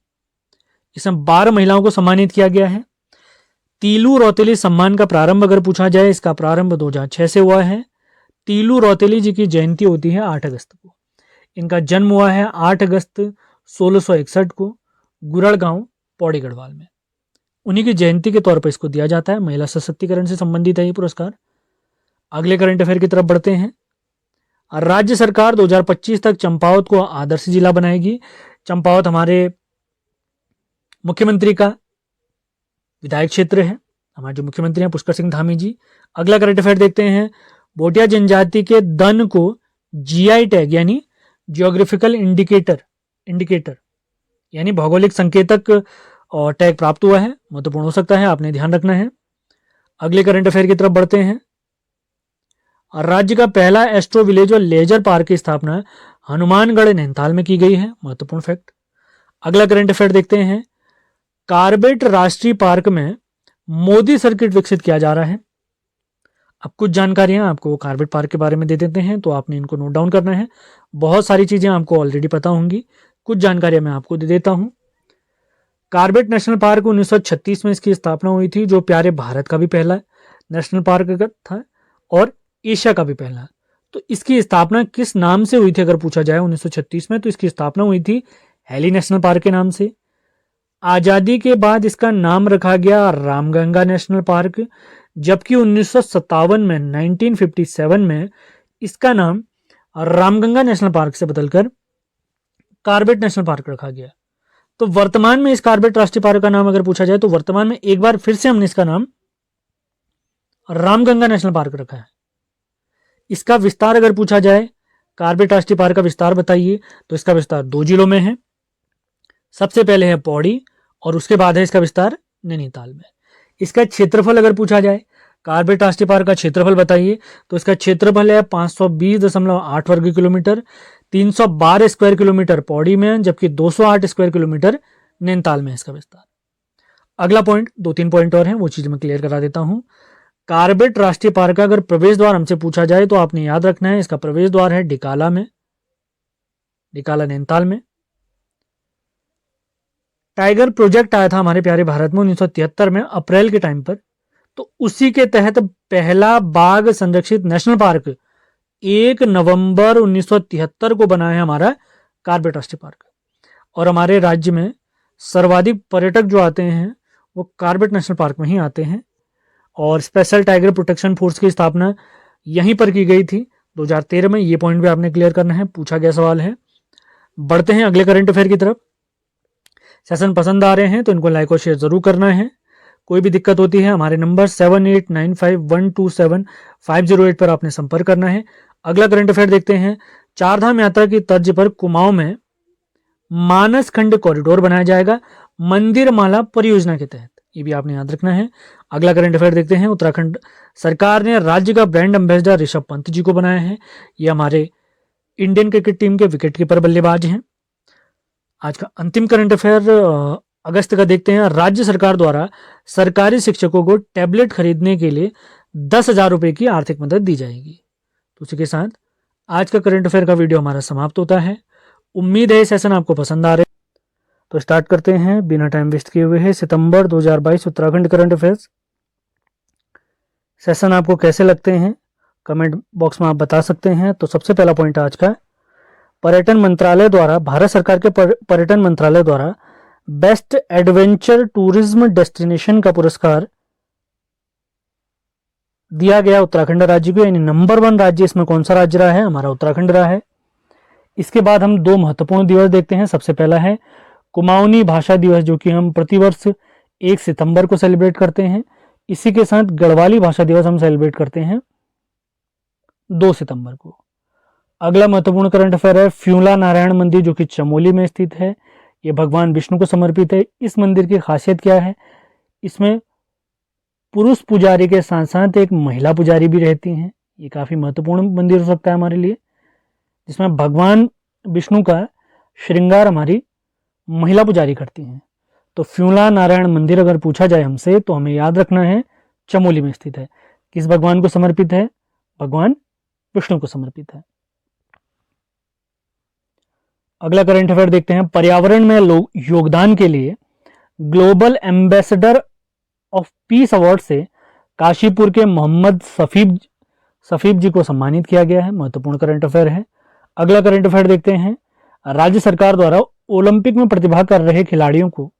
इसमें 12 महिलाओं को सम्मानित किया गया है। तीलू रौतेली सम्मान का प्रारंभ अगर पूछा जाए, इसका प्रारंभ 2006 से हुआ है। तीलू रौतेली जी की जयंती होती है 8 अगस्त को। इनका जन्म हुआ है 8 अगस्त 1661 को गुरड़ गांव पौड़ी गढ़वाल में। उन्हीं की जयंती के तौर पर इसको दिया जाता है। महिला सशक्तिकरण से संबंधित है ये पुरस्कार। अगले करंट अफेयर की तरफ बढ़ते हैं। राज्य सरकार 2025 तक चंपावत को आदर्श जिला बनाएगी। चंपावत हमारे मुख्यमंत्री का विधायक क्षेत्र है। हमारे जो मुख्यमंत्री हैं पुष्कर सिंह धामी जी। अगला करंट अफेयर देखते हैं। भोटिया जनजाति के दन को जीआई टैग यानी जियोग्राफिकल इंडिकेटर यानी भौगोलिक संकेतक और टैग प्राप्त हुआ है। महत्वपूर्ण हो सकता है, आपने ध्यान रखना है। अगले करंट अफेयर की तरफ बढ़ते हैं। राज्य का पहला एस्ट्रो विलेज और लेजर पार्क की स्थापना हनुमानगढ़ नैनीताल में की गई है। महत्वपूर्ण फैक्ट। अगला करंट अफेयर देखते हैं। कार्बेट राष्ट्रीय पार्क में मोदी सर्किट विकसित किया जा रहा है। अब कुछ जानकारियां आपको कार्बेट पार्क के बारे में दे देते हैं, तो आपने इनको नोट डाउन करना है। बहुत सारी चीजें आपको ऑलरेडी पता होंगी, कुछ जानकारियां मैं आपको दे देता हूं। कार्बेट नेशनल पार्क 1936 में इसकी स्थापना हुई थी, जो प्यारे भारत का भी पहला नेशनल पार्क था और एशिया का भी पहला। तो इसकी स्थापना किस नाम से हुई थी अगर पूछा जाए 1936 में, तो इसकी स्थापना हुई थी हेली नेशनल पार्क के नाम से। आजादी के बाद इसका नाम रखा गया रामगंगा नेशनल पार्क, जबकि 1957 में 1957 में इसका नाम रामगंगा नेशनल पार्क से बदलकर कार्बेट नेशनल पार्क रखा गया। तो वर्तमान में इस कार्बेट राष्ट्रीय पार्क का नाम अगर पूछा जाए तो वर्तमान में एक बार फिर से हमने इसका नाम रामगंगा नेशनल पार्क रखा है। इसका विस्तार अगर पूछा जाए, कार्बेट राष्ट्रीय पार्क का विस्तार बताइए, तो इसका विस्तार 2 जिलों में है। सबसे पहले है पौड़ी और उसके बाद है इसका विस्तार नैनीताल में। इसका क्षेत्रफल अगर पूछा जाए, कार्बेट राष्ट्रीय पार्क का क्षेत्रफल बताइए, तो इसका क्षेत्रफल है 520.8 वर्ग किलोमीटर। 312 स्क्वायर किलोमीटर पौड़ी में, जबकि 208 स्क्वायर किलोमीटर नैनीताल में इसका विस्तार। अगला पॉइंट, 2-3 पॉइंट और हैं, वो चीज मैं क्लियर करा देता हूं। कार्बेट राष्ट्रीय पार्क का अगर प्रवेश द्वार हमसे पूछा जाए तो आपने याद रखना है, इसका प्रवेश द्वार है डिकाला में, डिकाला नैनीताल में। टाइगर प्रोजेक्ट आया था हमारे प्यारे भारत में 1973 में अप्रैल के टाइम पर, तो उसी के तहत पहला बाघ संरक्षित नेशनल पार्क 1 नवंबर 1973 को बना है हमारा कार्बेट राष्ट्रीय पार्क। और हमारे राज्य में सर्वाधिक पर्यटक जो आते हैं वो कार्बेट नेशनल पार्क में ही आते हैं। और स्पेशल टाइगर प्रोटेक्शन फोर्स की स्थापना यहीं पर की गई थी 2013 में। ये पॉइंट भी आपने क्लियर करना है, पूछा गया सवाल है। बढ़ते हैं अगले करंट अफेयर की तरफ। सेशन पसंद आ रहे हैं तो इनको लाइक और शेयर जरूर करना है। कोई भी दिक्कत होती है हमारे नंबर 7895127508 पर आपने संपर्क करना है। अगला करंट अफेयर देखते हैं। चारधाम यात्रा की तर्ज पर कुमाऊं में मानस खंड कॉरिडोर बनाया जाएगा मंदिर माला परियोजना के तहत, ये भी आपने याद रखना है। अगला करंट अफेयर देखते हैं। उत्तराखंड सरकार ने राज्य का ब्रांड एम्बेसडर ऋषभ पंत जी को बनाया है। ये हमारे इंडियन क्रिकेट टीम के विकेटकीपर बल्लेबाज हैं। आज का अंतिम करंट अफेयर अगस्त का देखते हैं। राज्य सरकार द्वारा सरकारी शिक्षकों को टैबलेट खरीदने के लिए 10,000 रुपए की आर्थिक मदद दी जाएगी। तो उसी के साथ आज का करंट अफेयर का वीडियो हमारा समाप्त होता है। उम्मीद है ये सेशन आपको पसंद आ रहे। तो स्टार्ट करते हैं बिना टाइम वेस्ट किए हुए है। सितंबर 2022 उत्तराखंड करंट अफेयर्स सेशन आपको कैसे लगते हैं कमेंट बॉक्स में आप बता सकते हैं। तो सबसे पहला पॉइंट आज का, पर्यटन मंत्रालय द्वारा, भारत सरकार के पर्यटन मंत्रालय द्वारा बेस्ट एडवेंचर टूरिज्म डेस्टिनेशन का पुरस्कार दिया गया उत्तराखंड राज्य को, यानी नंबर 1 राज्य इसमें कौन सा राज्य रहा है? हमारा उत्तराखंड रहा है। इसके बाद हम 2 महत्वपूर्ण दिवस देखते हैं। सबसे पहला है कुमाऊनी भाषा दिवस, जो कि हम प्रतिवर्ष 1 सितंबर को सेलिब्रेट करते हैं। इसी के साथ गढ़वाली भाषा दिवस हम सेलिब्रेट करते हैं 2 सितंबर को। अगला महत्वपूर्ण करंट अफेयर है फ्यूला नारायण मंदिर, जो कि चमोली में स्थित है। ये भगवान विष्णु को समर्पित है। इस मंदिर की खासियत क्या है? इसमें पुरुष पुजारी के साथ साथ एक महिला पुजारी भी रहती हैं। ये काफी महत्वपूर्ण मंदिर हो सकता है हमारे लिए, जिसमें भगवान विष्णु का श्रृंगार हमारी महिला पुजारी करती हैं। तो फ्यूला नारायण मंदिर अगर पूछा जाए हमसे तो हमें याद रखना है चमोली में स्थित है। किस भगवान को समर्पित है? भगवान विष्णु को समर्पित है। अगला करंट अफेयर देखते हैं। पर्यावरण में योगदान के लिए global ambassador of peace award से काशीपुर के मोहम्मद सफीब जी को सम्मानित किया गया है। महत्वपूर्ण करंट अफेयर है। अगला करंट अफेयर देखते हैं। राज्य सरकार द्वारा ओलंपिक में प्रतिभाग कर रहे खिलाड़ियों को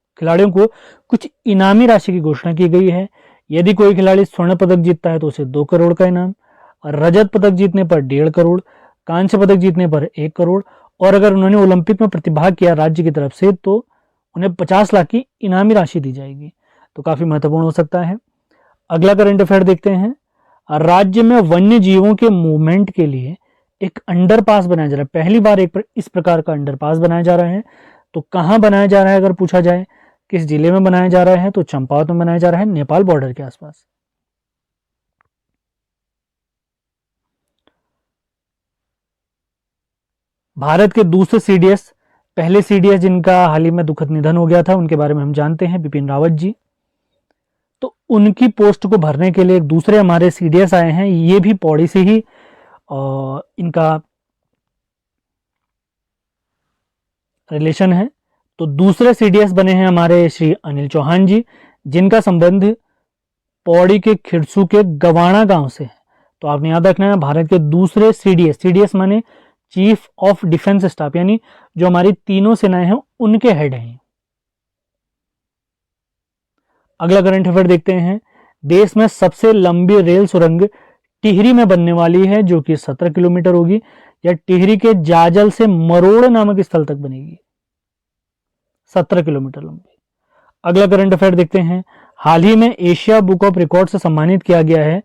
कुछ इनामी राशि की घोषणा की गई है। यदि कोई खिलाड़ी स्वर्ण पदक जीतता है तो उसे 2 करोड़ का इनाम, रजत पदक जीतने पर 1.5 करोड़, कांस्य पदक जीतने पर 1 करोड़, और अगर उन्होंने ओलंपिक में प्रतिभाग किया राज्य की तरफ से तो उन्हें 50 लाख की इनामी राशि दी जाएगी। तो काफी महत्वपूर्ण हो सकता है। अगला करंट अफेयर देखते हैं। राज्य में वन्य जीवों के मूवमेंट के लिए एक अंडरपास बनाया जा रहा है। पहली बार इस प्रकार का अंडरपास बनाया जा रहा है। तो कहां बनाया जा रहा है अगर पूछा जाए, किस जिले में बनाया जा रहा है? तो चंपावत में बनाया जा रहा है, नेपाल बॉर्डर के आसपास। भारत के दूसरे सीडीएस, पहले सीडीएस जिनका हाल ही में दुखद निधन हो गया था, उनके बारे में हम जानते हैं, बिपिन रावत जी। तो उनकी पोस्ट को भरने के लिए एक दूसरे हमारे सीडीएस आए हैं। ये भी पौड़ी से ही इनका रिलेशन है। तो दूसरे सीडीएस बने हैं हमारे श्री अनिल चौहान जी, जिनका संबंध पौड़ी के खिरसू के गवाणा गांव से है। तो आपने याद रखना है भारत के दूसरे सीडीएस माने चीफ ऑफ डिफेंस स्टाफ, यानी जो हमारी तीनों सेनाएं हैं उनके हेड हैं। अगला करंट अफेयर देखते हैं। देश में सबसे लंबी रेल सुरंग टिहरी में बनने वाली है, जो कि 17 किलोमीटर होगी। या टिहरी के जाजल से मरोड़ नामक स्थल तक बनेगी, 17 किलोमीटर लंबी। अगला करंट अफेयर देखते हैं। हाल ही में एशिया बुक ऑफ रिकॉर्ड से सम्मानित किया गया है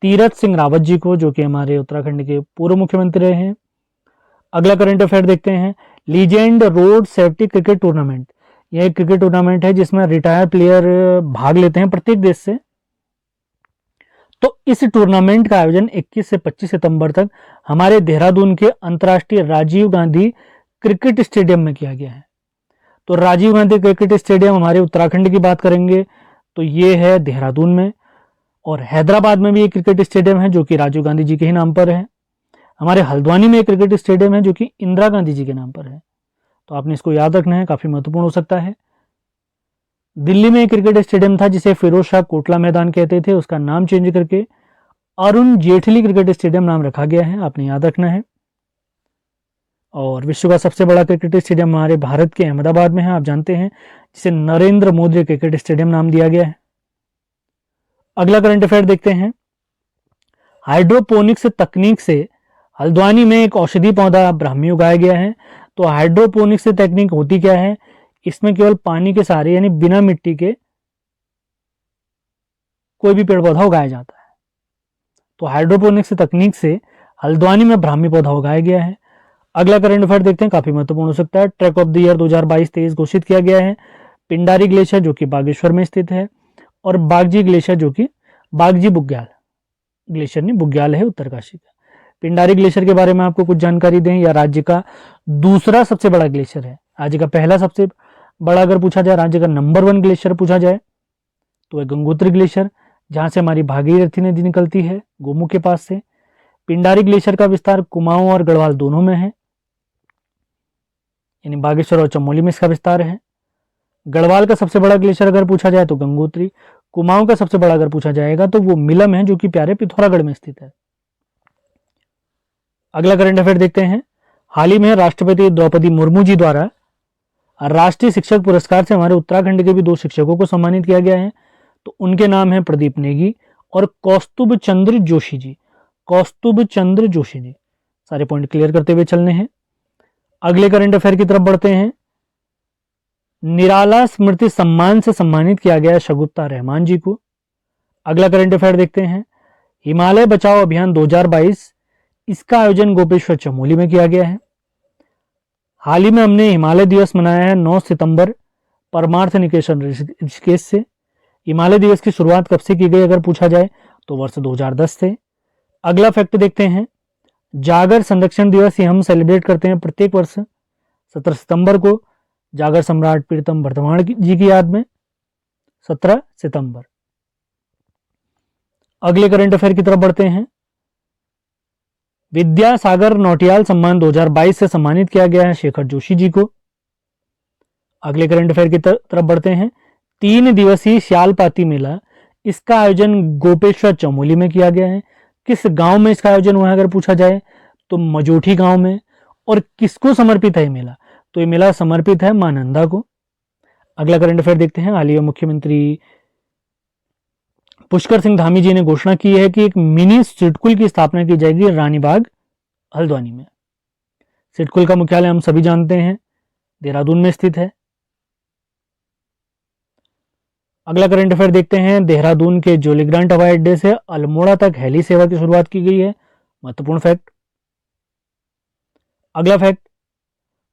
तीरथ सिंह रावत जी को, जो कि हमारे उत्तराखंड के पूर्व मुख्यमंत्री रहे हैं। अगला करंट अफेयर देखते हैं। Legend road safety cricket tournament, यह एक क्रिकेट टूर्नामेंट है जिसमें रिटायर्ड प्लेयर भाग लेते हैं प्रत्येक देश से। तो इस टूर्नामेंट का आयोजन 21 से 25 सितंबर तक हमारे देहरादून के अंतर्राष्ट्रीय राजीव गांधी क्रिकेट स्टेडियम में किया गया है। तो राजीव गांधी क्रिकेट स्टेडियम हमारे उत्तराखंड की बात करेंगे तो ये है देहरादून में, और हैदराबाद में भी एक क्रिकेट स्टेडियम है जो कि राजीव गांधी जी के ही नाम पर है। हमारे हल्द्वानी में एक क्रिकेट स्टेडियम है जो कि इंदिरा गांधी जी के नाम पर है। तो आपने इसको याद रखना है, काफी महत्वपूर्ण हो सकता है। दिल्ली में एक क्रिकेट स्टेडियम था जिसे फिरोज शाह कोटला मैदान कहते थे, उसका नाम चेंज करके अरुण जेटली क्रिकेट स्टेडियम नाम रखा गया है, आपने याद रखना है। और विश्व का सबसे बड़ा क्रिकेट स्टेडियम हमारे भारत के अहमदाबाद में है, आप जानते हैं, जिसे नरेंद्र मोदी क्रिकेट स्टेडियम नाम दिया गया है। अगला करंट अफेयर देखते हैं। हाइड्रोपोनिक्स तकनीक से हल्द्वानी में एक औषधि पौधा ब्राह्मी उगाया गया है। तो हाइड्रोपोनिक्स तकनीक होती क्या है? इसमें केवल पानी के सहारे यानी बिना मिट्टी के कोई भी पेड़ पौधा उगाया जाता है। तो हाइड्रोपोनिक्स तकनीक से हल्द्वानी में ब्राह्मी पौधा उगाया गया है। अगला करंट अफेयर देखते हैं, काफी महत्वपूर्ण हो सकता है। ट्रैक ऑफ द ईयर 2022-23 घोषित किया गया है। पिंडारी ग्लेशियर जो कि बागेश्वर में स्थित है, और बागजी ग्लेशियर जो कि बागजी बुग्याल ग्लेशियर नहीं, बुग्याल है उत्तरकाशी का। पिंडारी ग्लेशियर के बारे में आपको कुछ जानकारी दें, या राज्य का दूसरा सबसे बड़ा ग्लेशियर है। राज्य का पहला सबसे बड़ा अगर पूछा जाए, राज्य का नंबर 1 ग्लेशियर पूछा जाए तो है गंगोत्री ग्लेशियर, जहां से हमारी भागीरथी नदी निकलती है गोमुख के पास से। पिंडारी ग्लेशियर का विस्तार कुमाऊं और गढ़वाल दोनों में है, यानी बागेश्वर और चमोली में इसका विस्तार है। गढ़वाल का सबसे बड़ा ग्लेशियर अगर पूछा जाए तो गंगोत्री। कुमाऊं का सबसे बड़ा अगर पूछा जाएगा तो वो मिलम है, जो कि प्यारे पिथौरागढ़ में स्थित है। अगला करंट अफेयर देखते हैं। हाल ही में राष्ट्रपति द्रौपदी मुर्मू जी द्वारा राष्ट्रीय शिक्षक पुरस्कार से हमारे उत्तराखंड के भी 2 शिक्षकों को सम्मानित किया गया है। तो उनके नाम है प्रदीप नेगी और कौस्तुभ चंद्र जोशी जी। कौस्तुभ चंद्र जोशी जी। सारे पॉइंट क्लियर करते हुए चलने हैं। अगले करंट अफेयर की तरफ बढ़ते हैं। निराला स्मृति सम्मान से सम्मानित किया गया शगुफ्ता रहमान जी को। अगला करंट अफेयर देखते हैं। हिमालय बचाओ अभियान 2022, इसका आयोजन गोपेश्वर चमोली में किया गया है। हाल ही में हमने हिमालय दिवस मनाया है 9 सितंबर परमार्थ निकेतन ऋषिकेश से। हिमालय दिवस की शुरुआत कब से की गई अगर पूछा जाए तो वर्ष 2010 से। अगला फैक्ट देखते हैं। जागर संरक्षण दिवस ये हम सेलिब्रेट करते हैं प्रत्येक वर्ष 17 सितंबर को, जागर सम्राट प्रीतम वर्धमान जी की याद में 17 सितंबर। अगले करंट अफेयर की तरफ बढ़ते हैं। विद्यासागर नौटियाल सम्मान 2022 से सम्मानित किया गया है शेखर जोशी जी को। अगले करंट अफेयर की तरफ बढ़ते हैं। 3 दिवसीय श्यालपाती मेला, इसका आयोजन गोपेश्वर चमोली में किया गया है। किस गांव में इसका आयोजन हुआ है अगर पूछा जाए तो मजोठी गांव में। और किसको समर्पित है ये मेला, तो ये मेला समर्पित है मां नंदा को। अगला करंट अफेयर देखते हैं। हाल ही में मुख्यमंत्री पुष्कर सिंह धामी जी ने घोषणा की है कि एक मिनी सिडकुल की स्थापना की जाएगी रानीबाग हल्द्वानी में। सिडकुल का मुख्यालय हम सभी जानते हैं देहरादून में स्थित है। अगला करंट अफेयर देखते हैं। देहरादून के जोलीग्रांट हवाई अड्डे से अल्मोड़ा तक हेली सेवा की शुरुआत की गई है। महत्वपूर्ण फैक्ट। अगला फैक्ट।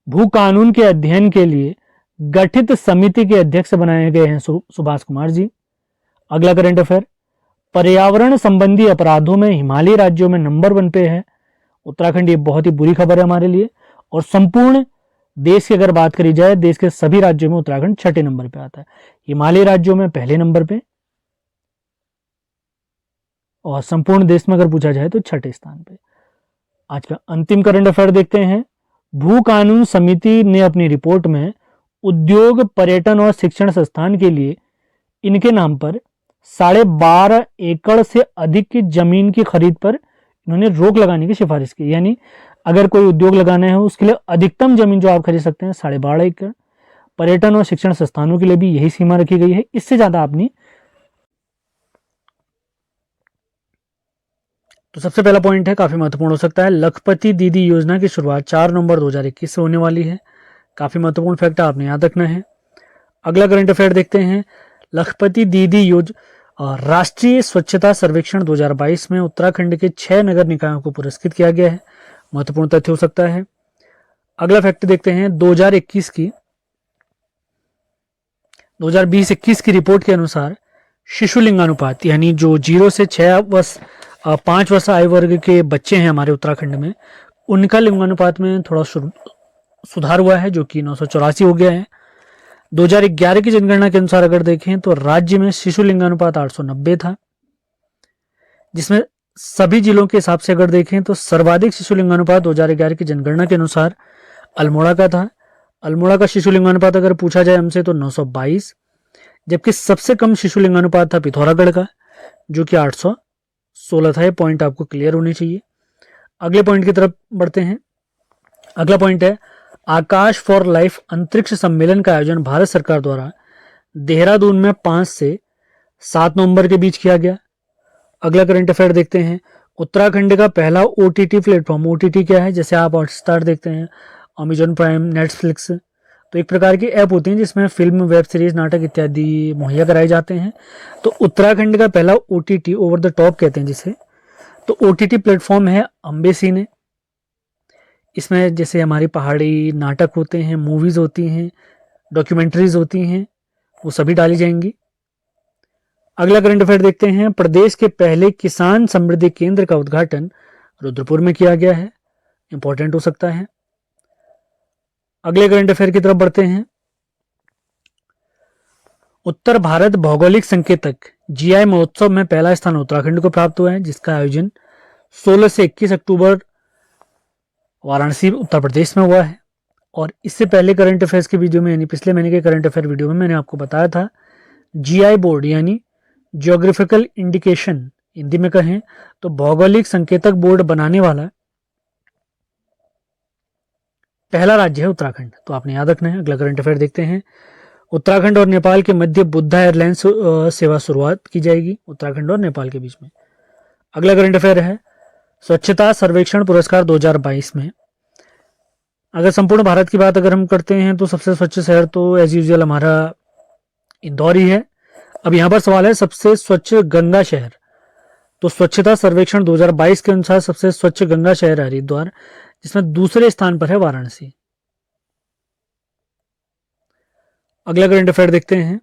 भू कानून के अध्ययन के लिए गठित समिति के अध्यक्ष बनाए गए हैं सुभाष कुमार जी। अगला करंट अफेयर। पर्यावरण संबंधी अपराधों में हिमालयी राज्यों में नंबर 1 पे है उत्तराखंड। ये बहुत ही बुरी खबर है हमारे लिए। और संपूर्ण देश की अगर बात करी जाए, देश के सभी राज्यों में उत्तराखंड 6ठे नंबर पे आता है। हिमालयी राज्यों में पहले नंबर पे, और संपूर्ण देश में अगर पूछा जाए तो 6ठे स्थान पे। आज का अंतिम करंट अफेयर देखते हैं। भू कानून समिति ने अपनी रिपोर्ट में उद्योग, पर्यटन और शिक्षण संस्थान के लिए इनके नाम पर 12.5 एकड़ से अधिक की जमीन की खरीद पर इन्होंने रोक लगाने की सिफारिश की। यानी अगर कोई उद्योग लगाना है उसके लिए अधिकतम जमीन जो आप खरीद सकते हैं 12.5 एकड़। पर्यटन और शिक्षण संस्थानों के लिए भी यही सीमा रखी गई है, इससे ज्यादा आप नहीं। तो सबसे पहला पॉइंट है, काफी महत्वपूर्ण हो सकता है। लखपति दीदी योजना की शुरुआत 4 नवंबर 2021 से होने वाली है। काफी महत्वपूर्ण फैक्ट आपने याद रखना है। अगला करंट अफेयर देखते हैं। लखपति दीदी योजना राष्ट्रीय स्वच्छता सर्वेक्षण 2022 में उत्तराखंड के 6 नगर निकायों को पुरस्कृत किया गया है। महत्वपूर्ण तथ्य हो सकता है। अगला फैक्ट देखते हैं। 2020-21 की रिपोर्ट के अनुसार शिशु लिंगानुपात, यानी जो 0 से 5 वर्ष आयु वर्ग के बच्चे हैं हमारे उत्तराखंड में, उनका लिंगानुपात में थोड़ा सुधार हुआ है, जो कि 984 हो गया है। 2011 की जनगणना के अनुसार अगर देखें तो राज्य में शिशु लिंगानुपात 890 था, जिसमें सभी जिलों के हिसाब से अगर देखें तो सर्वाधिक शिशु लिंगानुपात 2011 की जनगणना के अनुसार अल्मोड़ा का था। अल्मोड़ा का शिशु लिंगानुपात अगर पूछा जाए हमसे तो 922, जबकि सबसे कम शिशु लिंगानुपात था पिथौरागढ़ का, जो कि 816 था। ये पॉइंट आपको क्लियर होने चाहिए। अगले पॉइंट की तरफ बढ़ते हैं। अगला पॉइंट है, आकाश फॉर लाइफ अंतरिक्ष सम्मेलन का आयोजन भारत सरकार द्वारा देहरादून में 5 से 7 नवंबर के बीच किया गया। अगला करंट अफेयर देखते हैं। उत्तराखंड का पहला OTT प्लेटफॉर्म, OTT क्या है, जैसे आप हॉटस्टार देखते हैं, अमेजॉन प्राइम, नेटफ्लिक्स, तो एक प्रकार की ऐप होती है जिसमें फिल्म, वेब सीरीज, नाटक इत्यादि मुहैया कराए जाते हैं। तो उत्तराखंड का पहला OTT, ओवर द टॉप कहते हैं जिसे, तो OTT प्लेटफॉर्म है अम्बेसिने। इसमें जैसे हमारी पहाड़ी नाटक होते हैं, मूवीज होती हैं, डॉक्यूमेंट्रीज होती हैं, वो सभी डाली जाएंगी। अगला करंट अफेयर देखते हैं। प्रदेश के पहले किसान समृद्धि केंद्र का उद्घाटन रुद्रपुर में किया गया है। इंपॉर्टेंट हो सकता है। अगले करंट अफेयर की तरफ बढ़ते हैं। उत्तर भारत भौगोलिक संकेतक GI महोत्सव में पहला स्थान उत्तराखंड को प्राप्त हुआ है, जिसका आयोजन 16 से 21 अक्टूबर वाराणसी, उत्तर प्रदेश में हुआ है। और इससे पहले करंट अफेयर्स के वीडियो में, यानी पिछले महीने के करंट अफेयर वीडियो में, मैंने आपको बताया था GI बोर्ड यानी जियोग्राफिकल इंडिकेशन हिंदी में कहें तो भौगोलिक संकेतक बोर्ड बनाने वाला पहला राज्य है उत्तराखंड। तो आपने याद रखना है। अगला करंट अफेयर देखते हैं। उत्तराखंड और नेपाल के मध्य बुद्धा एयरलाइंस सेवा शुरुआत की जाएगी, उत्तराखंड और नेपाल के बीच में। अगला करंट अफेयर है स्वच्छता सर्वेक्षण पुरस्कार 2022 में। अगर संपूर्ण भारत की बात अगर हम करते हैं तो सबसे स्वच्छ शहर तो एज यूजुअल हमारा इंदौर ही है। अब यहां पर सवाल है सबसे स्वच्छ गंगा शहर। तो स्वच्छता सर्वेक्षण 2022 के अनुसार सबसे स्वच्छ गंगा शहर है हरिद्वार, जिसमें दूसरे स्थान पर है वाराणसी। अगला करंट अफेयर देखते हैं।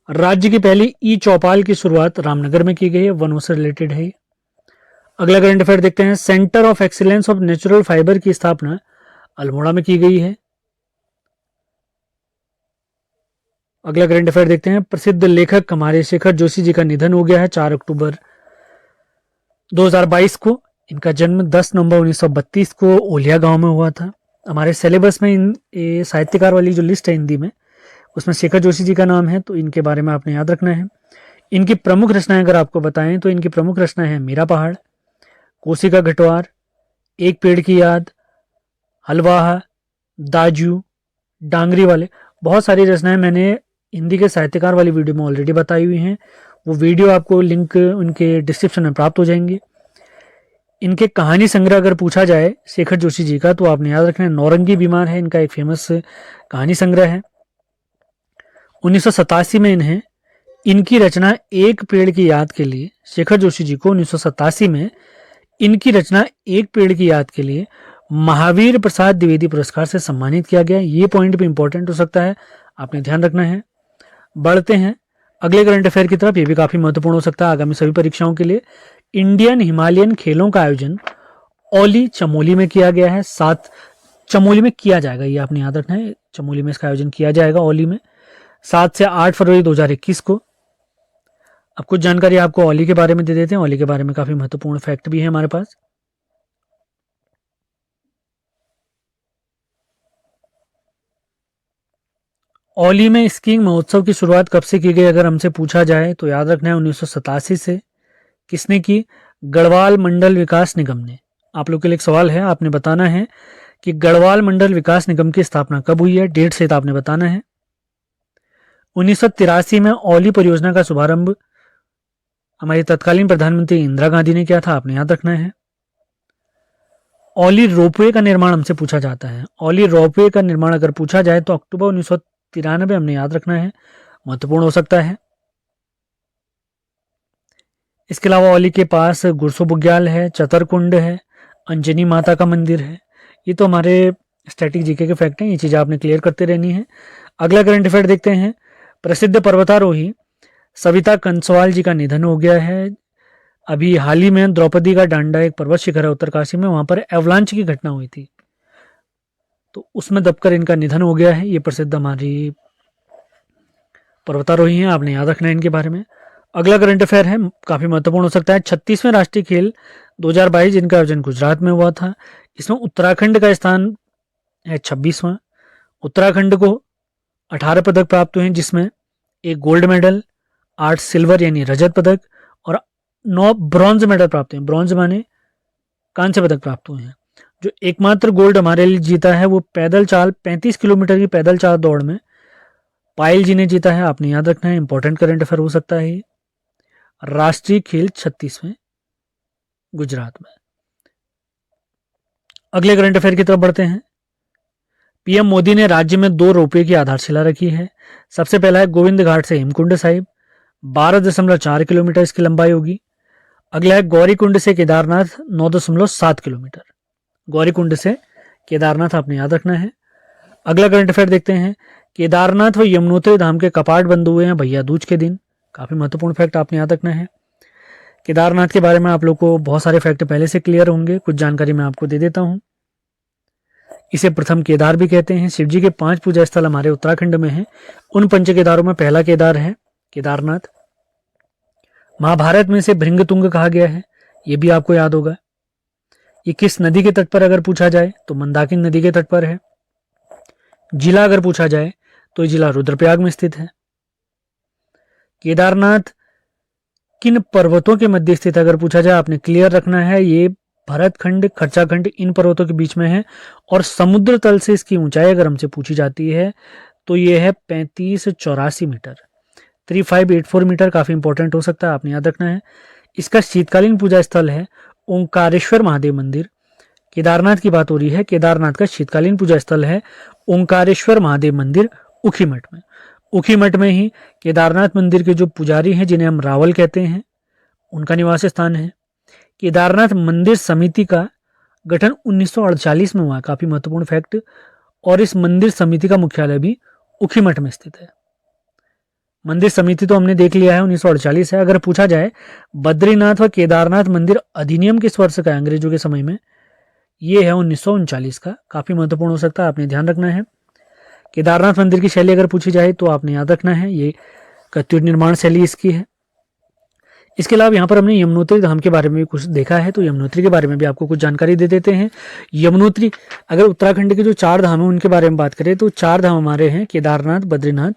राज्य की पहली चौपाल की शुरुआत रामनगर में की गई है, वनों से रिलेटेड है। अगला करंट अफेयर देखते हैं। Centre of excellence of natural fibre की स्थापना अल्मोड़ा में की गई है। अगला करंट अफेयर देखते हैं। प्रसिद्ध लेखक हमारे शेखर जोशी जी का निधन हो गया है 4 अक्टूबर 2022 को। इनका जन्म 10 नवंबर 1932 को ओलिया गांव में हुआ था। हमारे सिलेबस में इन साहित्यकार वाली जो लिस्ट है हिंदी में, उसमें शेखर जोशी जी का नाम है, तो इनके बारे में आपने याद रखना है। इनकी प्रमुख रचनाएं अगर आपको बताएं तो इनकी प्रमुख रचनाएं हैं मेरा पहाड़, कोसी का घटवार, एक पेड़ की याद, हलवाहा, दाजू, डांगरी वाले। बहुत सारी रचनाएं मैंने हिंदी के साहित्यकार वाली वीडियो में ऑलरेडी बताई हुई हैं। वो वीडियो आपको लिंक उनके डिस्क्रिप्शन में प्राप्त हो जाएंगे। इनके कहानी संग्रह अगर पूछा जाए शेखर जोशी जी का, तो आपने याद रखना है नौरंगी बीमार है इनका एक फेमस कहानी संग्रह है। 1987 में इन्हें इनकी रचना एक पेड़ की याद के लिए, शेखर जोशी जी को 1987 में इनकी रचना एक पेड़ की याद के लिए महावीर प्रसाद द्विवेदी पुरस्कार से सम्मानित किया गया। ये पॉइंट भी इंपॉर्टेंट हो सकता है, आपने ध्यान रखना है। बढ़ते हैं अगले करंट अफेयर की तरफ। ये भी काफी महत्वपूर्ण हो सकता है आगामी सभी परीक्षाओं के लिए। इंडियन हिमालयन खेलों का आयोजन औली चमोली में किया गया है। 7 चमोली में किया जाएगा, ये आपने याद रखना है। चमोली में इसका आयोजन किया जाएगा औली में 7 से 8 फरवरी 2021 को। अब कुछ जानकारी आपको औली के बारे में दे देते हैं। औली के बारे में काफी महत्वपूर्ण फैक्ट भी है हमारे पास। औली में स्कीइंग महोत्सव की शुरुआत कब से की गई अगर हमसे पूछा जाए तो याद रखना है 1987 से। किसने की? गढ़वाल मंडल विकास निगम ने। आप लोग के लिए एक सवाल है, आपने बताना है कि गढ़वाल मंडल विकास निगम की स्थापना कब हुई है, डेट सहित आपने बताना है। 1983 में औली परियोजना का शुभारंभ हमारी तत्कालीन प्रधानमंत्री इंदिरा गांधी ने किया था, आपने याद रखना है। औली रोपवे का निर्माण हमसे पूछा जाता है। औली रोपवे का निर्माण अगर पूछा जाए तो अक्टूबर 1993 हमने याद रखना है, महत्वपूर्ण हो सकता है। इसके अलावा औली के पास गुरसो बुग्याल है, चतरकुंड है, अंजनी माता का मंदिर है। ये तो हमारे स्टैटिक जीके के फैक्ट हैं, ये चीजें आपने क्लियर करते रहनी है। अगला करंट अफेयर देखते हैं। प्रसिद्ध पर्वतारोही सविता कंसवाल जी का निधन हो गया है। अभी हाल ही में द्रौपदी का डांडा एक पर्वत शिखर है उत्तरकाशी में, वहां पर एवलांच की घटना हुई थी, तो उसमें दबकर इनका निधन हो गया है। ये प्रसिद्ध हमारी पर्वतारोही हैं, आपने याद रखना है इनके बारे में। अगला करंट अफेयर है, काफी महत्वपूर्ण हो सकता है। 36वें राष्ट्रीय खेल 2022 जिनका आयोजन गुजरात में हुआ था, इसमें उत्तराखंड का स्थान है 26वां। उत्तराखंड को 18 पदक प्राप्त हुए हैं, जिसमें एक गोल्ड मेडल, 8 सिल्वर यानी रजत पदक और 9 ब्रॉन्ज मेडल प्राप्त हुए हैं। ब्रॉन्ज माने कांस्य पदक प्राप्त हुए हैं। जो एकमात्र गोल्ड हमारे लिए जीता है वो पैदल चाल 35 किलोमीटर की पैदल चाल दौड़ में पायल जी ने जीता है, आपने याद रखना है। इंपॉर्टेंट करंट अफेयर हो सकता है। राष्ट्रीय खेल 36वें गुजरात में। अगले करंट अफेयर की तरफ बढ़ते हैं। पीएम मोदी ने राज्य में 2 रोपवे की आधारशिला रखी है। सबसे पहला है गोविंद घाट से हेमकुंड साहिब, 12.4 किलोमीटर इसकी लंबाई होगी। अगला है गौरीकुंड से केदारनाथ, 9.7 किलोमीटर। गौरीकुंड से केदारनाथ आपने याद रखना है। अगला करंट अफेयर देखते हैं। केदारनाथ व यमुनोत्री धाम के कपाट बंद हुए हैं भैया दूज के दिन। काफी महत्वपूर्ण फैक्ट आपने याद रखना है। केदारनाथ के बारे में आप लोग को बहुत सारे फैक्ट पहले से क्लियर होंगे, कुछ जानकारी मैं आपको दे देता हूं। इसे प्रथम केदार भी कहते हैं। शिव जी के 5 पूजा स्थल हमारे उत्तराखंड में हैं। उन पंच केदारों में पहला केदार है केदारनाथ। महाभारत में इसे भृंगतुंग कहा गया है, यह भी आपको याद होगा। ये किस नदी के तट पर अगर पूछा जाए तो मंदाकिनी नदी के तट पर है। जिला अगर पूछा जाए तो ये जिला रुद्रप्रयाग में स्थित है। केदारनाथ किन पर्वतों के मध्य स्थित है अगर पूछा जाए, आपने क्लियर रखना है। ये भरतखंड, खर्चाखंड इन पर्वतों के बीच में है और समुद्र तल से इसकी ऊंचाई अगर हमसे पूछी जाती है तो ये है 3584 मीटर, 3584 मीटर। काफी इंपॉर्टेंट हो सकता है, आपने याद रखना है। इसका शीतकालीन पूजा स्थल है ओंकारेश्वर महादेव मंदिर। केदारनाथ की बात हो रही है, केदारनाथ का शीतकालीन पूजा स्थल है ओंकारेश्वर महादेव मंदिर उखीमठ में। उखीमठ में ही केदारनाथ मंदिर के जो पुजारी हैं जिन्हें हम रावल कहते हैं, उनका निवास स्थान है। केदारनाथ मंदिर समिति का गठन 1948 में हुआ, काफी महत्वपूर्ण फैक्ट। और इस मंदिर समिति का मुख्यालय भी उखीमठ में स्थित है। मंदिर समिति तो हमने देख लिया है 1948 है। अगर पूछा जाए बद्रीनाथ व केदारनाथ मंदिर अधिनियम किस वर्ष का है अंग्रेजों के समय में, ये है 1939 का। काफी महत्वपूर्ण हो सकता है, आपने ध्यान रखना है। केदारनाथ मंदिर की शैली अगर पूछी जाए तो आपने याद रखना है, ये कत्यूर निर्माण शैली इसकी है। इसके अलावा यहाँ पर हमने यमुनोत्री धाम के बारे में भी कुछ देखा है, तो यमुनोत्री के बारे में भी आपको कुछ जानकारी दे देते हैं। यमुनोत्री, अगर उत्तराखंड के जो 4 धाम है उनके बारे में बात करें तो 4 धाम हमारे हैं केदारनाथ, बद्रीनाथ,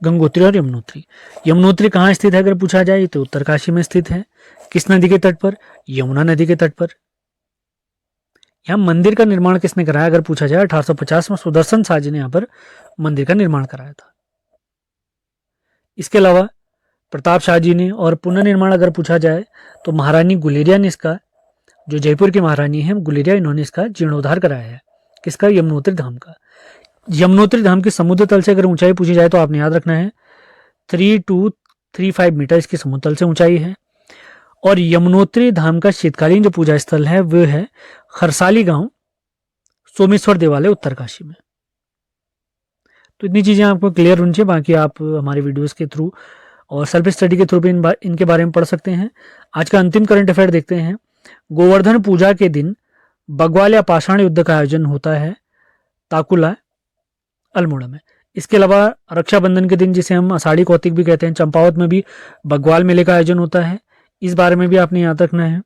गंगोत्री और यमुनोत्री। यमुनोत्री कहाँ स्थित है अगर पूछा जाए तो उत्तरकाशी में स्थित है। किस नदी के तट पर? यमुना नदी के तट पर। यहाँ मंदिर का निर्माण किसने कराया अगर पूछा जाए, 1850 में सुदर्शन शाह जी ने यहाँ पर मंदिर का निर्माण कराया था। इसके अलावा प्रताप शाह जी ने, और पुनर्निर्माण अगर पूछा जाए तो महारानी गुलेरिया ने इसका, जो जयपुर की महारानी है गुलेरिया, इन्होंने इसका जीर्णोद्धार कराया है। किसका? यमुनोत्री धाम का। यमुनोत्री धाम के समुद्र तल से अगर ऊंचाई पूछी जाए तो आपने याद रखना है 3235 मीटर इसकी समुद्र तल से ऊंचाई है। और यमुनोत्री धाम का शीतकालीन जो पूजा स्थल है वह है खरसाली गांव, सोमेश्वर देवालय, उत्तरकाशी में। तो इतनी चीजें आपको क्लियर होनी चाहिए। बाकी आप हमारे वीडियोस के थ्रू और सेल्फ स्टडी के थ्रू भी इनके बारे में पढ़ सकते हैं। आज का अंतिम करंट अफेयर देखते हैं। गोवर्धन पूजा के दिन बग्वाल या पाषाण युद्ध का आयोजन होता है ताकुला, अल्मोड़ा में। इसके अलावा रक्षाबंधन के दिन, जिसे हम आषाढ़ी कौतिक भी कहते हैं, चंपावत में भी बग्वाल मेले का आयोजन होता है। इस बारे में भी आपने याद रखना है।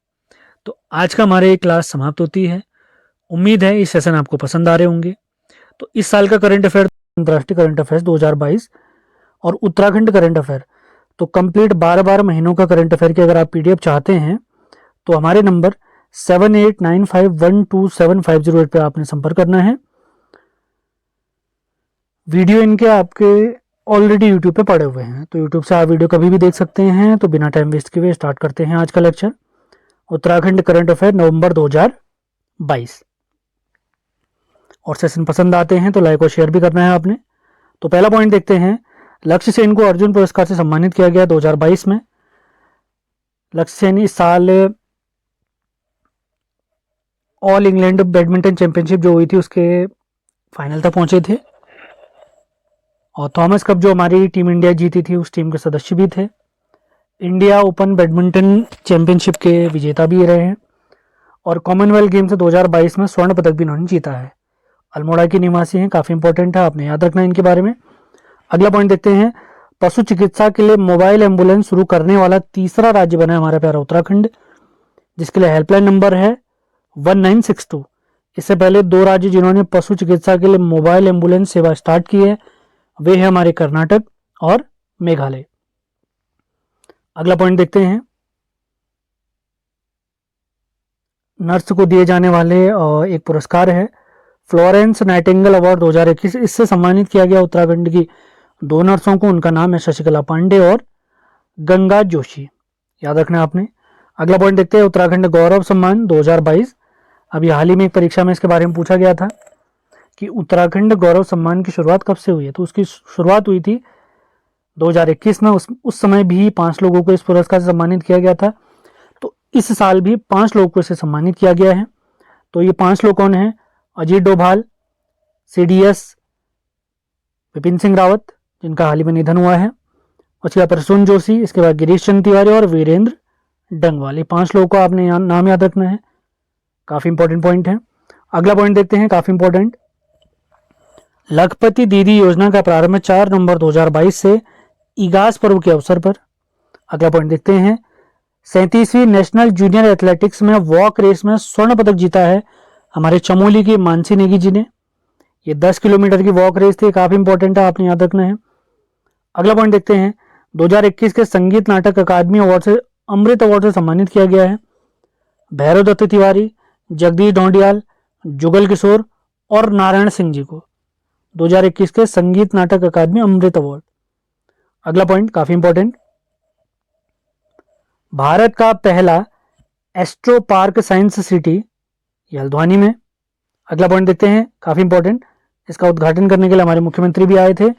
तो आज का हमारे क्लास समाप्त होती है। उम्मीद है इस सेशन आपको पसंद आ रहे होंगे। तो इस साल का करंट अफेयर, अंतर्राष्ट्रीय करंट अफेयर 2022 और उत्तराखंड करंट अफेयर, तो कंप्लीट 12 महीनों का करंट अफेयर की अगर आप पीडीएफ चाहते हैं तो हमारे नंबर 7895127508 पे आपने संपर्क करना है। वीडियो इनके आपके ऑलरेडी यूट्यूब पे पड़े हुए हैं, तो यूट्यूब से आप वीडियो कभी भी देख सकते हैं। तो बिना टाइम वेस्ट किए स्टार्ट करते हैं आज का लेक्चर, उत्तराखंड करंट अफेयर नवंबर 2022। और सेशन पसंद आते हैं तो लाइक और शेयर भी करना है आपने। तो पहला पॉइंट देखते हैं। लक्ष्य सेन को अर्जुन पुरस्कार से सम्मानित किया गया 2022 में। लक्ष्य सेन इस साल ऑल इंग्लैंड बैडमिंटन चैंपियनशिप जो हुई थी उसके फाइनल तक पहुंचे थे। और थॉमस कप जो हमारी टीम इंडिया जीती थी उस टीम के सदस्य भी थे। इंडिया ओपन बैडमिंटन चैंपियनशिप के विजेता भी रहे हैं। और कॉमनवेल्थ गेम्स 2022 में स्वर्ण पदक भी इन्होंने जीता है। अल्मोड़ा के निवासी हैं, काफी इंपॉर्टेंट है, आपने याद रखना है इनके बारे में। अगला पॉइंट देखते हैं। पशु चिकित्सा के लिए मोबाइल एम्बुलेंस शुरू करने वाला तीसरा राज्य बना है हमारा प्यारा उत्तराखंड, जिसके लिए हेल्पलाइन नंबर है 1962। इससे पहले 2 राज्य जिन्होंने पशु चिकित्सा के लिए मोबाइल एम्बुलेंस सेवा स्टार्ट की है वे है हमारे कर्नाटक और मेघालय। अगला पॉइंट देखते हैं। नर्स को दिए जाने वाले एक पुरस्कार है फ्लोरेंस नाइटिंगेल अवार्ड 2021। इससे सम्मानित किया गया उत्तराखंड की 2 नर्सों को। उनका नाम है शशिकला पांडे और गंगा जोशी, याद रखना आपने। अगला पॉइंट देखते हैं। उत्तराखंड गौरव सम्मान 2022। अभी हाल ही में एक परीक्षा में इसके बारे में पूछा गया था कि उत्तराखंड गौरव सम्मान की शुरुआत कब से हुई है, तो उसकी शुरुआत हुई थी 2021 में। उस समय भी 5 लोगों को इस पुरस्कार से सम्मानित किया गया था। तो इस साल भी 5 लोगों को इसे सम्मानित किया गया है। तो ये 5 लोग कौन हैं? अजीत डोभाल, CDS विपिन सिंह रावत, जिनका हाल ही में निधन हुआ है, उसके बाद प्रसून जोशी, इसके बाद गिरीश चंद्र तिवारी और वीरेंद्र डंगवाल। ये 5 लोगों को आपने नाम याद रखना है, काफी इंपॉर्टेंट पॉइंट है। अगला पॉइंट देखते हैं, काफी इंपॉर्टेंट। लखपति दीदी योजना का प्रारंभ 4 नवंबर 2022 से इगास पर्व के अवसर पर। अगला पॉइंट देखते हैं, 37वीं नेशनल जूनियर एथलेटिक्स में वॉक रेस में स्वर्ण पदक जीता है हमारे चमोली की मानसी नेगी जी ने। ये 10 किलोमीटर की वॉक रेस थी, काफी इंपॉर्टेंट है, आपने याद रखना है। अगला पॉइंट देखते हैं, 2021 के संगीत नाटक अकादमी अवार्ड से अमृत अवार्ड से सम्मानित किया गया है भैरव दत्त तिवारी, जगदीश ढोंडियाल, जुगल किशोर और नारायण सिंह जी को 2021 के संगीत नाटक अकादमी अमृत अवार्ड। अगला पॉइंट काफी इंपॉर्टेंट, भारत का पहला एस्ट्रो पार्क साइंस सिटी ये हल्द्वानी में। अगला पॉइंट देखते हैं, काफी इंपॉर्टेंट, इसका उद्घाटन करने के लिए हमारे मुख्यमंत्री भी आए थे।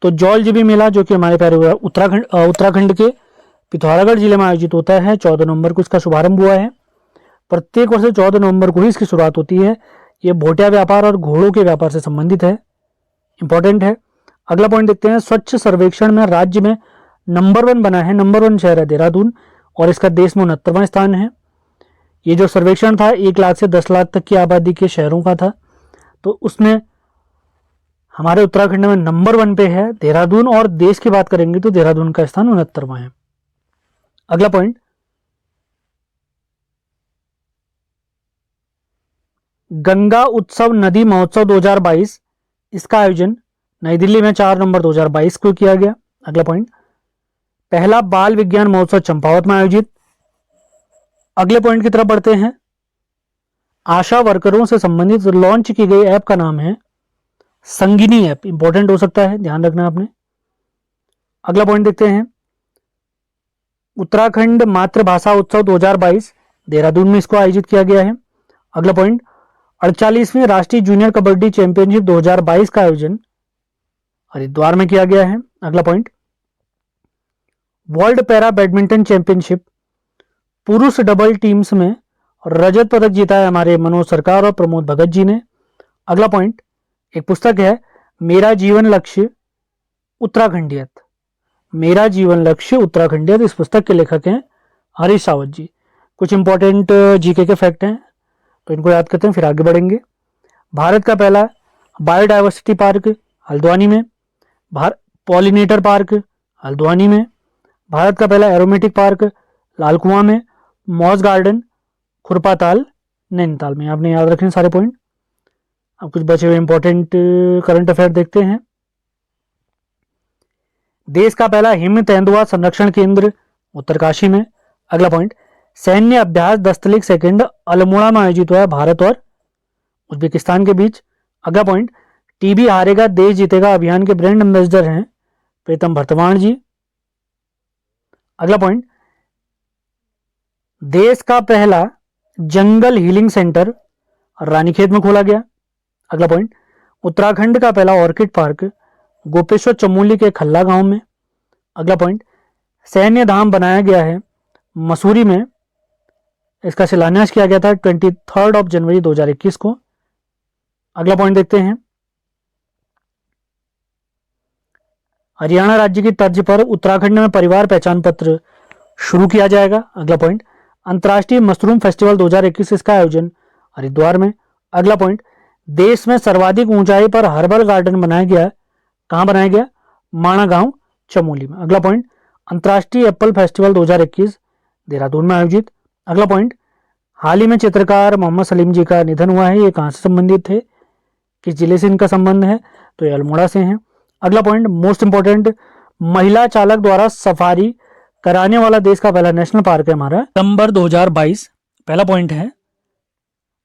तो जौल जीबी मेला जो कि हमारे प्यारे उत्तराखंड के पिथौरागढ़ जिले में आयोजित होता है, 14 नवंबर को इसका शुभारंभ हुआ है। प्रत्येक वर्ष 14 नवंबर को ही इसकी शुरुआत होती है। ये भोटिया व्यापार और घोड़ों के व्यापार से संबंधित है, इंपॉर्टेंट है। अगला पॉइंट देखते हैं, स्वच्छ सर्वेक्षण में राज्य में नंबर 1 बना है, नंबर 1 शहर है देहरादून और इसका देश में 69वां स्थान है। ये जो सर्वेक्षण था 1 लाख से 10 लाख तक की आबादी के शहरों का था, तो उसमें हमारे उत्तराखंड में नंबर 1 पे है देहरादून, और देश की बात करेंगे तो देहरादून का स्थान 69वां है। अगला पॉइंट, गंगा उत्सव नदी महोत्सव 2022, इसका आयोजन नई दिल्ली में 4 नवंबर 2022 को किया गया। अगला पॉइंट, पहला बाल विज्ञान महोत्सव चंपावत में आयोजित। अगले पॉइंट की तरफ बढ़ते हैं, आशा वर्करों से संबंधित लॉन्च की गई ऐप का नाम है संगिनी ऐप, इंपॉर्टेंट हो सकता है, ध्यान रखना आपने। अगला पॉइंट देखते हैं, उत्तराखंड मातृभाषा उत्सव 2022 देहरादून में इसको आयोजित किया गया है। अगला पॉइंट, 48वीं राष्ट्रीय जूनियर कबड्डी चैंपियनशिप 2022 का आयोजन हरिद्वार में किया गया है। अगला point, world para badminton championship पुरुष डबल टीम्स में रजत पदक जीता है हमारे मनोज सरकार और प्रमोद भगत जी ने। अगला पॉइंट, एक पुस्तक है मेरा जीवन लक्ष्य उत्तराखंडियत, मेरा जीवन लक्ष्य उत्तराखंडियत, इस पुस्तक के लेखक हैं हरीश सावत जी। कुछ इंपॉर्टेंट जीके के फैक्ट हैं तो इनको याद करते हैं, फिर आगे बढ़ेंगे। भारत का पहला बायोडाइवर्सिटी पार्क हल्द्वानी में, पॉलिनेटर पार्क हल्द्वानी में, भारत का पहला एरोमेटिक पार्क लालकुआं में, मॉस गार्डन खुरपाताल नैनीताल में। आपने याद रखें सारे पॉइंट। अब कुछ बचे हुए इंपॉर्टेंट करंट अफेयर देखते हैं। देश का पहला हिम तेंदुआ संरक्षण केंद्र उत्तरकाशी में। अगला पॉइंट, सैन्य अभ्यास दस्तलिक सेकंड अल्मोड़ा में आयोजित हुआ है भारत और उज्बेकिस्तान के बीच। अगला पॉइंट, टीबी हारेगा देश जीतेगा अभियान के ब्रांड एम्बेसडर हैं प्रीतम भरतवाण जी। अगला पॉइंट, देश का पहला जंगल हीलिंग सेंटर रानीखेत में खोला गया। अगला पॉइंट, उत्तराखंड का पहला ऑर्किड पार्क गोपेश्वर चमोली के खल्ला गांव में। अगला पॉइंट, सैन्य धाम बनाया गया है मसूरी में, इसका शिलान्यास किया गया था 23 जनवरी 2021 को। अगला पॉइंट देखते हैं, हरियाणा राज्य की तर्ज पर उत्तराखंड में परिवार पहचान पत्र शुरू किया जाएगा। अगला पॉइंट, अंतर्राष्ट्रीय मशरूम फेस्टिवल 2021 इसका आयोजन हरिद्वार में। अगला पॉइंट, देश में सर्वाधिक ऊंचाई पर हर्बल गार्डन बनाया गया, कहां बनाया गया? माणा गांव चमोली में। अगला पॉइंट, अंतर्राष्ट्रीय एप्पल फेस्टिवल 2021 देहरादून में आयोजित। अगला पॉइंट, हाल ही में चित्रकार मोहम्मद सलीम जी का निधन हुआ है, ये कहां से संबंधित थे, किस जिले से इनका संबंध है? तो ये अल्मोड़ा से हैं। अगला पॉइंट मोस्ट इंपॉर्टेंट, महिला चालक द्वारा सफारी कराने वाला देश का पहला नेशनल पार्क है हमारा सितंबर 2022। पहला पॉइंट है,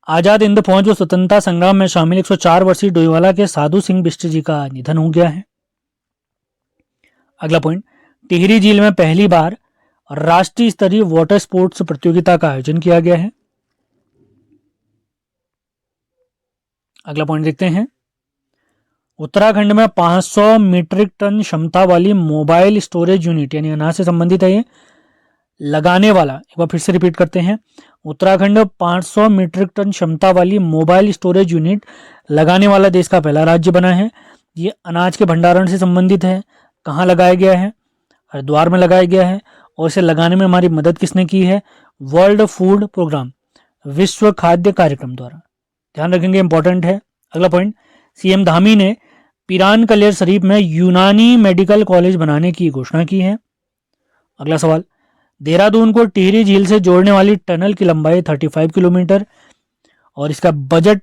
आजाद हिंद फौज व स्वतंत्रता संग्राम में शामिल 104 वर्षीय डोईवाला के साधु सिंह बिष्ट जी का निधन हो गया है। अगला पॉइंट, टिहरी झील में पहली बार राष्ट्रीय स्तरीय वाटर स्पोर्ट्स प्रतियोगिता का आयोजन किया गया है। अगला पॉइंट देखते हैं, उत्तराखंड में 500 मीट्रिक टन क्षमता वाली मोबाइल स्टोरेज यूनिट, यानी अनाज से संबंधित है ये, लगाने वाला, एक बार फिर से रिपीट करते हैं, उत्तराखंड 500 मीट्रिक टन क्षमता वाली मोबाइल स्टोरेज यूनिट लगाने वाला देश का पहला राज्य बना है। ये अनाज के भंडारण से संबंधित है। कहाँ लगाया गया है? हरिद्वार में लगाया गया है। और इसे लगाने में हमारी मदद किसने की है? वर्ल्ड फूड प्रोग्राम, विश्व खाद्य कार्यक्रम द्वारा। ध्यान रखेंगे, इंपॉर्टेंट है। अगला पॉइंट, सीएम धामी ने पिरान कलेर शरीफ में यूनानी मेडिकल कॉलेज बनाने की घोषणा की है। अगला सवाल, देहरादून को टिहरी झील से जोड़ने वाली टनल की लंबाई 35 किलोमीटर और इसका बजट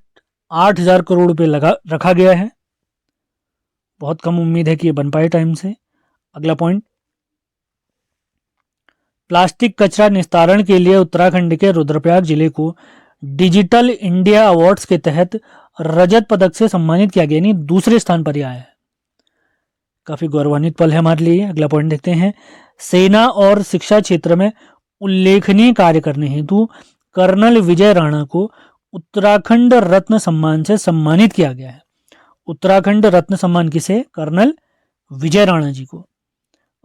8,000 करोड़ रुपए रखा गया है। बहुत कम उम्मीद है कि ये बन पाए टाइम से। अगला पॉइंट, प्लास्टिक कचरा निस्तारण के लिए उत्तराखंड के रुद्रप्रयाग जिले को डिजिटल इंडिया अवार्ड्स के तहत रजत पदक से सम्मानित किया गया, यानी दूसरे स्थान पर आया है। काफी गौरवान्वित पल है हमारे लिए। अगला पॉइंट देखते हैं, सेना और शिक्षा क्षेत्र में उल्लेखनीय कार्य करने हेतु कर्नल विजय राणा को उत्तराखंड रत्न सम्मान से सम्मानित किया गया है। उत्तराखंड रत्न सम्मान किसे? कर्नल विजय राणा जी को।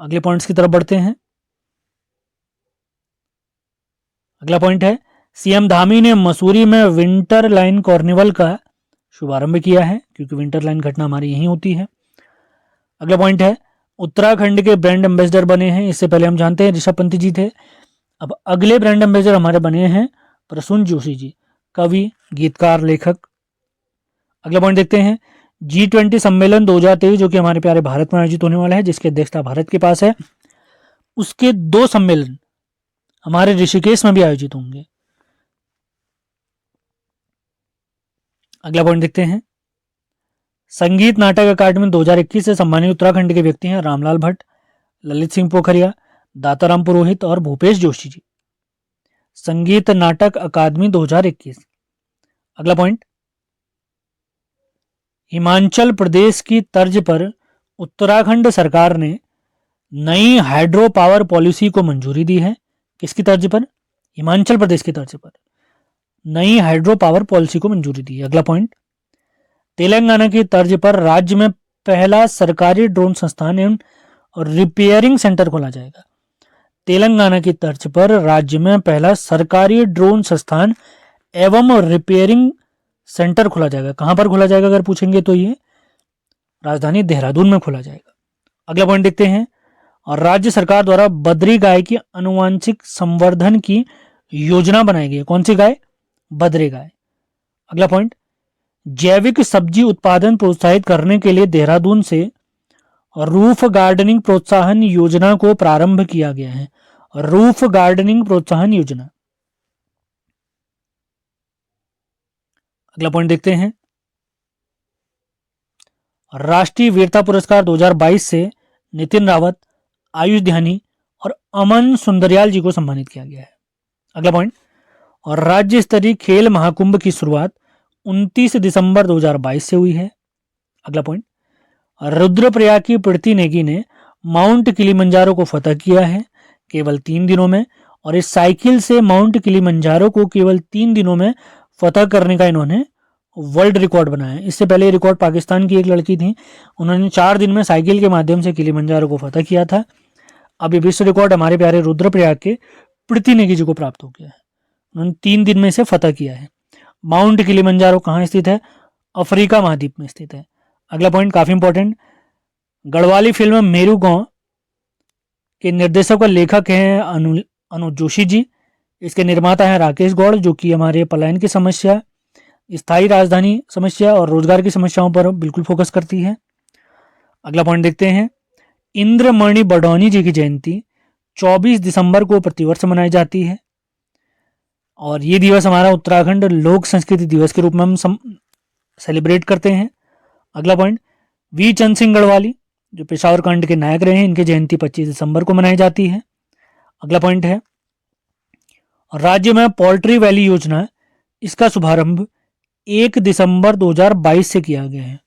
अगले पॉइंट्स की तरफ बढ़ते हैं। अगला पॉइंट है, सीएम धामी ने मसूरी में विंटर लाइन कार्निवल का शुभारंभ किया है, क्योंकि विंटर लाइन घटना हमारी यहीं होती है। अगला पॉइंट है, उत्तराखंड के ब्रांड एम्बेसडर बने हैं, इससे पहले हम जानते हैं ऋषभ पंत जी थे। अब अगले ब्रांड एम्बेसडर हमारे बने हैं प्रसून जोशी जी, कवि, गीतकार, लेखक। अगला पॉइंट देखते हैं, G20 सम्मेलन 2023 जो कि हमारे प्यारे भारत में आयोजित होने वाला है, जिसकी अध्यक्षता भारत के पास है, उसके 2 सम्मेलन हमारे ऋषिकेश में भी आयोजित होंगे। अगला पॉइंट देखते हैं, संगीत नाटक अकादमी 2021 से सम्मानित उत्तराखंड के व्यक्ति हैं रामलाल भट्ट, ललित सिंह पोखरिया, दाताराम पुरोहित और भूपेश जोशी जी। संगीत नाटक अकादमी 2021। अगला पॉइंट, हिमाचल प्रदेश की तर्ज पर उत्तराखंड सरकार ने नई हाइड्रो पावर पॉलिसी को मंजूरी दी है। किसकी तर्ज पर? हिमाचल प्रदेश की तर्ज पर नई हाइड्रो पावर पॉलिसी को मंजूरी दी है। अगला पॉइंट, तेलंगाना की तर्ज पर राज्य में पहला सरकारी ड्रोन संस्थान एवं रिपेयरिंग सेंटर खोला जाएगा। तेलंगाना की तर्ज पर राज्य में पहला सरकारी ड्रोन संस्थान एवं रिपेयरिंग सेंटर खोला जाएगा। कहां पर खोला जाएगा अगर पूछेंगे तो ये राजधानी देहरादून में खोला जाएगा। अगला पॉइंट देखते हैं, और राज्य सरकार द्वारा बद्री गाय की आनुवांशिक संवर्धन की योजना बनाई गई है। कौन सी गाय? बद्री गाय। अगला पॉइंट, जैविक सब्जी उत्पादन प्रोत्साहित करने के लिए देहरादून से रूफ गार्डनिंग प्रोत्साहन योजना को प्रारंभ किया गया है। रूफ गार्डनिंग प्रोत्साहन योजना। अगला पॉइंट देखते हैं, राष्ट्रीय वीरता पुरस्कार 2022 से नितिन रावत, आयुष ध्यानी और अमन सुंदरियाल जी को सम्मानित किया गया है। अगला पॉइंट, और राज्य स्तरीय खेल महाकुंभ की शुरुआत 29 दिसंबर 2022 से हुई है। अगला पॉइंट, रुद्रप्रयाग की प्रीति नेगी ने माउंट किलिमंजारो को फतह किया है केवल 3 दिनों में, और इस साइकिल से माउंट किलिमंजारो को केवल 3 दिनों में फतह करने का इन्होंने वर्ल्ड रिकॉर्ड बनाया। इससे पहले रिकॉर्ड पाकिस्तान की एक लड़की थी, उन्होंने 4 दिन में साइकिल के माध्यम से किलिमंजारो को फतह किया था। अब ये विश्व रिकॉर्ड हमारे प्यारे रुद्रप्रयाग के प्रीति नेगी जी को प्राप्त हो गया है, उन्होंने 3 दिन में से फतह किया है। माउंट किलिमंजारो कहाँ स्थित है? अफ्रीका महाद्वीप में स्थित है। अगला पॉइंट काफी इंपॉर्टेंट, गढ़वाली फिल्म मेरू गांव के निर्देशक और लेखक हैं अनुज जोशी जी। इसके निर्माता हैं राकेश गौड़, जो कि हमारे पलायन की समस्या, स्थायी राजधानी समस्या और रोजगार की समस्याओं पर बिल्कुल फोकस करती है। अगला पॉइंट देखते हैं, इंद्रमणि बडौनी जी की जयंती 24 दिसंबर को प्रतिवर्ष मनाई जाती है, और ये दिवस हमारा उत्तराखंड लोक संस्कृति दिवस के रूप में हम सेलिब्रेट करते हैं। अगला पॉइंट, वी चंद सिंह गढ़वाली जो पेशावर कांड के नायक रहे हैं, इनकी जयंती 25 दिसंबर को मनाई जाती है। अगला पॉइंट है, राज्य में पोल्ट्री वैली योजना, इसका शुभारंभ 1 दिसंबर 2022 से किया गया है।